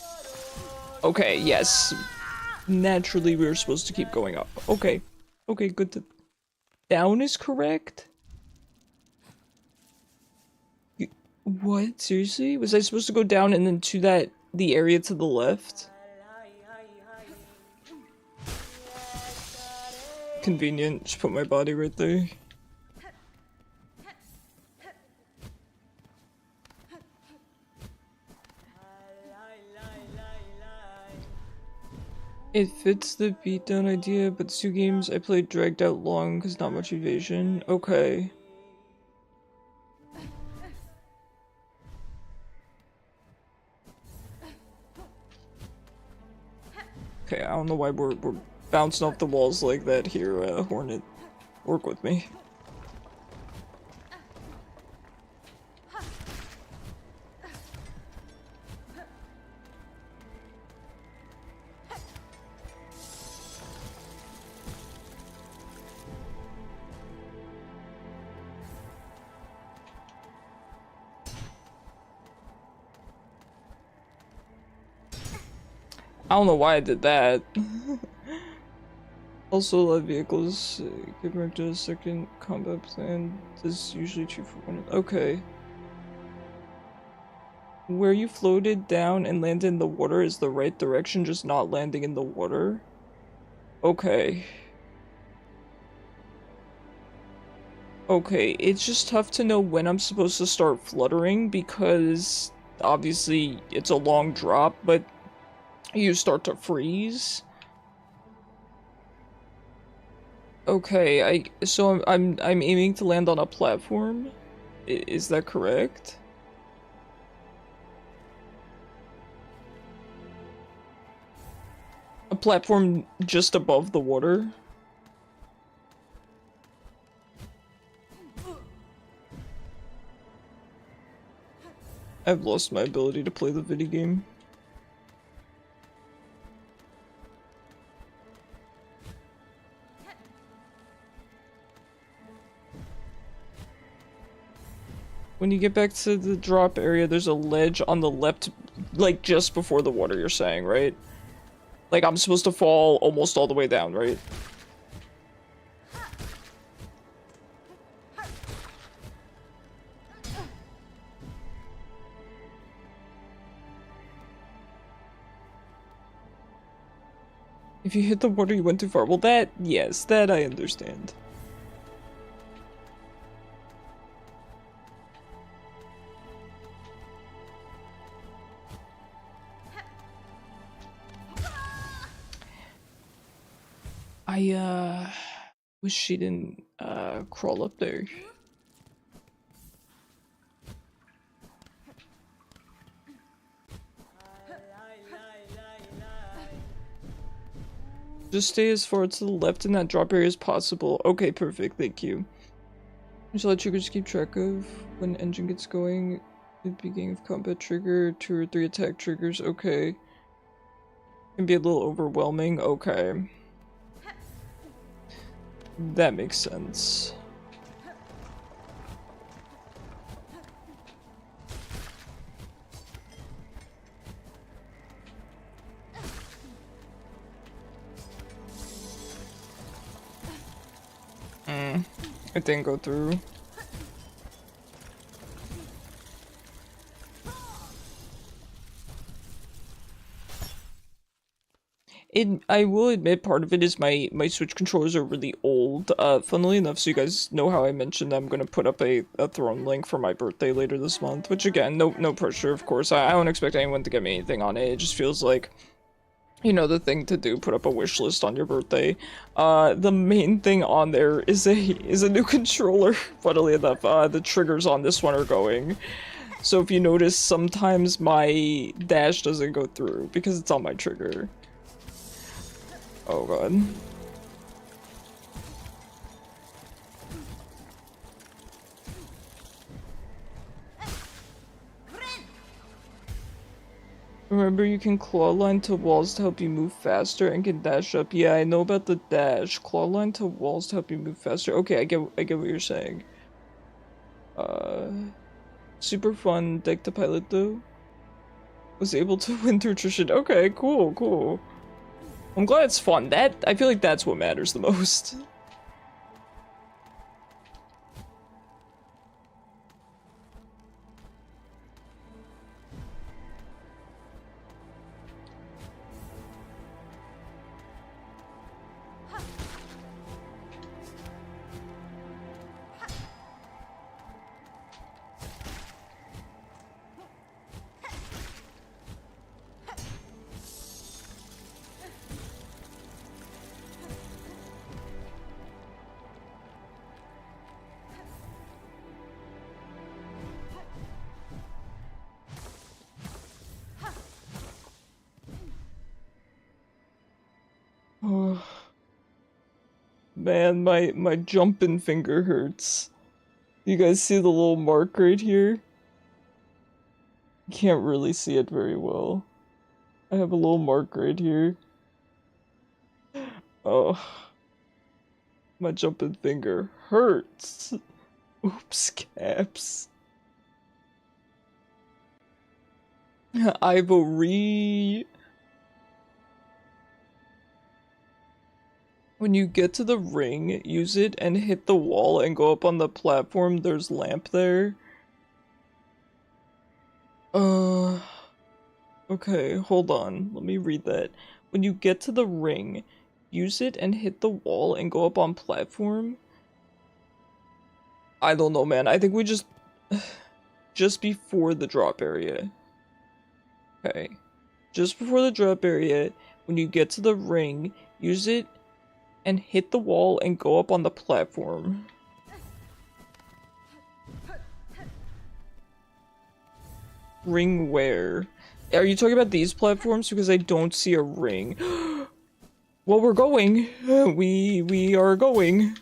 Okay, yes. Naturally, we were supposed to keep going up. Okay. Okay, good to... Down is correct? What? Seriously? Was I supposed to go down and then to the area to the left? Convenient. Just put my body right there. It fits the beatdown idea, but 2 games I played dragged out long because not much evasion. Okay. Okay, I don't know why we're bouncing off the walls like that here, Hornet. Work with me. I don't know why I did that. Also, live vehicles give back to a second combat plan. This is usually true for one. Okay. Where you floated down and landed in the water is the right direction, just not landing in the water? Okay. Okay, it's just tough to know when I'm supposed to start fluttering because obviously it's a long drop, but you start to freeze. Okay, so I'm aiming to land on a platform. Is that correct? A platform just above the water? I've lost my ability to play the video game. When you get back to the drop area, there's a ledge on the left, like just before the water, you're saying, right? Like I'm supposed to fall almost all the way down, right? If you hit the water, you went too far. Well, that, yes, that I understand. I, wish she didn't, crawl up there. Just stay as far to the left in that drop area as possible. Okay, perfect, thank you. Shall I triggers keep track of when engine gets going? The beginning of combat trigger, 2 or 3 attack triggers, okay. Can be a little overwhelming, okay. That makes sense. It didn't go through. I will admit part of it is my Switch controllers are really old. Funnily enough, so you guys know how I mentioned I'm gonna put up a throne link for my birthday later this month, which again, no pressure, of course. I don't expect anyone to get me anything on it. It just feels like, you know, the thing to do, put up a wish list on your birthday. The main thing on there is a new controller. Funnily enough, the triggers on this one are going. So if you notice, sometimes my dash doesn't go through because it's on my trigger. Oh god. Remember, you can claw line to walls to help you move faster and can dash up. Yeah, I know about the dash. Claw line to walls to help you move faster. Okay, I get what you're saying. Super fun deck to pilot though. Was able to win through attrition. Okay, cool. I'm glad it's fun. I feel like that's what matters the most. Oh, man, my jumping finger hurts. You guys see the little mark right here? You can't really see it very well. I have a little mark right here. Oh, my jumping finger hurts. Oops, caps. Ivory. When you get to the ring, use it and hit the wall and go up on the platform. There's lamp there. Okay, hold on. Let me read that. When you get to the ring, use it and hit the wall and go up on platform. I don't know, man. I think we just before the drop area. Okay. Just before the drop area, when you get to the ring, use it and hit the wall and go up on the platform. Ring where? Are you talking about these platforms? Because I don't see a ring. Well, we're going. We are going.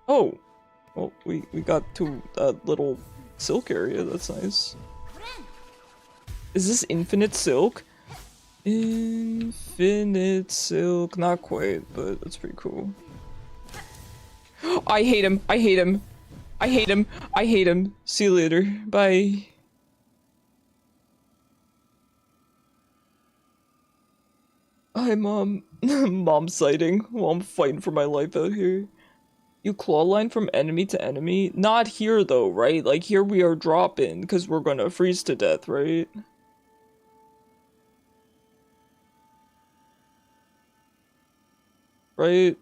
Oh. Well, we got to a little silk area. That's nice. Is this infinite silk? Infinite silk. Not quite, but that's pretty cool. I hate him. I hate him. I hate him. I hate him. See you later. Bye. I'm, mom sighting while I'm fighting for my life out here. You claw line from enemy to enemy? Not here though, right? Like here we are dropping because we're gonna freeze to death, right? Right?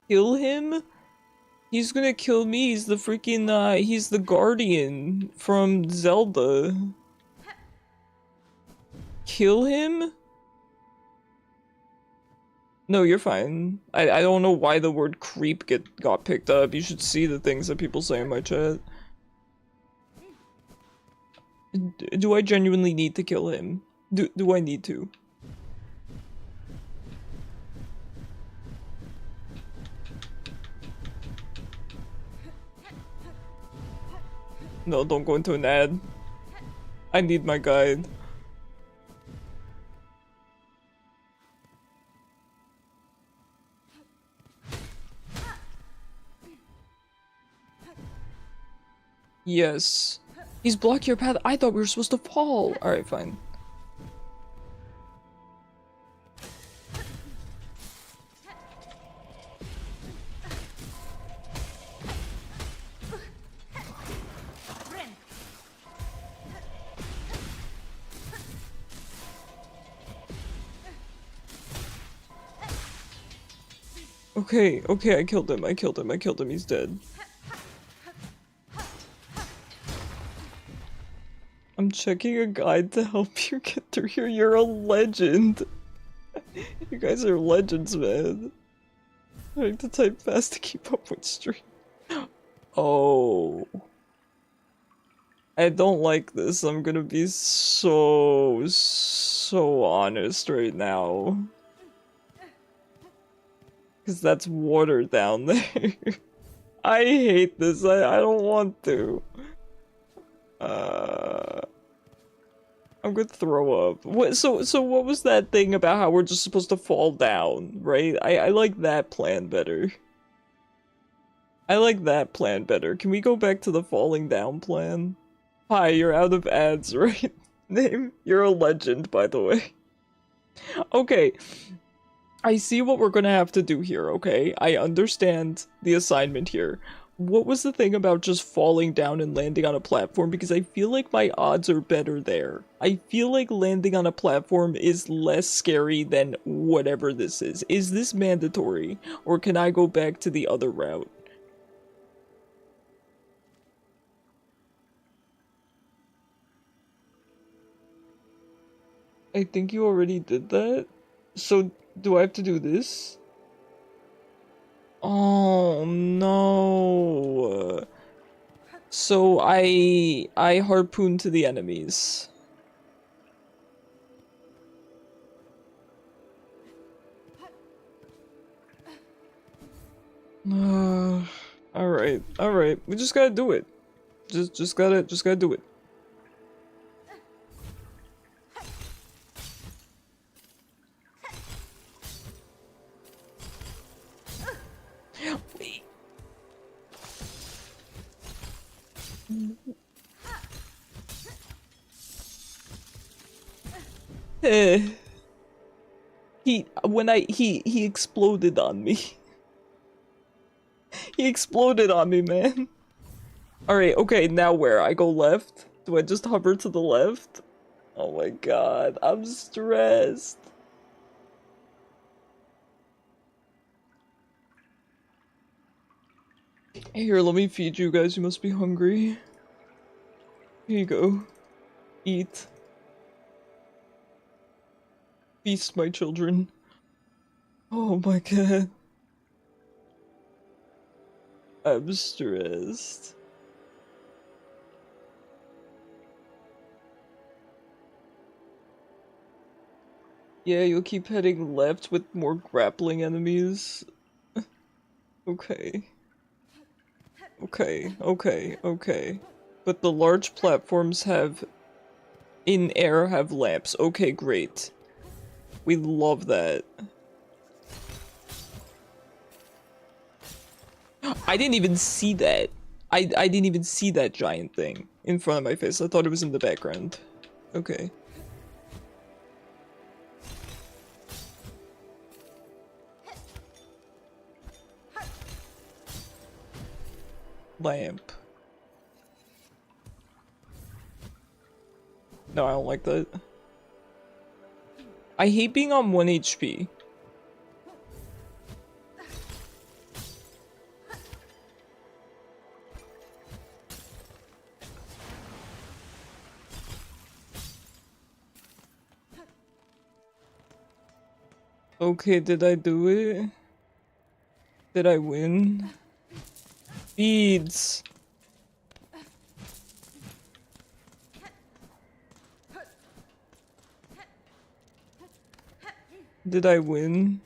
Kill him? He's gonna kill me. He's the freaking, he's the guardian from Zelda. Kill him? No, you're fine. I don't know why the word creep got picked up. You should see the things that people say in my chat. Do I genuinely need to kill him? Do I need to? No, don't go into an ad. I need my guide. Yes. He's blocking your path. I thought we were supposed to fall. Alright, fine. Okay, okay, I killed him, I killed him, I killed him, he's dead. I'm checking a guide to help you get through here. You're a legend. You guys are legends, man. I have to type fast to keep up with stream. Oh. I don't like this. I'm gonna be so honest right now. Because that's water down there. I hate this. I don't want to. I'm gonna throw up. What? So what was that thing about how we're just supposed to fall down, right? I like that plan better. I like that plan better. Can we go back to the falling down plan? Hi, you're out of ads, right? Name? You're a legend, by the way. Okay. I see what we're gonna have to do here, okay? I understand the assignment here. What was the thing about just falling down and landing on a platform? Because I feel like my odds are better there. I feel like landing on a platform is less scary than whatever this is. Is this mandatory? Or can I go back to the other route? I think you already did that. So, do I have to do this? Oh no. So I harpoon to the enemies. Alright, alright. We just gotta do it. Just gotta do it. Wait. Eh. He exploded on me. He exploded on me, man. Alright, okay, now where? I go left? Do I just hover to the left? Oh my god, I'm stressed. Here, let me feed you guys, you must be hungry. Here you go. Eat. Feast, my children. Oh my god. I'm stressed. Yeah, you'll keep heading left with more grappling enemies. Okay. Okay. But the large platforms have... in air have lamps. Okay, great. We love that. I didn't even see that. I didn't even see that giant thing in front of my face. I thought it was in the background. Okay. Lamp. No, I don't like that. I hate being on 1 HP. Okay, did I do it? Did I win? Beads! Did I win?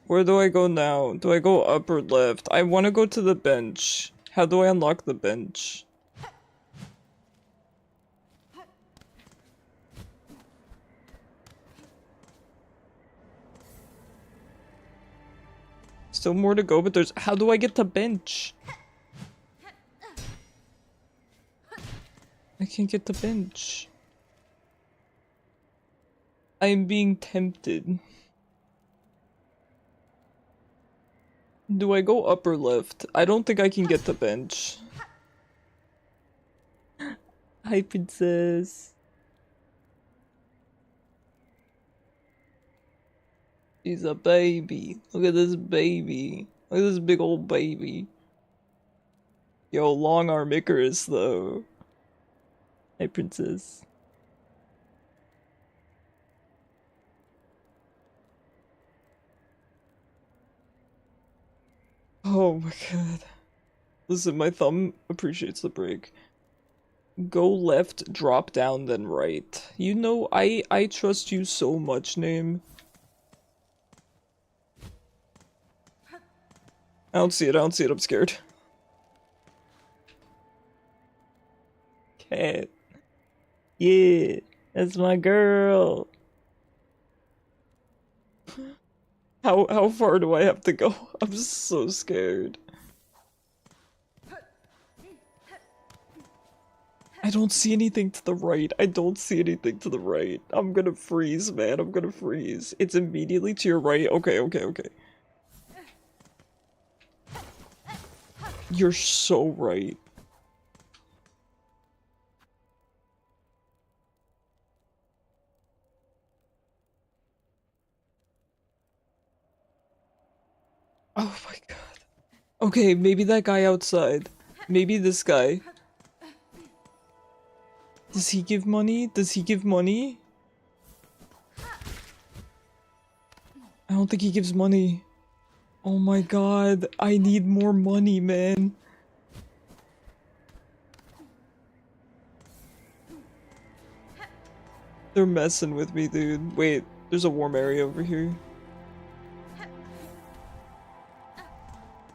Where do I go now? Do I go up or left? I want to go to the bench. How do I unlock the bench? Still more to go, but there's... How do I get to bench? I can't get to bench. I am being tempted. Do I go up or left? I don't think I can get to bench. Hi, princess. She's a baby. Look at this baby. Look at this big old baby. Yo, long arm Icarus, though. Hey, princess. Oh my god. Listen, my thumb appreciates the break. Go left, drop down, then right. You know, I trust you so much, name. I don't see it, I'm scared. Cat. Yeah, that's my girl. How far do I have to go? I'm so scared. I don't see anything to the right. I don't see anything to the right. I'm gonna freeze, man. I'm gonna freeze. It's immediately to your right. Okay. You're so right. Oh my god. Okay, maybe that guy outside. Maybe this guy. Does he give money? Does he give money? I don't think he gives money. Oh my god, I need more money, man. They're messing with me, dude. Wait, there's a warm area over here.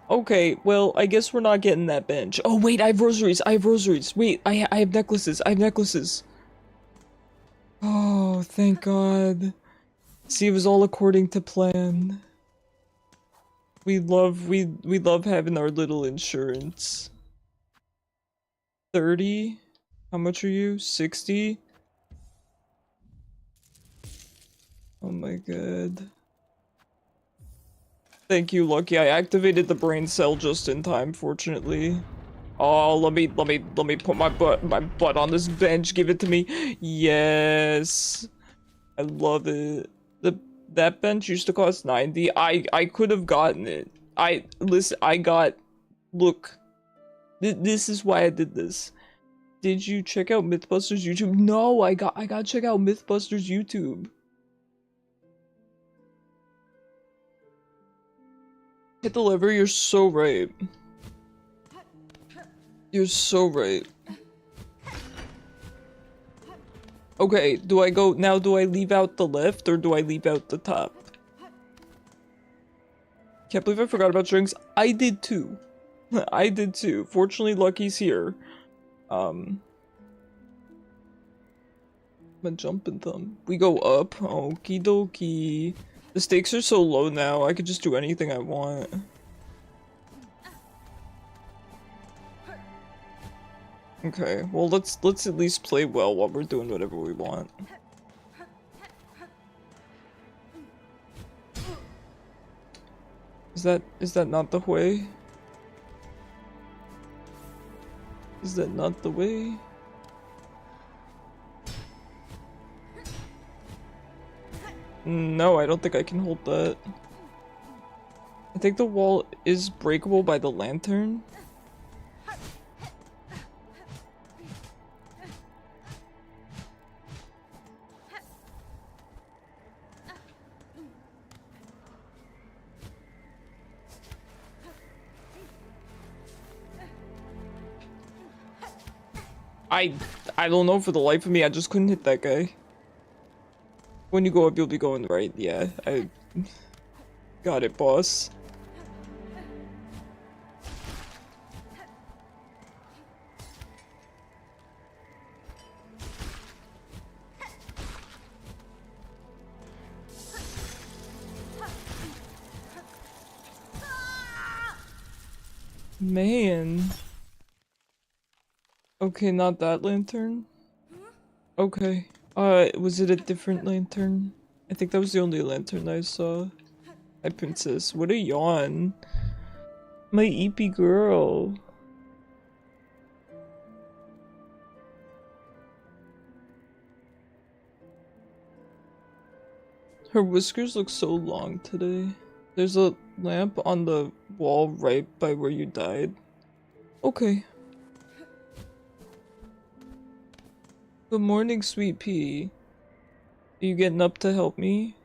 Okay, well, I guess we're not getting that bench. Oh wait, I have rosaries. Wait, I have necklaces. Oh, thank god. See, it was all according to plan. We love having our little insurance. 30? How much are you? 60? Oh my god. Thank you, Lucky. I activated the brain cell just in time, fortunately. Oh, let me put my butt on this bench. Give it to me. Yes. I love it. That bench used to cost 90. I could have gotten it. Listen, look. This is why I did this. Did you check out Mythbusters YouTube? No, I gotta check out Mythbusters YouTube. Hit the lever, you're so right. You're so right. Okay, do I leave out the left or do I leave out the top? Can't believe I forgot about drinks. I did too. I did too. Fortunately, Lucky's here. I'm a jumping thumb. We go up. Okie dokie. The stakes are so low now, I could just do anything I want. Okay, well let's at least play well while we're doing whatever we want. Is that not the way? Is that not the way? No, I don't think I can hold that. I think the wall is breakable by the lantern. I don't know for the life of me, I just couldn't hit that guy. When you go up, you'll be going right. Yeah, I got it, boss. Man. Okay, not that lantern. Okay. Was it a different lantern? I think that was the only lantern I saw. Hi, princess. What a yawn. My eepy girl. Her whiskers look so long today. There's a lamp on the wall right by where you died. Okay. Good morning, sweet pea. Are you getting up to help me?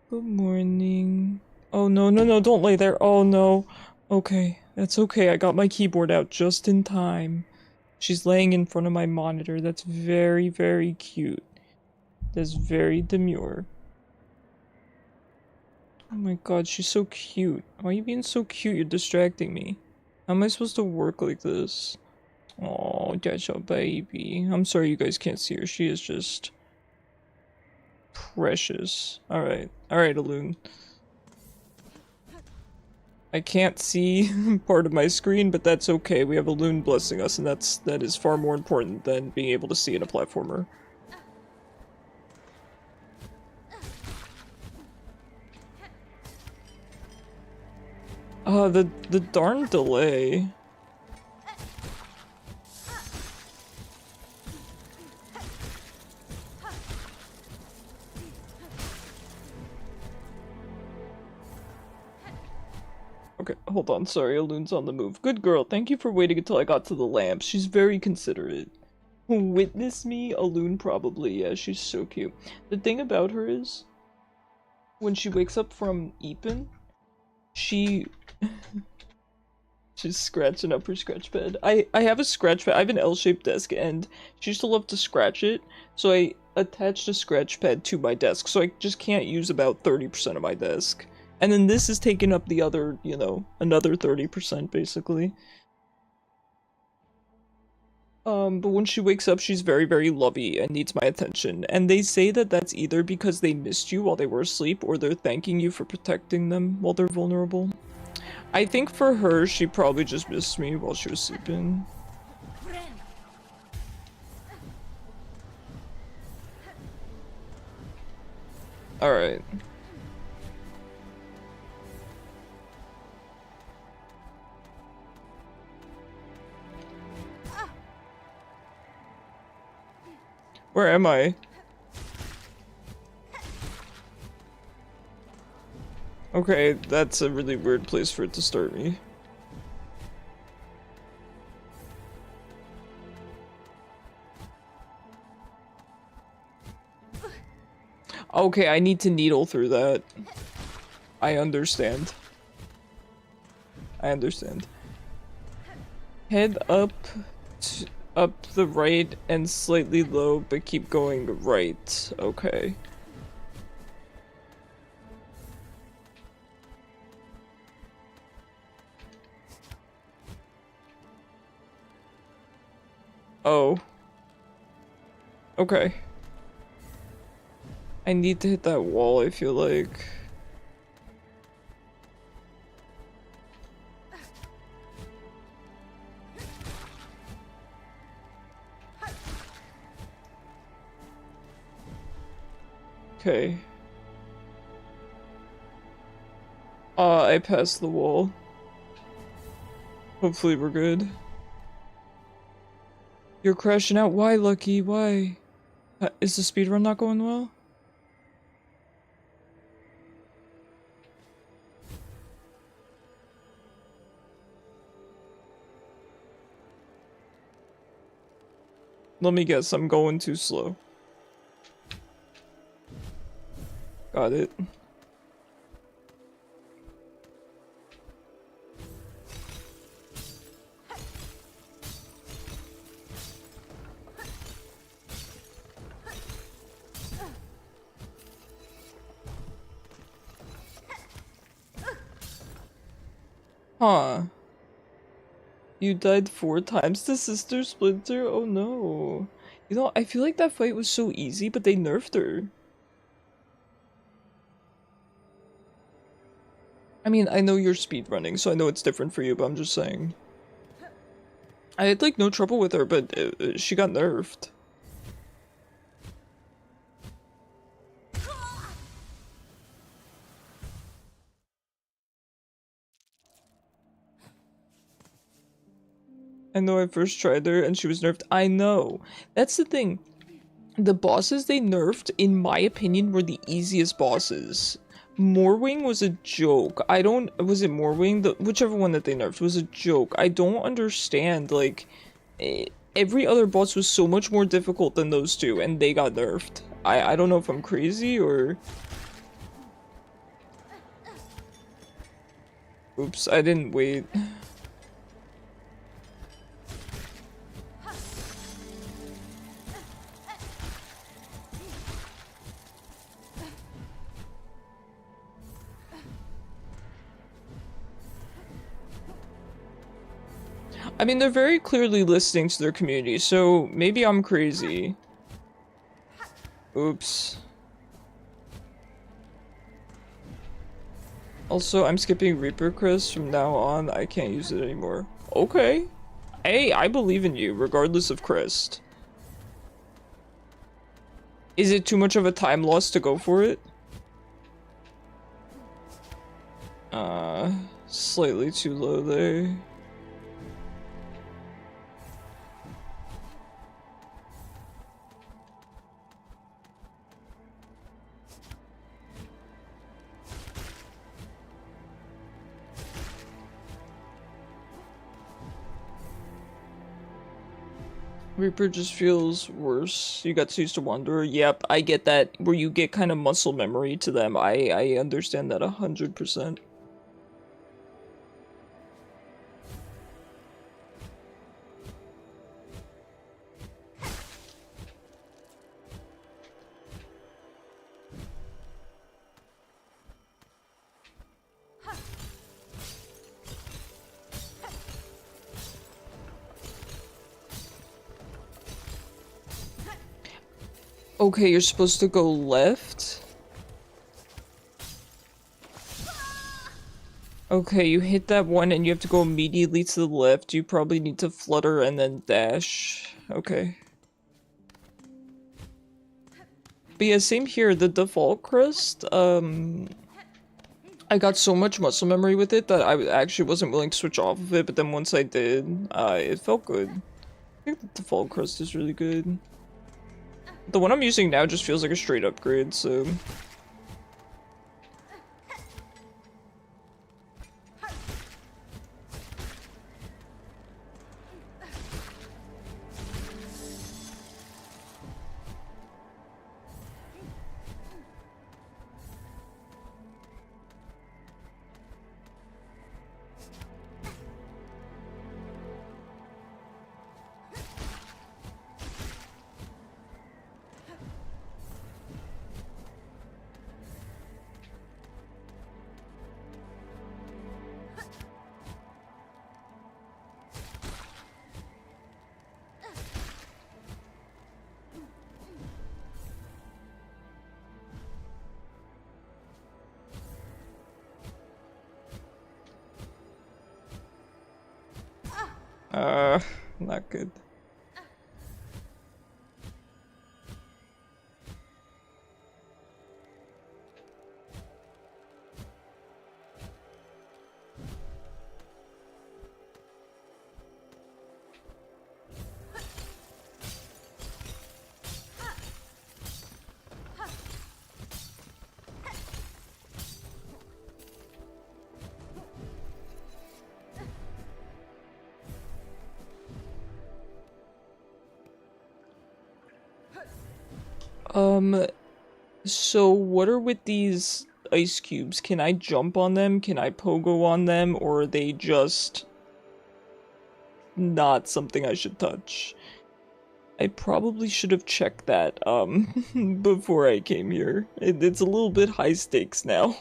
Good morning. Oh no, no, no, don't lay there. Oh no. Okay, that's okay. I got my keyboard out just in time. She's laying in front of my monitor. That's very, very cute. That's very demure. Oh my god, she's so cute. Why are you being so cute? You're distracting me. How am I supposed to work like this? Oh, that's a baby. I'm sorry you guys can't see her. She is just precious. Alright. Alright, Alun. I can't see part of my screen, but that's okay. We have Alun blessing us, and that is far more important than being able to see in a platformer. The darn delay. Okay, hold on, sorry, Alun's on the move. Good girl, thank you for waiting until I got to the lamp. She's very considerate. Witness me? Alun probably, yeah, she's so cute. The thing about her is, when she wakes up from Eepin, she's scratching up her scratch pad. I have a scratch pad. I have an L-shaped desk, and she used to love to scratch it, so I attached a scratch pad to my desk, so I just can't use about 30% of my desk. And then this is taking up the other, you know, another 30% basically. But when she wakes up, she's very, very lovey and needs my attention. And they say that that's either because they missed you while they were asleep, or they're thanking you for protecting them while they're vulnerable. I think for her, she probably just missed me while she was sleeping. Alright. Where am I? Okay, that's a really weird place for it to start me. Okay, I need to needle through that. I understand. I understand. Head up, up the right and slightly low, but keep going right. Okay. Oh. Okay. I need to hit that wall, I feel like. Okay. I passed the wall. Hopefully we're good. You're crashing out. Why, Lucky? Why? Is the speedrun not going well? Let me guess, I'm going too slow. Got it. Huh. You died 4 times to Sister Splinter? Oh no. You know, I feel like that fight was so easy, but they nerfed her. I mean, I know you're speedrunning, so I know it's different for you, but I'm just saying. I had, like, no trouble with her, but she got nerfed. I know I first tried her and she was nerfed. I know. That's the thing. The bosses they nerfed, in my opinion, were the easiest bosses. Morwing was a joke. I don't- was it Morwing? Whichever one that they nerfed was a joke. I don't understand, like, every other boss was so much more difficult than those two, and they got nerfed. I don't know if I'm crazy, or... Oops, I didn't wait. I mean, they're very clearly listening to their community, so maybe I'm crazy. Oops. Also, I'm skipping Reaper Crest from now on. I can't use it anymore. Okay. Hey, I believe in you, regardless of Crest. Is it too much of a time loss to go for it? Slightly too low there. Reaper just feels worse. You got so used to Wanderer. Yep, I get that. Where you get kind of muscle memory to them. I understand that 100%. Okay, you're supposed to go left. Okay, you hit that one and you have to go immediately to the left. You probably need to flutter and then dash. Okay. But yeah, same here. The default crest, I got so much muscle memory with it that I actually wasn't willing to switch off of it, but then once I did, it felt good. I think the default crest is really good. The one I'm using now just feels like a straight upgrade, so... not good. So what are with these ice cubes? Can I jump on them? Can I pogo on them? Or are they just not something I should touch? I probably should have checked that, before I came here. It's a little bit high stakes now.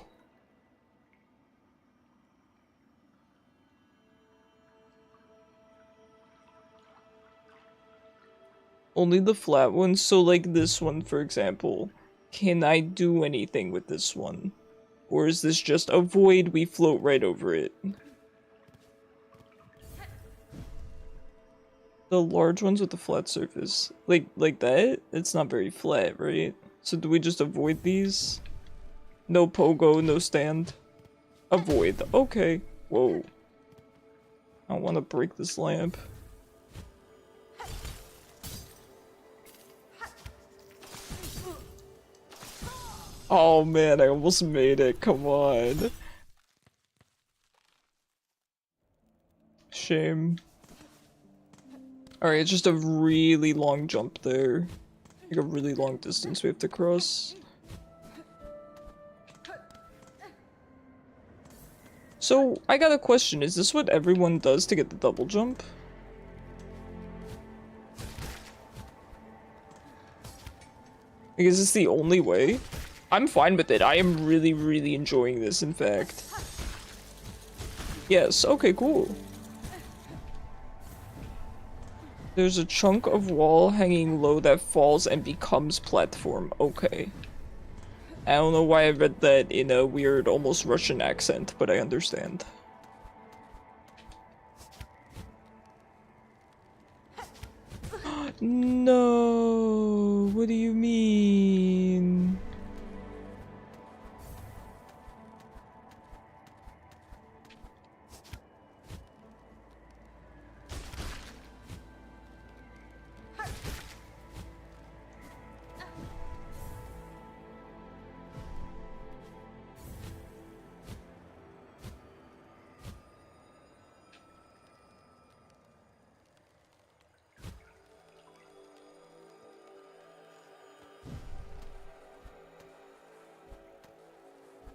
Only the flat ones, so like this one, for example. Can I do anything with this one? Or is this just a void, we float right over it? The large ones with the flat surface. Like that? It's not very flat, right? So do we just avoid these? No pogo, no stand. Avoid. Okay. Whoa. I don't want to break this lamp. Oh man, I almost made it. Come on. Shame. Alright, it's just a really long jump there. Like a really long distance we have to cross. So, I got a question. Is this what everyone does to get the double jump? Like, is this the only way? I'm fine with it. I am really, really enjoying this, in fact. Yes, okay, cool. There's a chunk of wall hanging low that falls and becomes platform. Okay. I don't know why I read that in a weird, almost Russian accent, but I understand. No, what do you mean?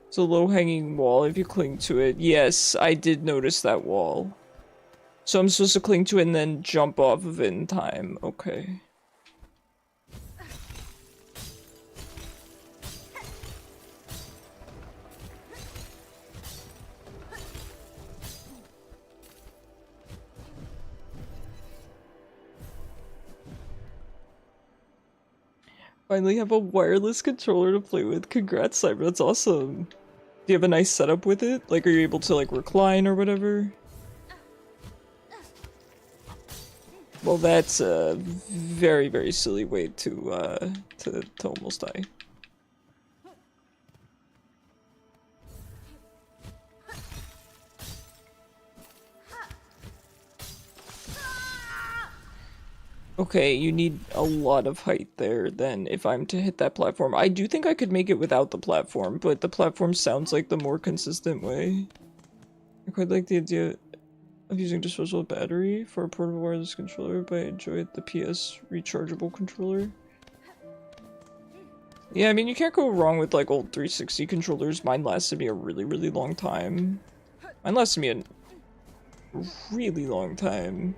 It's a low-hanging wall if you cling to it. Yes, I did notice that wall. So I'm supposed to cling to it and then jump off of it in time. Okay. Finally have a wireless controller to play with. Congrats, Cyber. That's awesome. Do you have a nice setup with it? Like, are you able to, like, recline or whatever? Well, that's a very, very silly way to almost die. Okay, you need a lot of height there then if I'm to hit that platform. I do think I could make it without the platform, but the platform sounds like the more consistent way. I quite like the idea of using disposable battery for a portable wireless controller, but I enjoyed the PS rechargeable controller. Yeah, I mean, you can't go wrong with like old 360 controllers. Mine lasted me a really, really long time. Mine lasted me a really long time.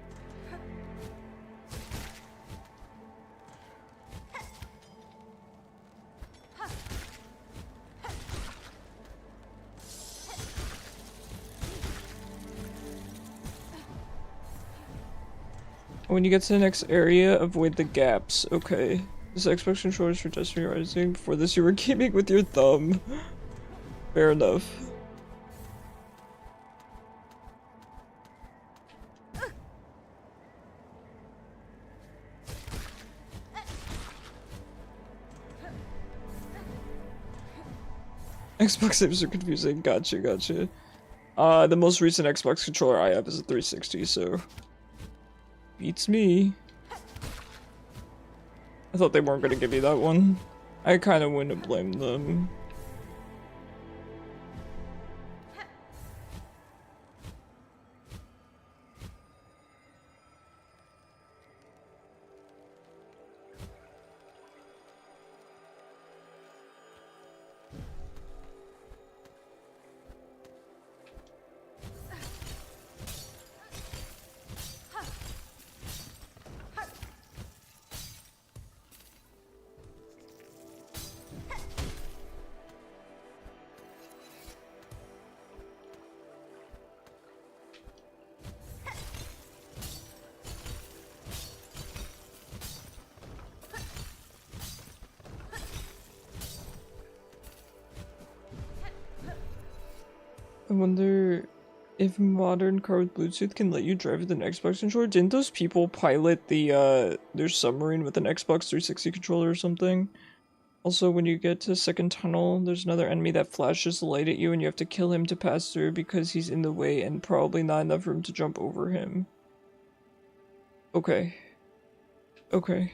When you get to the next area, avoid the gaps. Okay. This Xbox controller is for just realizing. Before this, you were gaming with your thumb. Fair enough. Xbox saves are confusing. Gotcha, gotcha. The most recent Xbox controller I have is a 360, so beats me. I thought they weren't gonna give you that one. I kind of wouldn't blame them. I wonder if modern car with Bluetooth can let you drive with an Xbox controller. Didn't those people pilot their submarine with an Xbox 360 controller or something? Also, when you get to the second tunnel, there's another enemy that flashes the light at you and you have to kill him to pass through because he's in the way and probably not enough room to jump over him. Okay. Okay.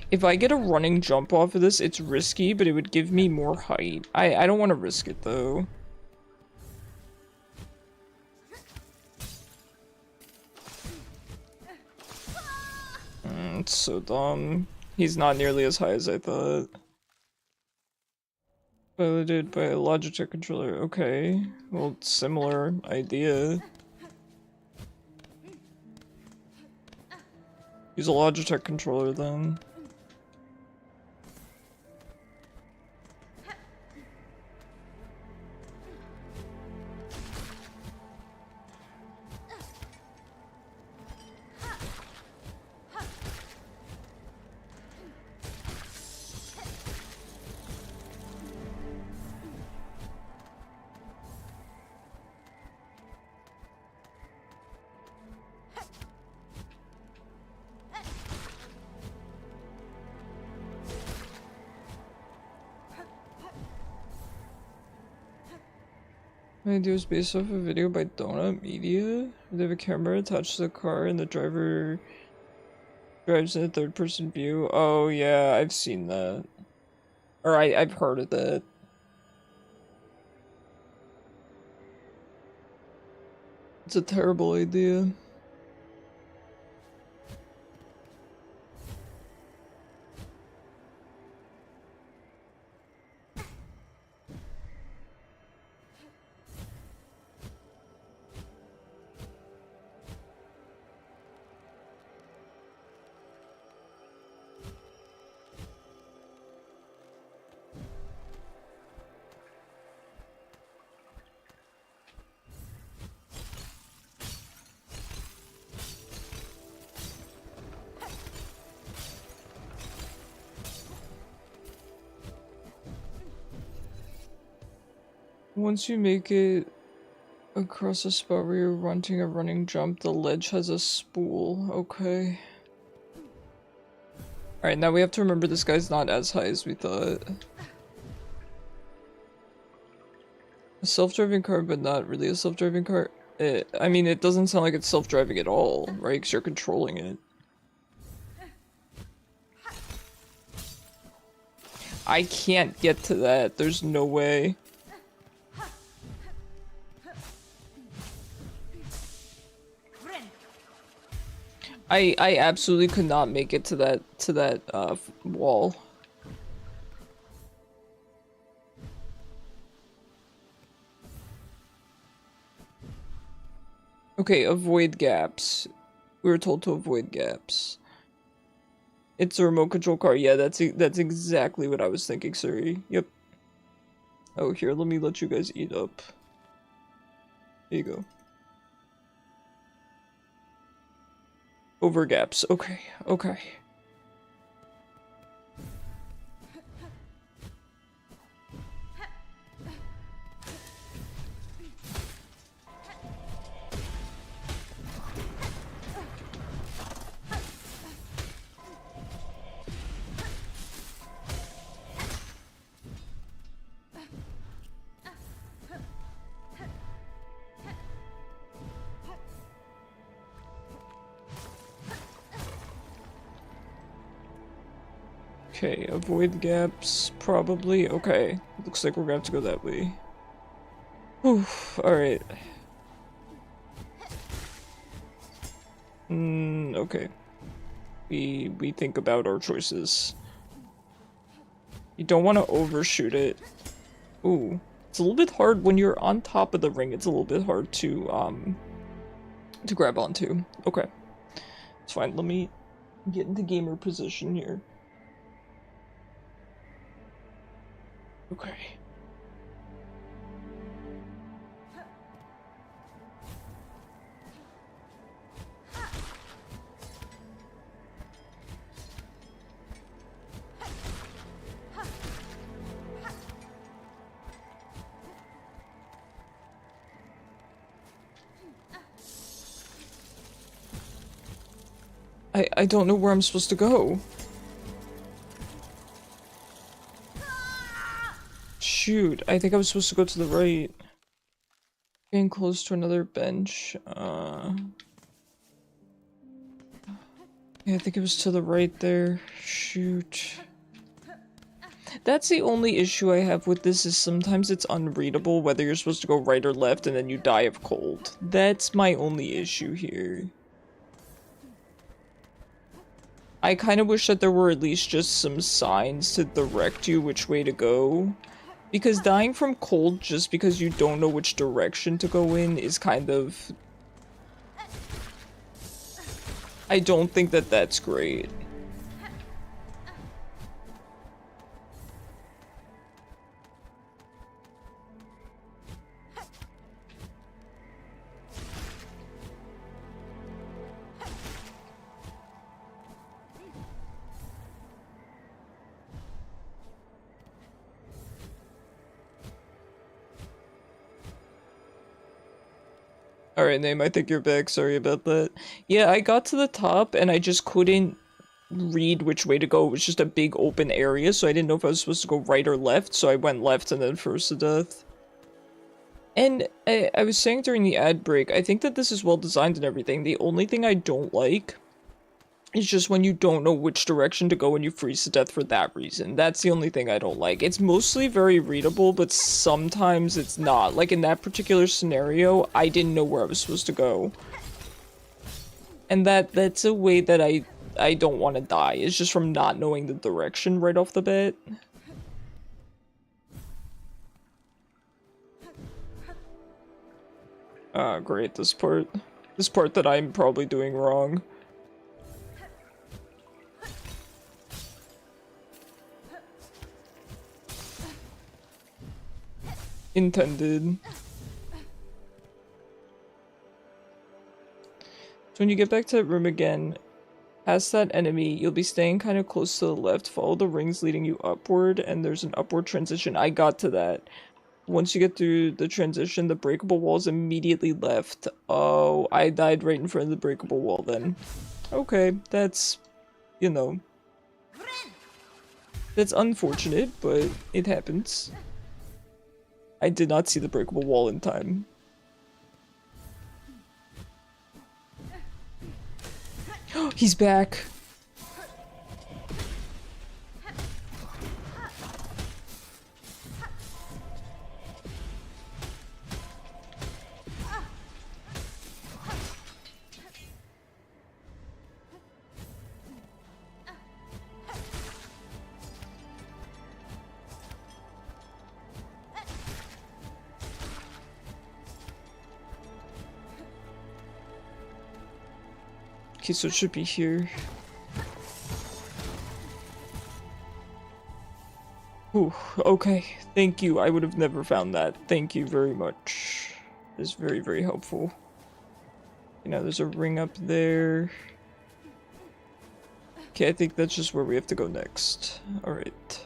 If I get a running jump off of this, it's risky, but it would give me more height. I don't want to risk it, though. It's so dumb. He's not nearly as high as I thought. Piloted by a Logitech controller. Okay. Well, similar idea. Use a Logitech controller, then. My idea was based off a video by Donut Media. They have a camera attached to the car and the driver drives in a third-person view. Oh yeah, I've seen that. Or I've heard of that. It's a terrible idea. Once you make it across a spot where you're wanting a running jump, the ledge has a spool. Okay. Alright, now we have to remember this guy's not as high as we thought. A self-driving car, but not really a self-driving car. I mean, it doesn't sound like it's self-driving at all, right? Because you're controlling it. I can't get to that. There's no way. I absolutely could not make it to that wall. Okay, avoid gaps. We were told to avoid gaps. It's a remote control car. Yeah, that's exactly what I was thinking, Suri. Yep. Oh, here, let me let you guys eat up. There you go. Over gaps. Okay, okay. Okay, avoid gaps, probably. Okay, looks like we're gonna have to go that way. Whew, alright. Okay. We think about our choices. You don't want to overshoot it. Ooh, it's a little bit hard when you're on top of the ring. It's a little bit hard to grab onto. Okay, it's fine. Let me get into gamer position here. Okay. I don't know where I'm supposed to go. Shoot, I think I was supposed to go to the right. Getting close to another bench. Yeah, I think it was to the right there. Shoot. That's the only issue I have with this, is sometimes it's unreadable whether you're supposed to go right or left and then you die of cold. That's my only issue here. I kind of wish that there were at least just some signs to direct you which way to go. Because dying from cold just because you don't know which direction to go in is kind of... I don't think that that's great. Alright, Name, I think you're back. Sorry about that. Yeah, I got to the top and I just couldn't read which way to go. It was just a big open area, so I didn't know if I was supposed to go right or left, so I went left and then froze to death. And I was saying during the ad break, I think that this is well designed and everything. The only thing I don't like is just when you don't know which direction to go and you freeze to death for that reason. That's the only thing I don't like. It's mostly very readable, but sometimes it's not. Like in that particular scenario, I didn't know where I was supposed to go. And that's a way that I don't want to die. It's just from not knowing the direction right off the bat. Ah, great, this part. This part that I'm probably doing wrong. Intended. So when you get back to that room again, past that enemy, you'll be staying kind of close to the left. Follow the rings leading you upward, and there's an upward transition. I got to that. once you get through the transition, the breakable wall's immediately left. Oh, I died right in front of the breakable wall then. Okay, that's, you know, that's unfortunate, but it happens. I did not see the breakable wall in time. He's back. Okay, so it should be here. Ooh, okay. Thank you. I would have never found that. Thank you very much. It's very, very helpful. You know, there's a ring up there. Okay, I think that's just where we have to go next. Alright.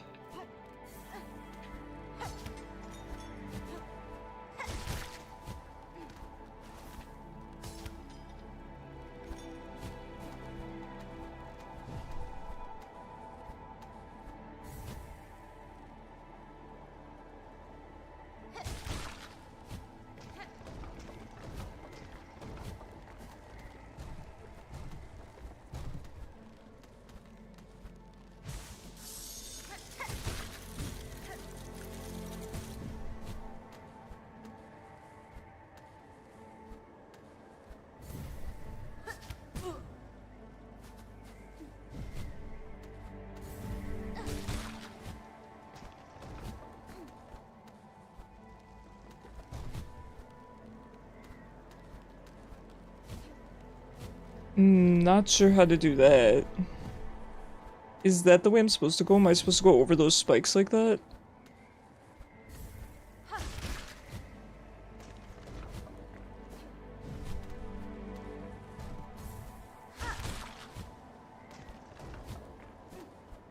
Not sure how to do that. Is that the way I'm supposed to go? Am I supposed to go over those spikes like that?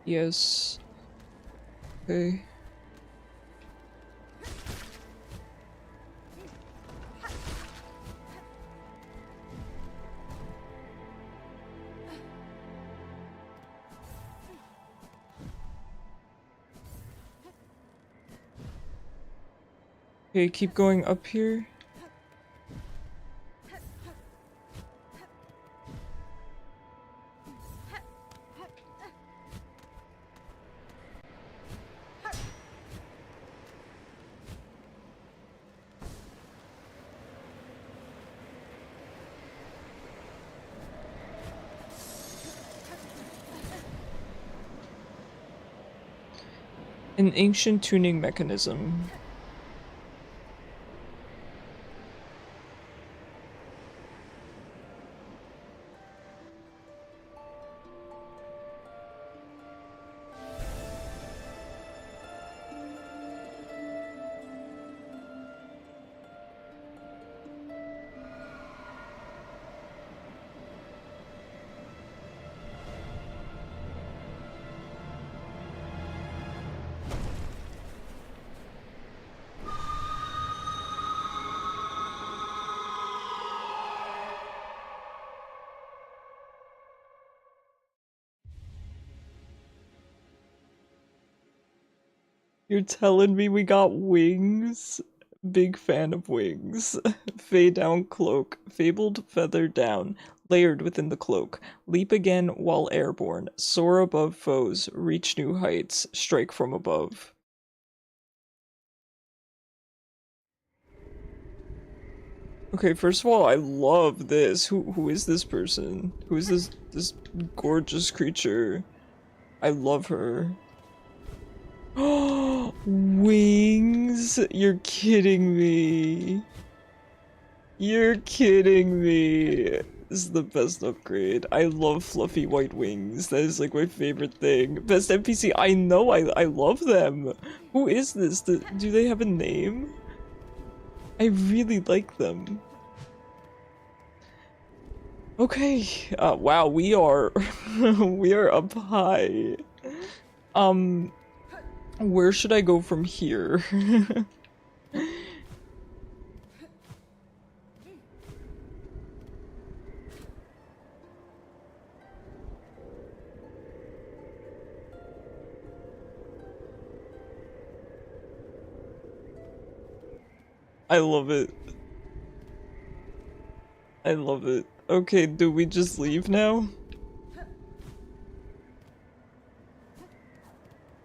Yes. Okay. Okay, keep going up here. An ancient tuning mechanism. You're telling me we got wings? Big fan of wings. Fey down cloak. Fabled feather down. Layered within the cloak. Leap again while airborne. Soar above foes. Reach new heights. Strike from above. Okay, first of all, I love this. Who is this person? Who is this gorgeous creature? I love her. Oh, wings? You're kidding me. You're kidding me. This is the best upgrade. I love fluffy white wings. That is like my favorite thing. Best NPC. I know. I love them. Who is this? Do they have a name? I really like them. Okay. Wow, we are we are up high. Where should I go from here? I love it. I love it. Okay, do we just leave now?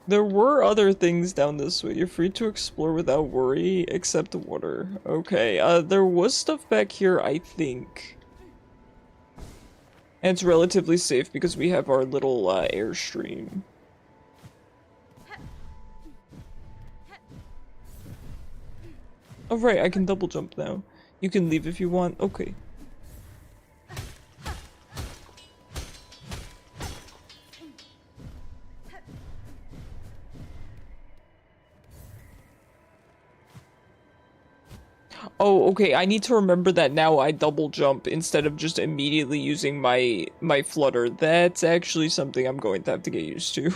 There were other things down this way. You're free to explore without worry, except the water. Okay, there was stuff back here, I think. And it's relatively safe because we have our little, airstream. Oh right, I can double jump now. You can leave if you want. Okay. Oh, okay, I need to remember that now I double jump instead of just immediately using my flutter. That's actually something I'm going to have to get used to.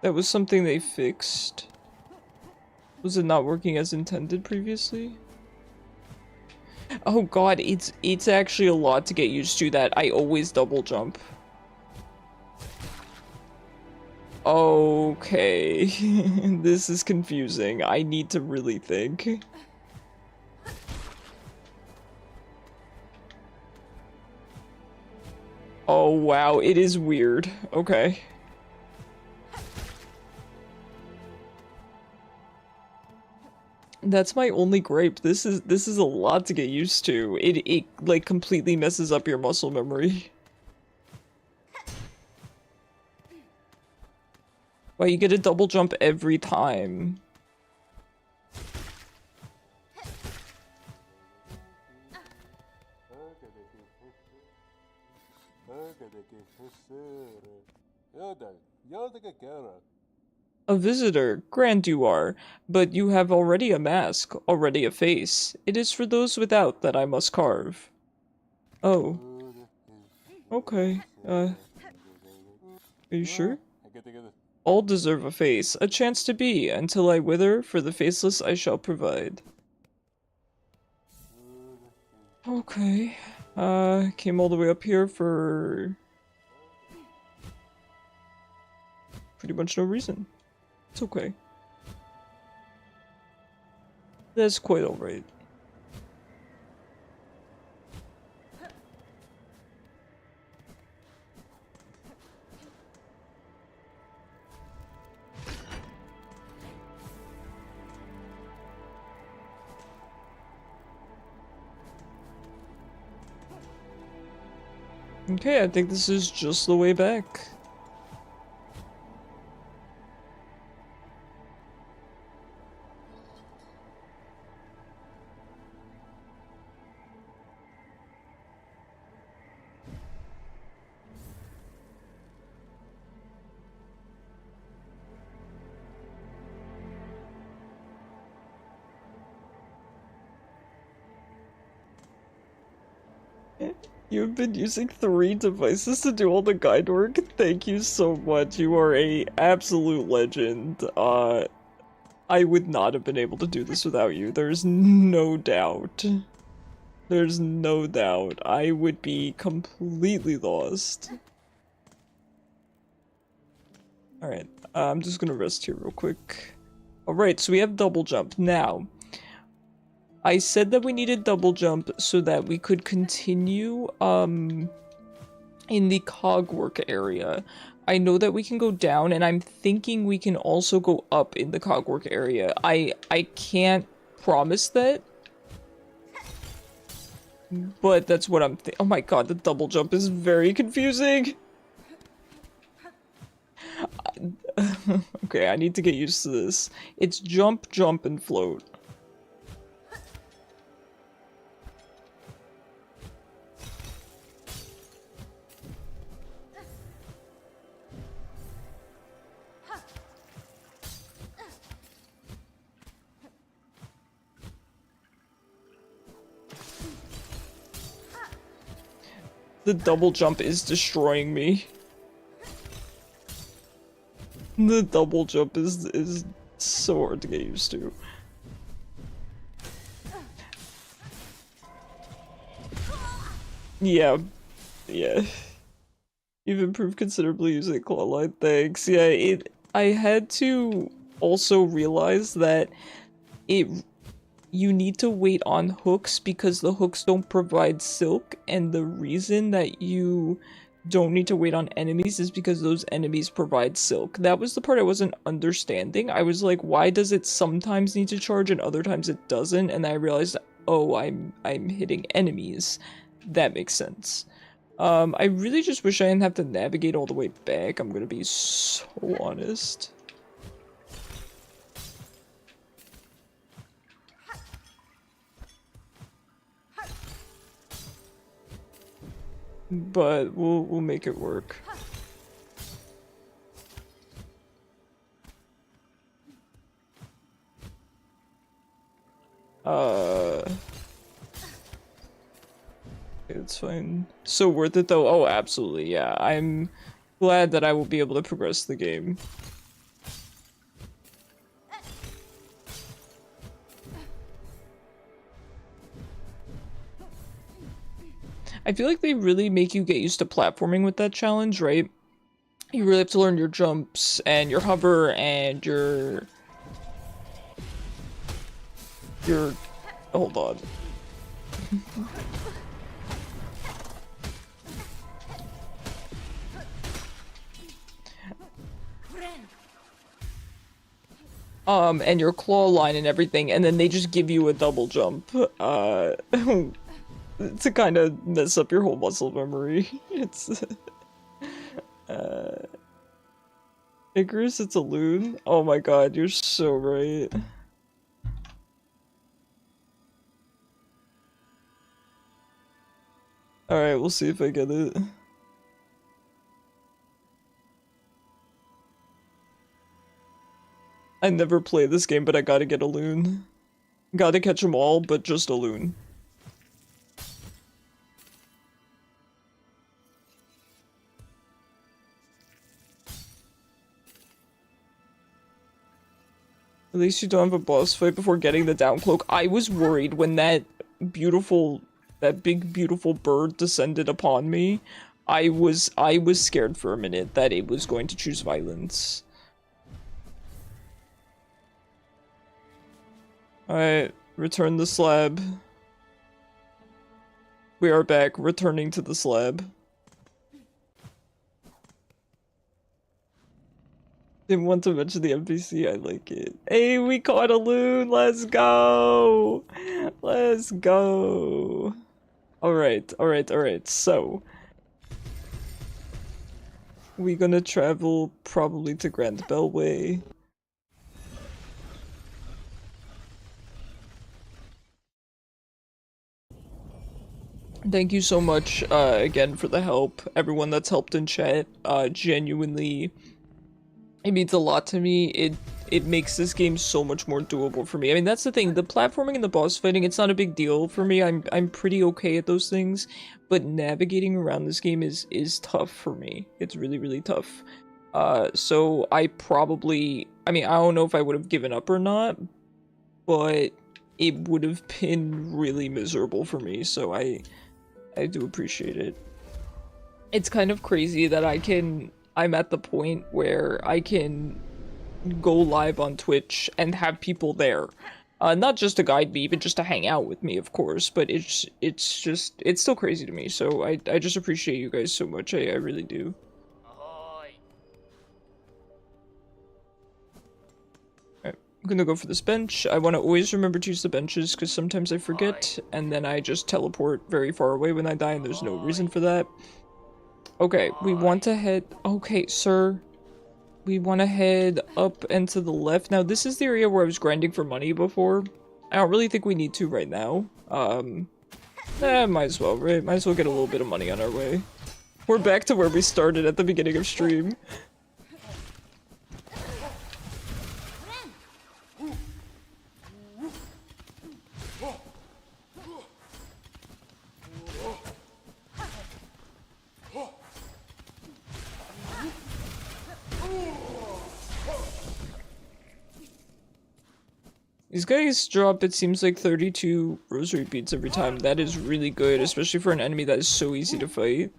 That was something they fixed. Was it not working as intended previously? Oh god, it's actually a lot to get used to that I always double jump. Okay, this is confusing. I need to really think. Oh wow, it is weird. Okay. That's my only gripe. This is a lot to get used to. It like completely messes up your muscle memory. Well, you get a double jump every time. A visitor, grand you are, but you have already a mask, already a face. It is for those without that I must carve. Oh. Okay, are you sure? All deserve a face, a chance to be, until I wither, for the faceless I shall provide. Okay, came all the way up here for pretty much no reason. It's okay. That's quite alright. Okay, I think this is just the way back. You've been using 3 devices to do all the guide work. Thank you so much. You are a absolute legend. I would not have been able to do this without you. There's no doubt. There's no doubt. I would be completely lost. Alright, I'm just gonna rest here real quick. Alright, so we have double jump. Now, I said that we needed double jump so that we could continue, in the cogwork area. I know that we can go down, and I'm thinking we can also go up in the cogwork area. I can't promise that, but that's what I'm oh my god, the double jump is very confusing! Okay, I need to get used to this. It's jump, jump, and float. The double jump is destroying me. The double jump is so hard to get used to. Yeah. Yeah. You've improved considerably using clawline, thanks. Yeah, I had to also realize that you need to wait on hooks because the hooks don't provide silk, and the reason that you don't need to wait on enemies is because those enemies provide silk. That was the part I wasn't understanding. I was like, why does it sometimes need to charge and other times it doesn't? And I realized, oh, I'm hitting enemies. That makes sense. I really just wish I didn't have to navigate all the way back, I'm gonna be so honest. But we'll make it work. It's fine. So worth it though? Oh, absolutely, yeah. I'm glad that I will be able to progress the game. I feel like they really make you get used to platforming with that challenge, right? You really have to learn your jumps and your hover and your hold on. And your claw line and everything, and then they just give you a double jump, to kind of mess up your whole muscle memory. It's, Icarus, it's a loon? Oh my god, you're so right. Alright, we'll see if I get it. I never play this game, but I gotta get a loon. Gotta catch them all, but just a loon. At least you don't have a boss fight before getting the down cloak. I was worried when that big beautiful bird descended upon me. I was scared for a minute that it was going to choose violence. Alright, return the slab. We are back, returning to the slab. Didn't want to mention the NPC, I like it. Hey, we caught a loon, let's go! Let's go! Alright, so... we're gonna travel probably to Grand Bellway. Thank you so much, again, for the help. Everyone that's helped in chat, genuinely... it means a lot to me. It makes this game so much more doable for me. I mean, that's the thing. The platforming and the boss fighting, it's not a big deal for me. I'm pretty okay at those things, but navigating around this game is tough for me. It's really, really tough. So I probably, I mean, I don't know if I would have given up or not, but it would have been really miserable for me. So I do appreciate it. It's kind of crazy that I'm at the point where I can go live on Twitch and have people there. Not just to guide me, but just to hang out with me, of course, but it's still crazy to me, so I just appreciate you guys so much, I really do. Alright, I'm gonna go for this bench. I want to always remember to use the benches, because sometimes I forget, and then I just teleport very far away when I die, and there's no reason for that. Okay, we want to head... okay, sir. We want to head up and to the left. Now, this is the area where I was grinding for money before. I don't really think we need to right now. Might as well, right? Might as well get a little bit of money on our way. We're back to where we started at the beginning of stream. These guys drop, it seems like 32 rosary beads every time. That is really good, especially for an enemy that is so easy to fight.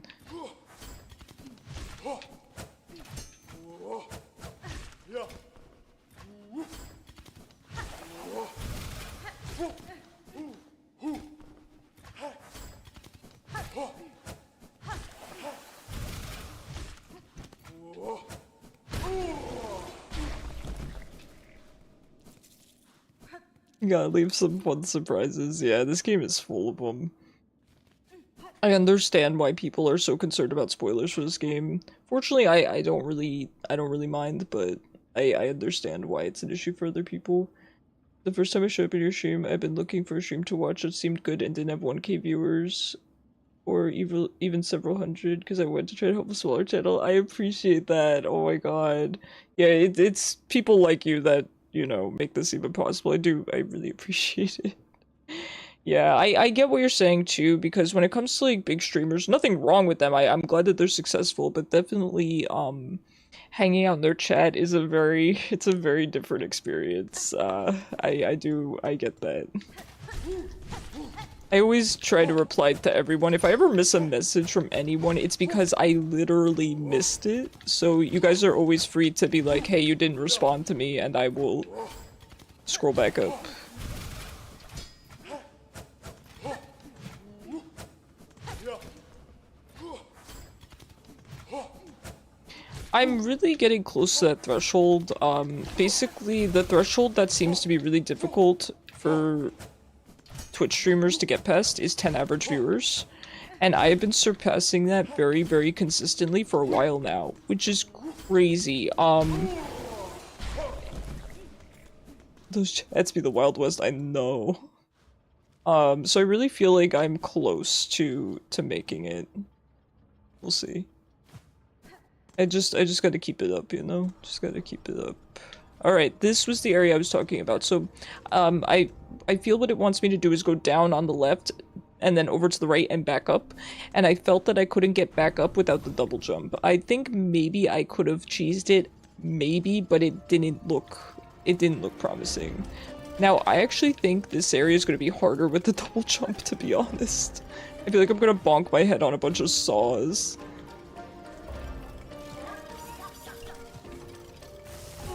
You gotta leave some fun surprises. Yeah, this game is full of them. I understand why people are so concerned about spoilers for this game. Fortunately, I don't really mind, but I understand why it's an issue for other people. The first time I showed up in your stream, I've been looking for a stream to watch that seemed good and didn't have 1K viewers, or even several hundred, because I went to try to help a smaller channel. I appreciate that. Oh my god. Yeah, it's people like you that, you know, make this even possible. I really appreciate it. Yeah, I get what you're saying too, because when it comes to like big streamers, nothing wrong with them. I'm glad that they're successful, but definitely hanging out in their chat is it's a very different experience. I get that. I always try to reply to everyone. If I ever miss a message from anyone, it's because I literally missed it. So you guys are always free to be like, hey, you didn't respond to me, and I will scroll back up. I'm really getting close to that threshold. Basically, the threshold that seems to be really difficult for Twitch streamers to get past is 10 average viewers. And I have been surpassing that very, very consistently for a while now, which is crazy. Those chats be the Wild West, I know. So I really feel like I'm close to making it. We'll see. I just gotta keep it up, you know? Just gotta keep it up. Alright, this was the area I was talking about. So, I feel what it wants me to do is go down on the left, and then over to the right and back up. And I felt that I couldn't get back up without the double jump. I think maybe I could have cheesed it, maybe, but it didn't look promising. Now, I actually think this area is gonna be harder with the double jump, to be honest. I feel like I'm gonna bonk my head on a bunch of saws.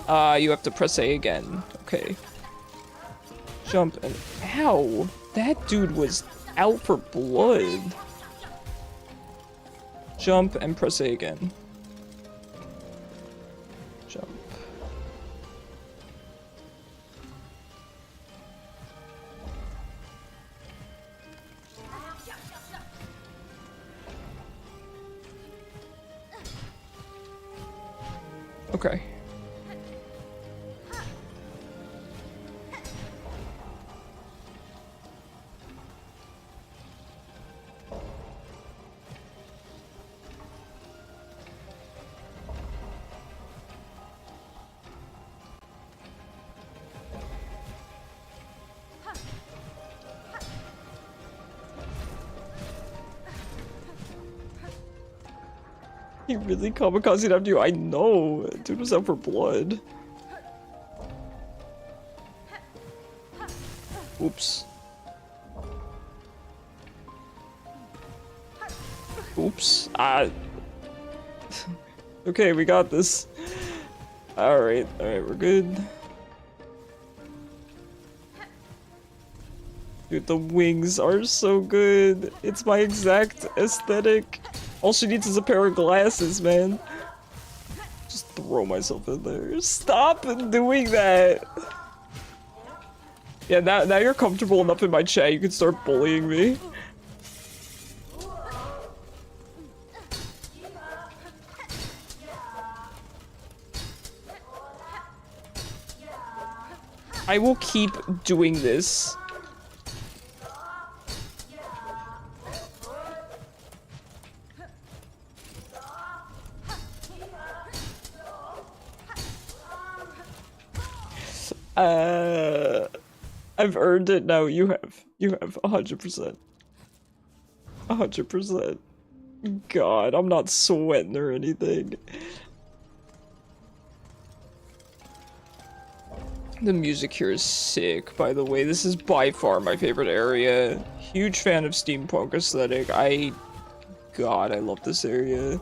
You have to press A again. Okay. Jump and... Ow! That dude was out for blood. Jump and press A again. Jump. Okay. He really kamikazed after you. I know. Dude was out for blood. Oops. Oops. Okay, we got this. Alright, we're good. Dude, the wings are so good. It's my exact aesthetic. All she needs is a pair of glasses, man. Just throw myself in there. Stop doing that! Yeah, now you're comfortable enough in my chat, you can start bullying me. I will keep doing this. I've earned it. No, you have. You have 100%. 100%. God, I'm not sweating or anything. The music here is sick, by the way. This is by far my favorite area. Huge fan of steampunk aesthetic. God, I love this area.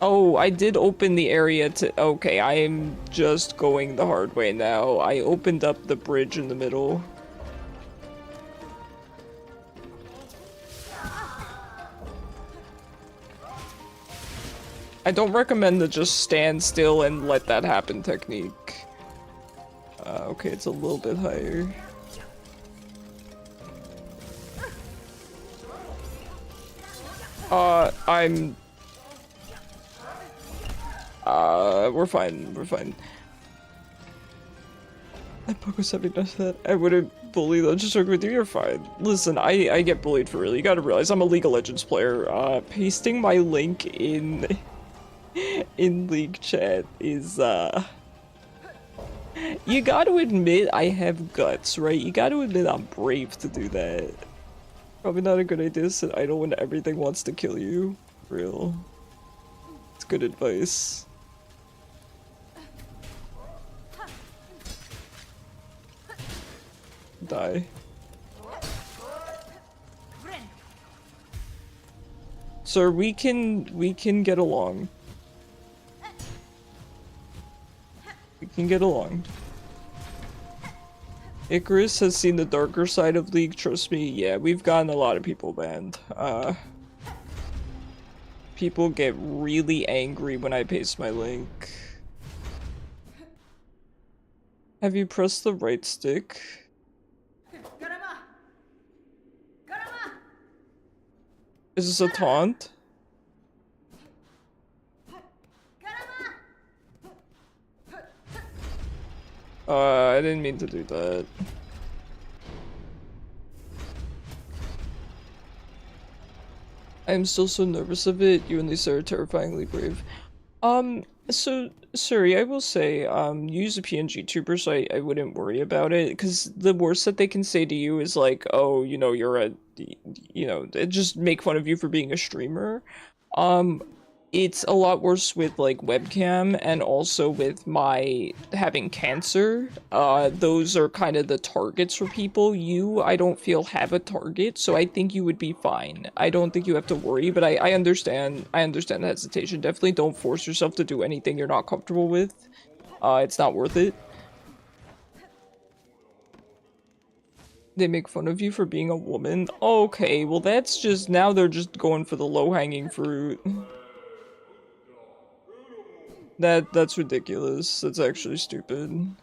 Oh, I did open the area to... Okay, I am just going the hard way now. I opened up the bridge in the middle. I don't recommend the just stand still and let that happen technique. Okay, it's a little bit higher. We're fine, we're fine. That book was having does that. I wouldn't bully though, just work with you, you're fine. Listen, I get bullied for real. You gotta realize I'm a League of Legends player. Pasting my link in League chat is, you gotta admit I have guts, right? You gotta admit I'm brave to do that. Probably not a good idea to sit idle when everything wants to kill you. Real. It's good advice. Die. Sir, we can get along. We can get along. Icarus has seen the darker side of League, trust me. Yeah, we've gotten a lot of people banned. People get really angry when I paste my link. Have you pressed the right stick? Is this a taunt? I didn't mean to do that. I'm still so nervous of it. You and Lisa are terrifyingly brave. So, sorry, I will say, use a PNGtuber, so I wouldn't worry about it, because the worst that they can say to you is like, oh, you know, you're a, you know, just make fun of you for being a streamer. It's a lot worse with, like, webcam, and also with my having cancer. Those are kind of the targets for people. You, I don't feel, have a target, so I think you would be fine. I don't think you have to worry, but I understand the hesitation. Definitely don't force yourself to do anything you're not comfortable with. It's not worth it. They make fun of you for being a woman? Okay, well that's just, now they're just going for the low-hanging fruit. That's ridiculous. That's actually stupid.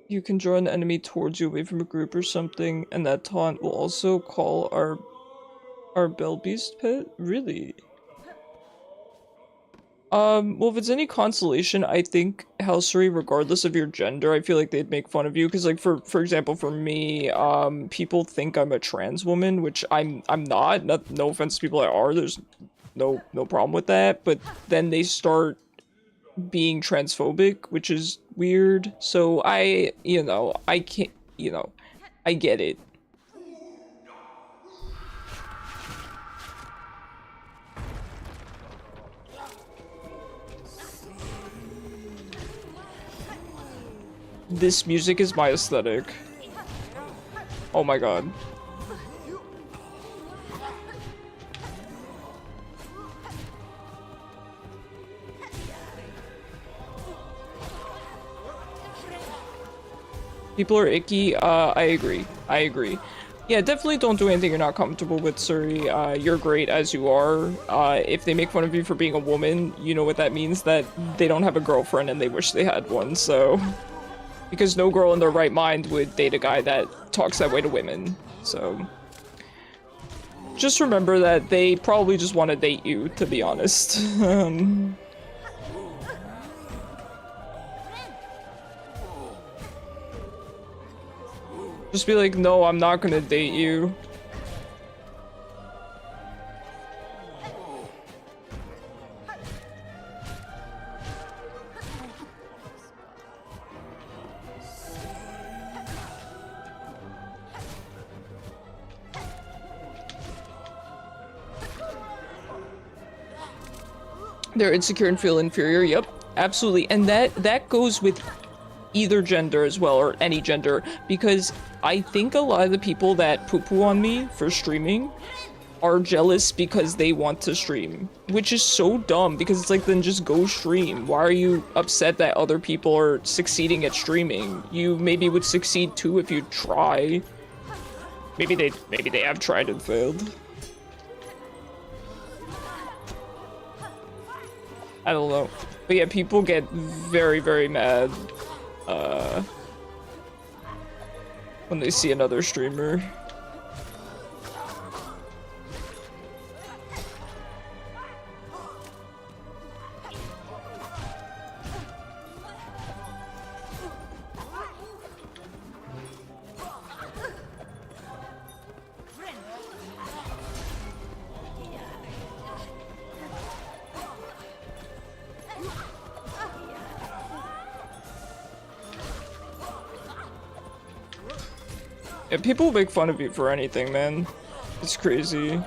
You can draw an enemy towards you away from a group or something, and that taunt will also call our bell beast pet? Really? Well, if it's any consolation, I think Helsery, regardless of your gender, I feel like they'd make fun of you, because, like, for example, for me, people think I'm a trans woman, which I'm not. No offense to people that are, there's no problem with that, but then they start being transphobic, which is weird, so I can't, I get it. This music is my aesthetic. Oh my god. People are icky. I agree. I agree. Yeah, definitely don't do anything you're not comfortable with, Suri. You're great as you are. If they make fun of you for being a woman, you know what that means, that they don't have a girlfriend and they wish they had one, so... Because no girl in their right mind would date a guy that talks that way to women, so... Just remember that they probably just want to date you, to be honest. Just be like, no, I'm not gonna date you. They're insecure and feel inferior. Yep, absolutely. And that goes with either gender as well, or any gender, because I think a lot of the people that poo-poo on me for streaming are jealous because they want to stream, which is so dumb, because it's like, then just go stream. Why are you upset that other people are succeeding at streaming? You maybe would succeed too if you try. Maybe they have tried and failed. I don't know. But yeah, people get very, very mad when they see another streamer. Yeah, people make fun of you for anything, man. It's crazy.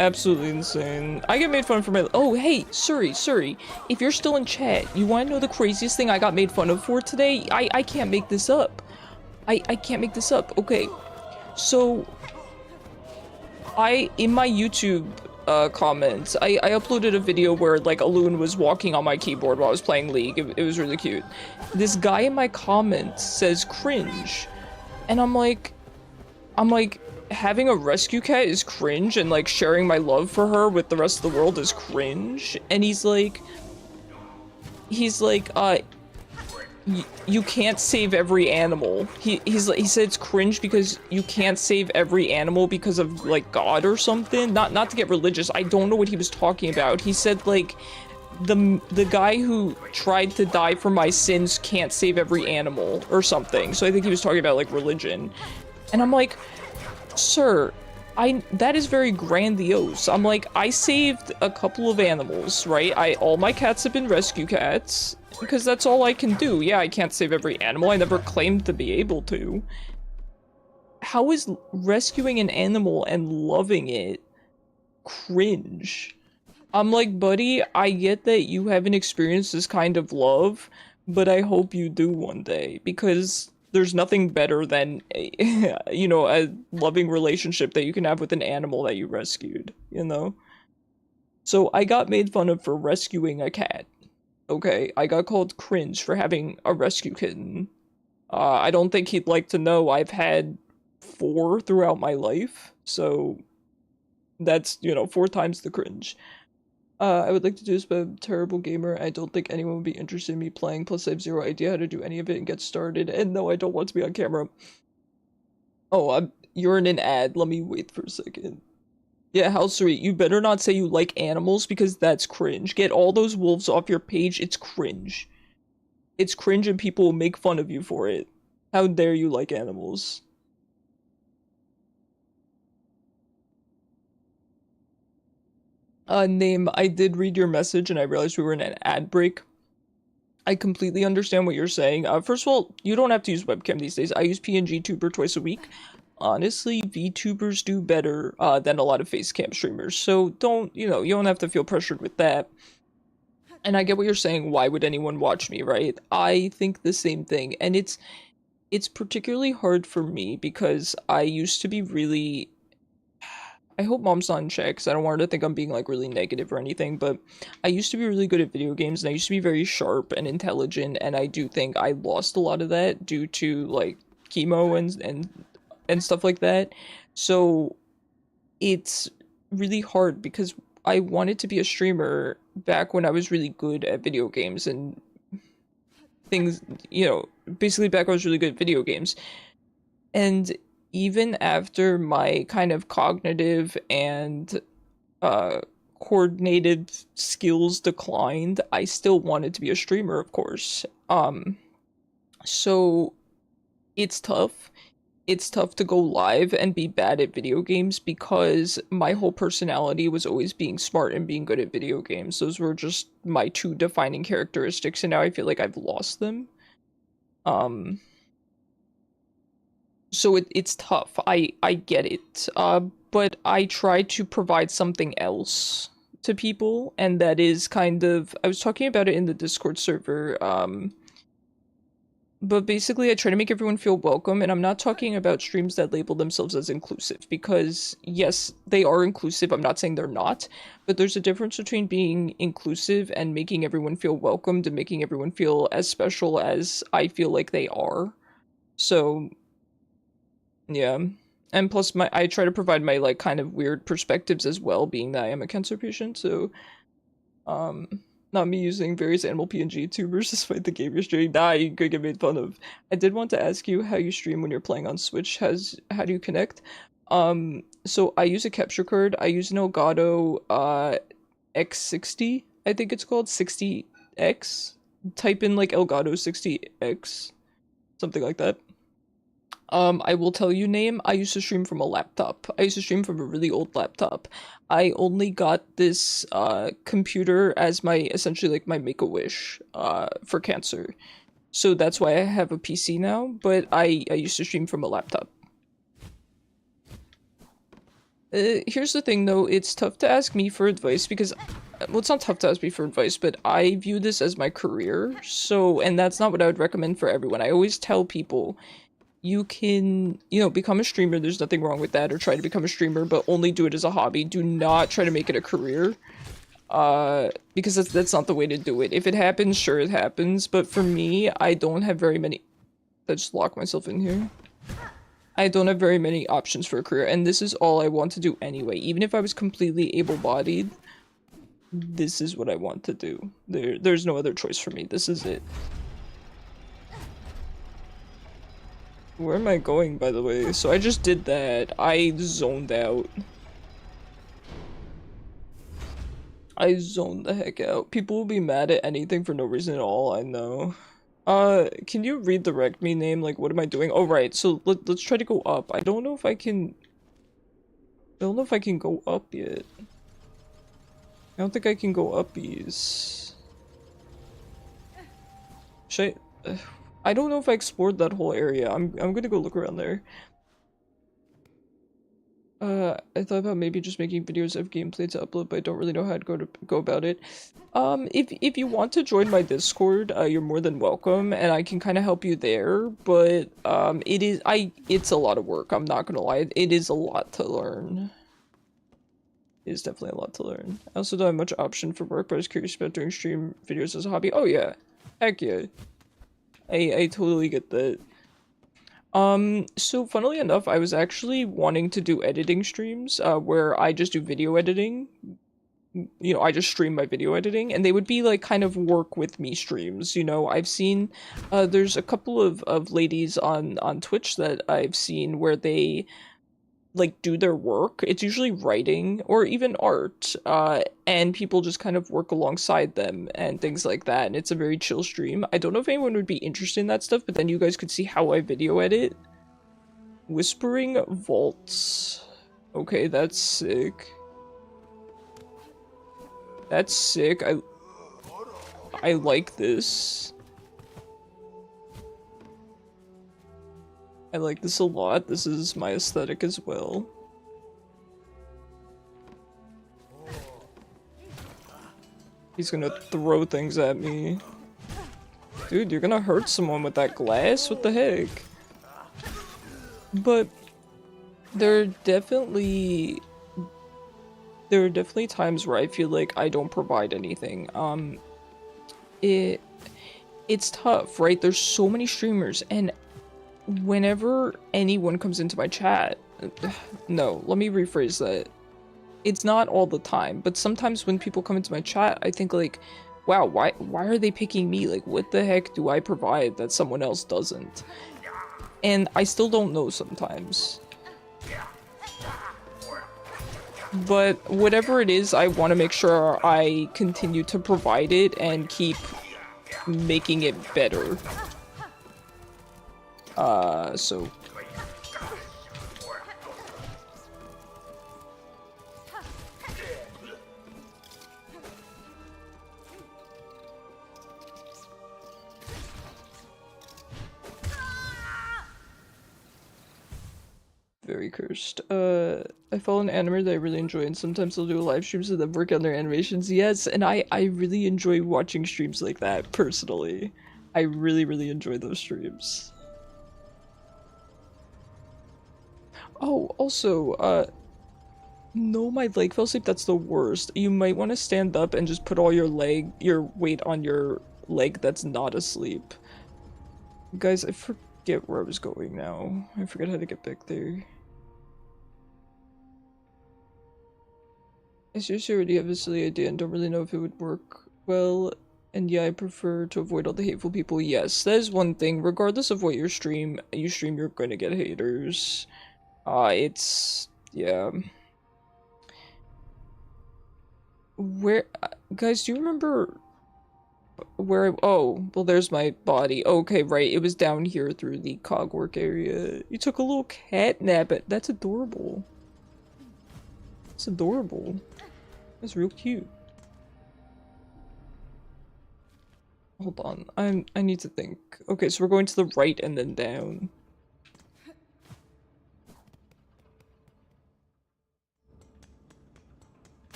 Absolutely insane. I get made fun for my— oh, hey, Suri, if you're still in chat, you want to know the craziest thing I got made fun of for today? I can't make this up. I can't make this up. Okay, so in my YouTube comments, I uploaded a video where like a loon was walking on my keyboard while I was playing League. It was really cute. This guy in my comments says cringe, and I'm like, having a rescue cat is cringe, and like sharing my love for her with the rest of the world is cringe. And he's like, you can't save every animal. He said it's cringe because you can't save every animal because of like God or something. Not to get religious. I don't know what he was talking about. He said like the guy who tried to die for my sins can't save every animal or something. So I think he was talking about like religion. And I'm like, sir, that is very grandiose. I'm like, I saved a couple of animals, right? All my cats have been rescue cats, because that's all I can do. Yeah, I can't save every animal. I never claimed to be able to. How is rescuing an animal and loving it cringe? I'm like, buddy, I get that you haven't experienced this kind of love, but I hope you do one day, because there's nothing better than you know, a loving relationship that you can have with an animal that you rescued, you know? So I got made fun of for rescuing a cat. Okay, I got called cringe for having a rescue kitten. I don't think he'd like to know I've had 4 throughout my life, so that's, you know, 4 times the cringe. I would like to do this, but I'm a terrible gamer. I don't think anyone would be interested in me playing, plus I have zero idea how to do any of it and get started, and no, I don't want to be on camera. Oh, you're in an ad. Let me wait for a second. Yeah, Halsuri, you better not say you like animals, because that's cringe. Get all those wolves off your page. It's cringe. It's cringe, and people will make fun of you for it. How dare you like animals? Name, I did read your message and I realized we were in an ad break. I completely understand what you're saying. First of all, you don't have to use webcam these days. I use PNGtuber twice a week. Honestly, VTubers do better than a lot of facecam streamers. So don't, you know, you don't have to feel pressured with that. And I get what you're saying. Why would anyone watch me, right? I think the same thing. And it's particularly hard for me because I used to be really— I hope mom's not in chat because I don't want her to think I'm being like really negative or anything, but I used to be really good at video games and I used to be very sharp and intelligent, and I do think I lost a lot of that due to like chemo and stuff like that. So it's really hard because I wanted to be a streamer back when I was really good at video games and things, you know, basically back when I was really good at video games. And even after my kind of cognitive and coordinated skills declined, I still wanted to be a streamer, of course. So it's tough. It's tough to go live and be bad at video games because my whole personality was always being smart and being good at video games. Those were just my 2 defining characteristics, and now I feel like I've lost them. So it's tough. I get it. but I try to provide something else to people, and that is kind of, I was talking about it in the Discord server, but basically I try to make everyone feel welcome, and I'm not talking about streams that label themselves as inclusive, because yes, they are inclusive, I'm not saying they're not, but there's a difference between being inclusive and making everyone feel welcomed and making everyone feel as special as I feel like they are. So, yeah. And plus I try to provide my like kind of weird perspectives as well, being that I am a cancer patient, so um not me using various animal PNGtubers despite the game you're streaming. Nah, you could get made fun of. I did want to ask you how you stream when you're playing on Switch. How do you connect? So I use a capture card. I use an Elgato X60, I think it's called 60X. Type in like Elgato 60X, something like that. I will tell you name, I used to stream from a laptop. I used to stream from a really old laptop. I only got this computer as my, essentially like my make-a-wish for cancer. So that's why I have a PC now, but I used to stream from a laptop. Here's the thing though, it's tough to ask me for advice because, well, it's not tough to ask me for advice, but I view this as my career, so, and that's not what I would recommend for everyone. I always tell people, you can, you know, become a streamer, there's nothing wrong with that, or try to become a streamer, but only do it as a hobby. Do not try to make it a career, because that's not the way to do it. If it happens, sure it happens, but for me, I don't have very many, I just lock myself in here. I don't have very many options for a career, and this is all I want to do anyway. Even if I was completely able-bodied, this is what I want to do. There's no other choice for me. This is it. Where am I going, by the way? So I just did that. I zoned out. I zoned the heck out. People will be mad at anything for no reason at all, I know. Can you redirect me name? Like, what am I doing? Oh, right. So let's try to go up. I don't know if I can... I don't know if I can go up yet. I don't think I can go uppies. Should I... I don't know if I explored that whole area. I'm gonna go look around there. I thought about maybe just making videos of gameplay to upload, but I don't really know how to go about it. If you want to join my Discord, you're more than welcome, and I can kind of help you there. But it's a lot of work. I'm not gonna lie, it is a lot to learn. It is definitely a lot to learn. I also don't have much option for work, but I was curious about doing stream videos as a hobby. Oh yeah, heck yeah. I totally get that. So funnily enough, I was actually wanting to do editing streams, where I just do video editing. You know, I just stream my video editing, and they would be like kind of work with me streams, you know. I've seen, there's a couple of ladies on Twitch that I've seen where they like do their work. It's usually writing or even art, and people just kind of work alongside them and things like that, and it's a very chill stream. I don't know if anyone would be interested in that stuff, but then you guys could see how I video edit. Whispering vaults. Okay, that's sick. That's sick. I like this. I like this a lot. This is my aesthetic as well. He's gonna throw things at me. Dude, you're gonna hurt someone with that glass? What the heck? But there are definitely times where I feel like I don't provide anything. It's tough, right? There's so many streamers, and whenever anyone comes into my chat, no, let me rephrase that. It's not all the time, but sometimes when people come into my chat, I think like, wow, why are they picking me? Like, what the heck do I provide that someone else doesn't? And I still don't know sometimes. But whatever it is, I want to make sure I continue to provide it and keep making it better. So... very cursed. I follow an animator that I really enjoy, and sometimes they'll do live streams and then work on their animations. Yes, and I really enjoy watching streams like that, personally. I really, really enjoy those streams. Oh, also, no, my leg fell asleep. That's the worst. You might want to stand up and just put all your weight on your leg that's not asleep. Guys, I forget where I was going now. I forget how to get back there. I seriously already have a silly idea and don't really know if it would work well. And yeah, I prefer to avoid all the hateful people. Yes, that is one thing. Regardless of what you stream, you're going to get haters. Yeah. Where, guys, do you remember where oh, well, there's my body. Okay, right, it was down here through the cogwork area. You took a little cat nap. That's adorable. That's adorable. That's real cute. Hold on, I need to think. Okay, so we're going to the right and then down.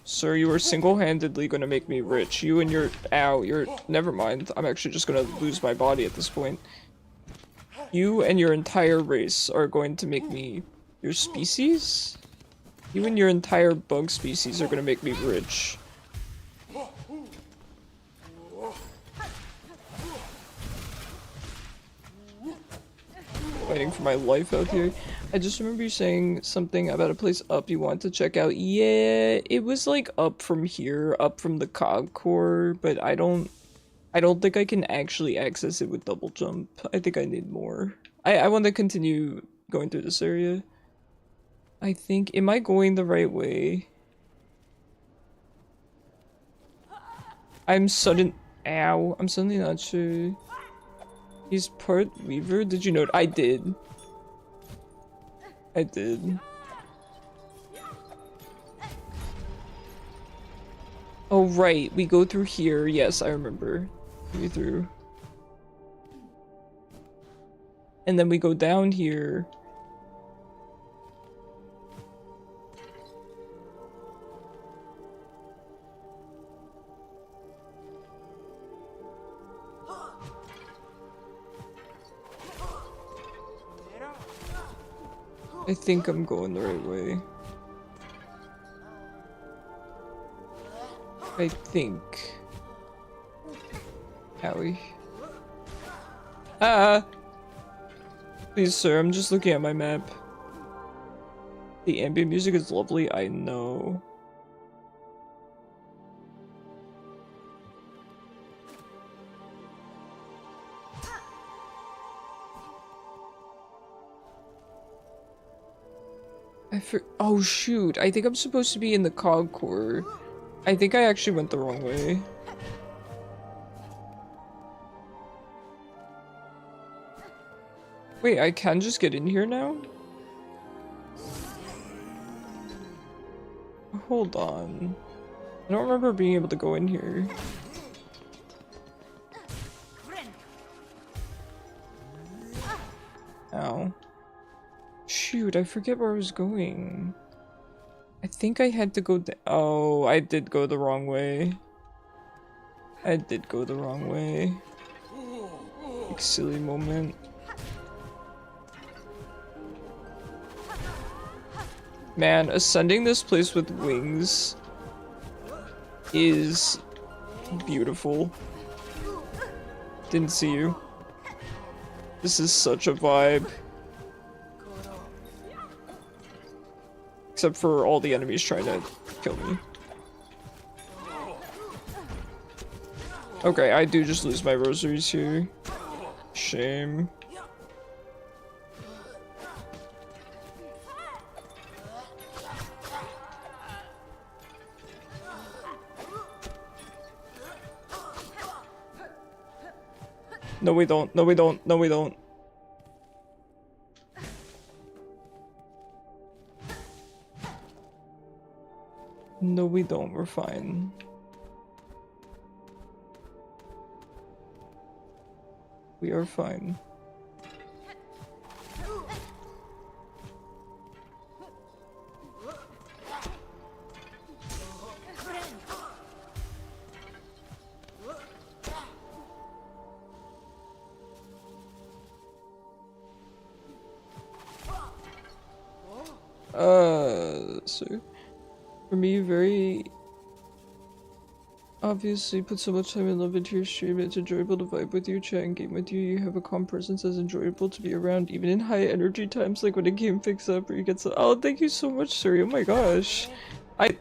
Sir, you are single-handedly gonna make me rich. You and your- ow, you're- never mind. I'm actually just gonna lose my body at this point. You and your entire race are going to make me- your species? You and your entire bug species are gonna make me rich. Fighting for my life out here. I just remember you saying something about a place up you want to check out. Yeah, it was like up from here, up from the cog core, but I don't think I can actually access it with double jump. I think I need more. I want to continue going through this area. I think, am I going the right way? I'm suddenly not sure. He's part weaver? Did you know? I did. I did. Oh, right. We go through here. Yes, I remember. We through. And then we go down here. I think I'm going the right way. I think. Owie. Ah! Please, sir, I'm just looking at my map. The ambient music is lovely, I know. Oh shoot, I think I'm supposed to be in the cog core. I think I actually went the wrong way. Wait, I can just get in here now? Hold on. I don't remember being able to go in here. Ow. Shoot, I forget where I was going. I think I had to go oh, I did go the wrong way. I did go the wrong way. Like, silly moment. Man, ascending this place with wings is beautiful. Didn't see you. This is such a vibe. Except for all the enemies trying to kill me. Okay, I do just lose my rosaries here. Shame. No, we don't. No, we don't. No, we don't. No, we don't. We're fine. We are fine. So for me, very obviously put so much time and love into your stream. It's enjoyable to vibe with you, chat and game with you. You have a calm presence that's enjoyable to be around, even in high energy times, like when a game picks up or you get so— oh, thank you so much, sir. Oh my gosh. I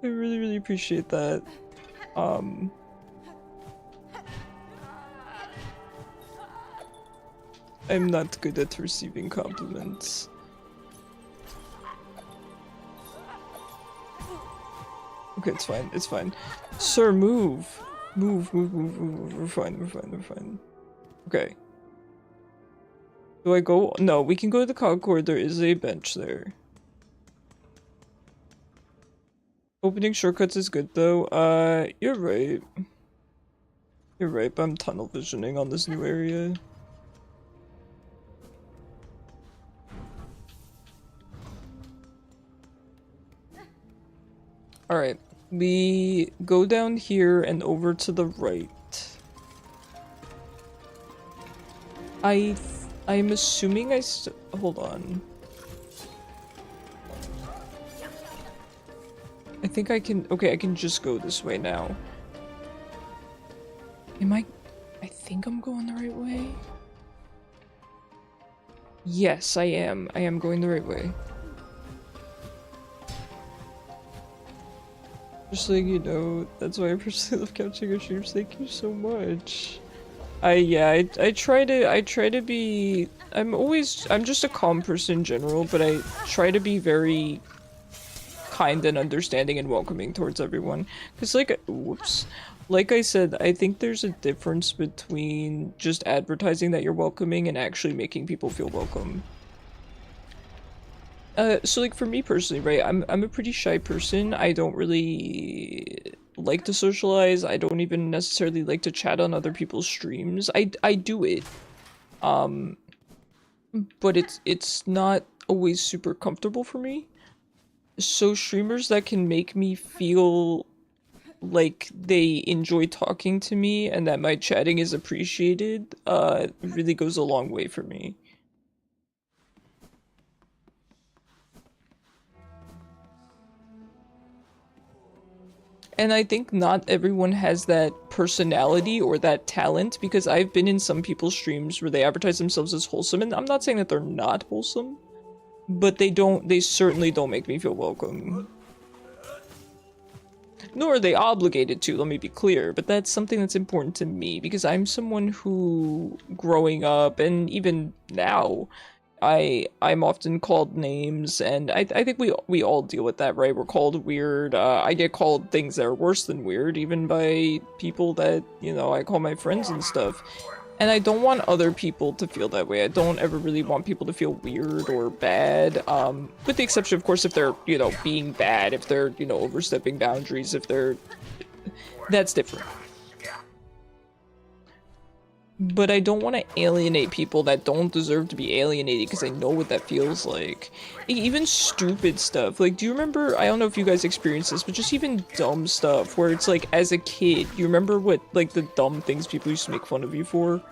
really, really appreciate that. I'm not good at receiving compliments. Okay, it's fine, it's fine. Sir, move! Move, move, move, move, we're fine, we're fine, we're fine. Okay. Do I go? No, we can go to the Concord, there is a bench there. Opening shortcuts is good though. You're right. You're right, but I'm tunnel visioning on this new area. Alright, we go down here and over to the right. I'm assuming hold on. I think I can— okay, I can just go this way now. I think I'm going the right way? Yes, I am. I am going the right way. Just like, you know, that's why I personally love capturing your streams. Thank you so much. I try to be— I'm just a calm person in general, but I try to be very kind and understanding and welcoming towards everyone. Cause like, whoops. Like I said, I think there's a difference between just advertising that you're welcoming and actually making people feel welcome. So like for me personally, right, I'm a pretty shy person. I don't really like to socialize. I don't even necessarily like to chat on other people's streams. I do it. But it's not always super comfortable for me. So streamers that can make me feel like they enjoy talking to me and that my chatting is appreciated, really goes a long way for me. And I think not everyone has that personality or that talent, because I've been in some people's streams where they advertise themselves as wholesome, and I'm not saying that they're not wholesome, but they certainly don't make me feel welcome. Nor are they obligated to, let me be clear, but that's something that's important to me, because I'm someone who, growing up, and even now, I'm often called names, and I think we all deal with that, right? We're called weird. I get called things that are worse than weird, even by people that, you know, I call my friends and stuff. And I don't want other people to feel that way. I don't ever really want people to feel weird or bad, with the exception, of course, if they're, you know, being bad, if they're, you know, overstepping boundaries, if they're— that's different. But I don't want to alienate people that don't deserve to be alienated, because I know what that feels like. Even stupid stuff. Like, do you remember— I don't know if you guys experienced this, but just even dumb stuff where it's like, as a kid, you remember what, like, the dumb things people used to make fun of you for?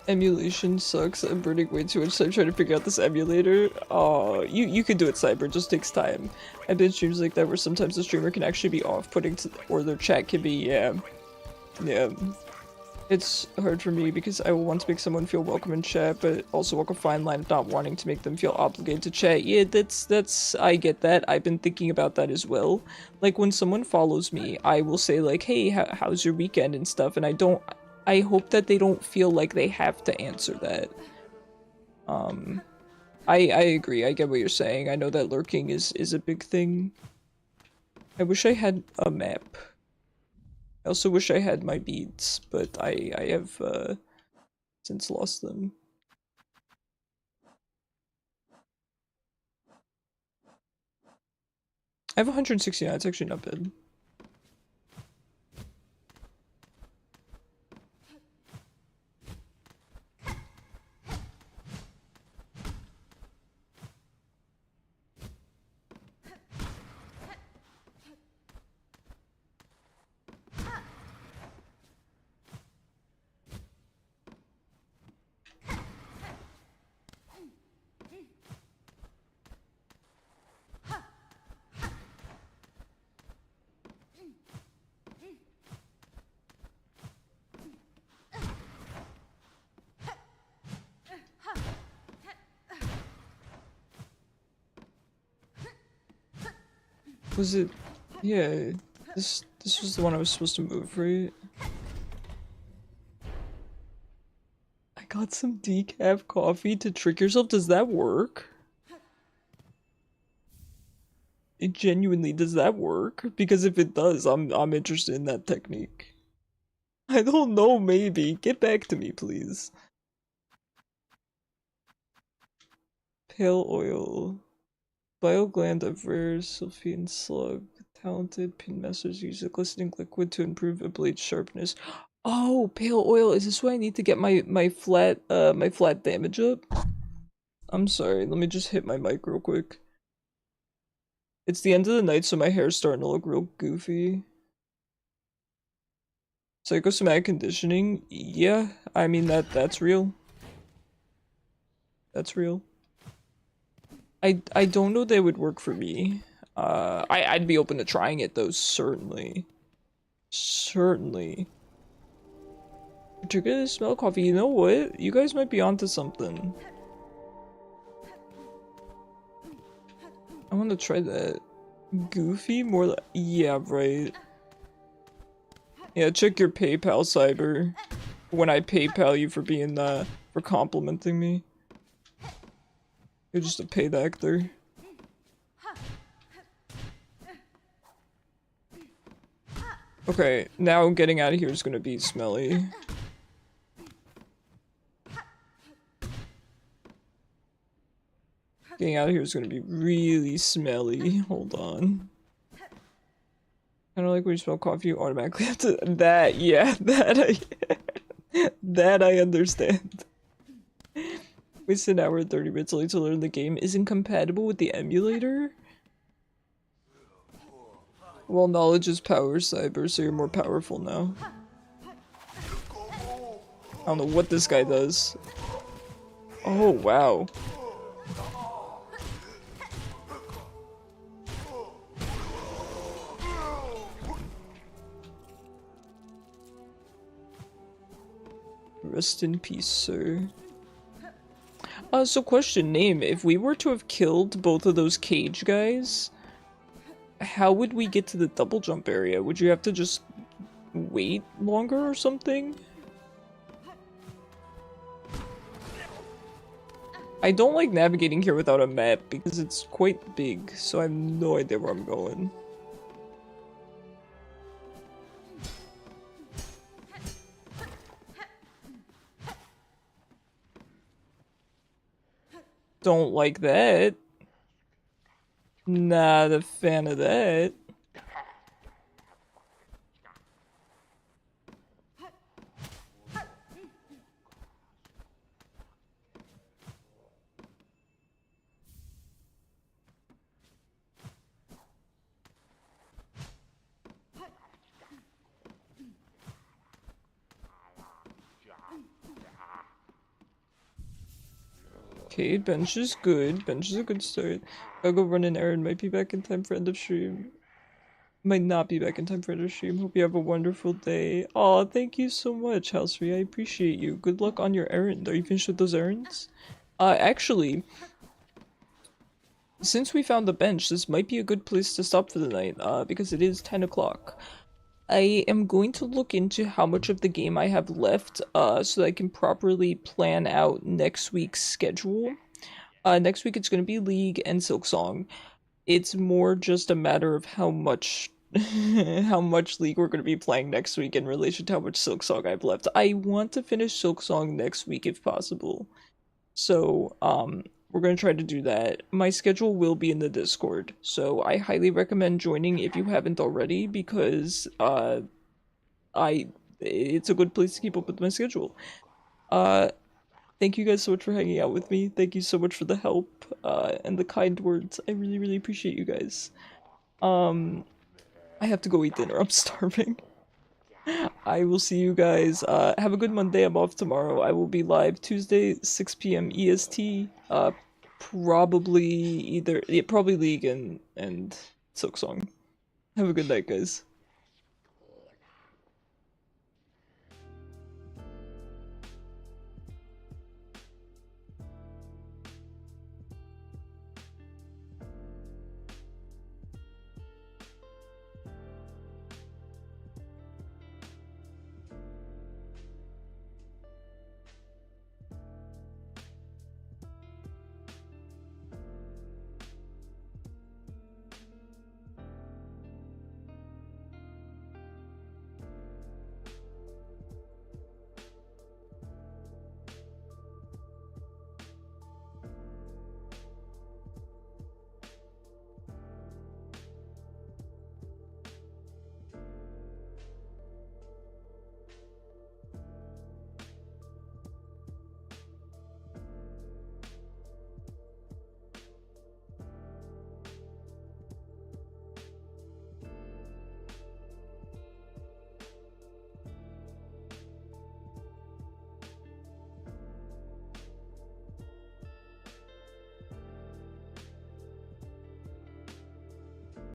Emulation sucks. I'm burning way too much time trying to figure out this emulator. Oh, you could do it, Cyber. It just takes time. I've been in streams like that where sometimes the streamer can actually be off-putting, or their chat can be— yeah. It's hard for me because I will want to make someone feel welcome in chat, but also walk a fine line of not wanting to make them feel obligated to chat. Yeah, I get that. I've been thinking about that as well. Like, when someone follows me, I will say like, hey, how's your weekend and stuff, and I hope that they don't feel like they have to answer that. I agree. I get what you're saying. I know that lurking is a big thing. I wish I had a map. I also wish I had my beads, but I have since lost them. I have 169, it's actually not bad. Was it? Yeah, this was the one I was supposed to move, right? I got some decaf coffee to trick yourself. Does that work? It genuinely, does that work? Because if it does, I'm interested in that technique. I don't know, maybe. Get back to me, please. Pale oil. Biogland of rare sylphine slug. Talented pin masters use a glistening liquid to improve a blade's sharpness. Oh, pale oil. Is this why I need to get my flat damage up? I'm sorry, let me just hit my mic real quick. It's the end of the night, so my hair's starting to look real goofy. Psychosomatic conditioning? Yeah, I mean that's real. That's real. I don't know that would work for me. I'd be open to trying it though, certainly. Certainly. Particularly smell coffee. You know what? You guys might be onto something. I want to try that. Goofy? More like, yeah, right. Yeah, check your PayPal, Cyber. When I PayPal you for being, for complimenting me. You're just a paid actor. Okay, now getting out of here is gonna be smelly. Getting out of here is gonna be really smelly. Hold on. I don't like when you smell coffee, you automatically have to- that, yeah, that I understand. Waste an hour and 30 minutes only to learn the game isn't compatible with the emulator? Well, knowledge is power, Cyber, so you're more powerful now. I don't know what this guy does. Oh, wow. Rest in peace, sir. So question, name, if we were to have killed both of those cage guys, how would we get to the double jump area? Would you have to just wait longer or something? I don't like navigating here without a map because it's quite big, so I have no idea where I'm going. Don't like that. Not a fan of that. Okay, bench is good. Bench is a good start. I'll go run an errand. Might be back in time for end of stream. Might not be back in time for end of stream. Hope you have a wonderful day. Aw, thank you so much, Housefree. I appreciate you. Good luck on your errand. Are you finished with those errands? Actually, since we found the bench, this might be a good place to stop for the night, because it is 10 o'clock. I am going to look into how much of the game I have left, so that I can properly plan out next week's schedule. Next week it's going to be League and Silksong. It's more just a matter of how much how much League we're going to be playing next week in relation to how much Silksong I've left. I want to finish Silksong next week if possible. So, we're gonna try to do that. My schedule will be in the Discord, so I highly recommend joining if you haven't already, because it's a good place to keep up with my schedule. Thank you guys so much for hanging out with me. Thank you so much for the help and the kind words. I really, really appreciate you guys. I have to go eat dinner. I'm starving. I will see you guys. Have a good Monday. I'm off tomorrow. I will be live Tuesday, 6 p.m. EST. Probably either, yeah, probably League and Silksong. Have a good night, guys.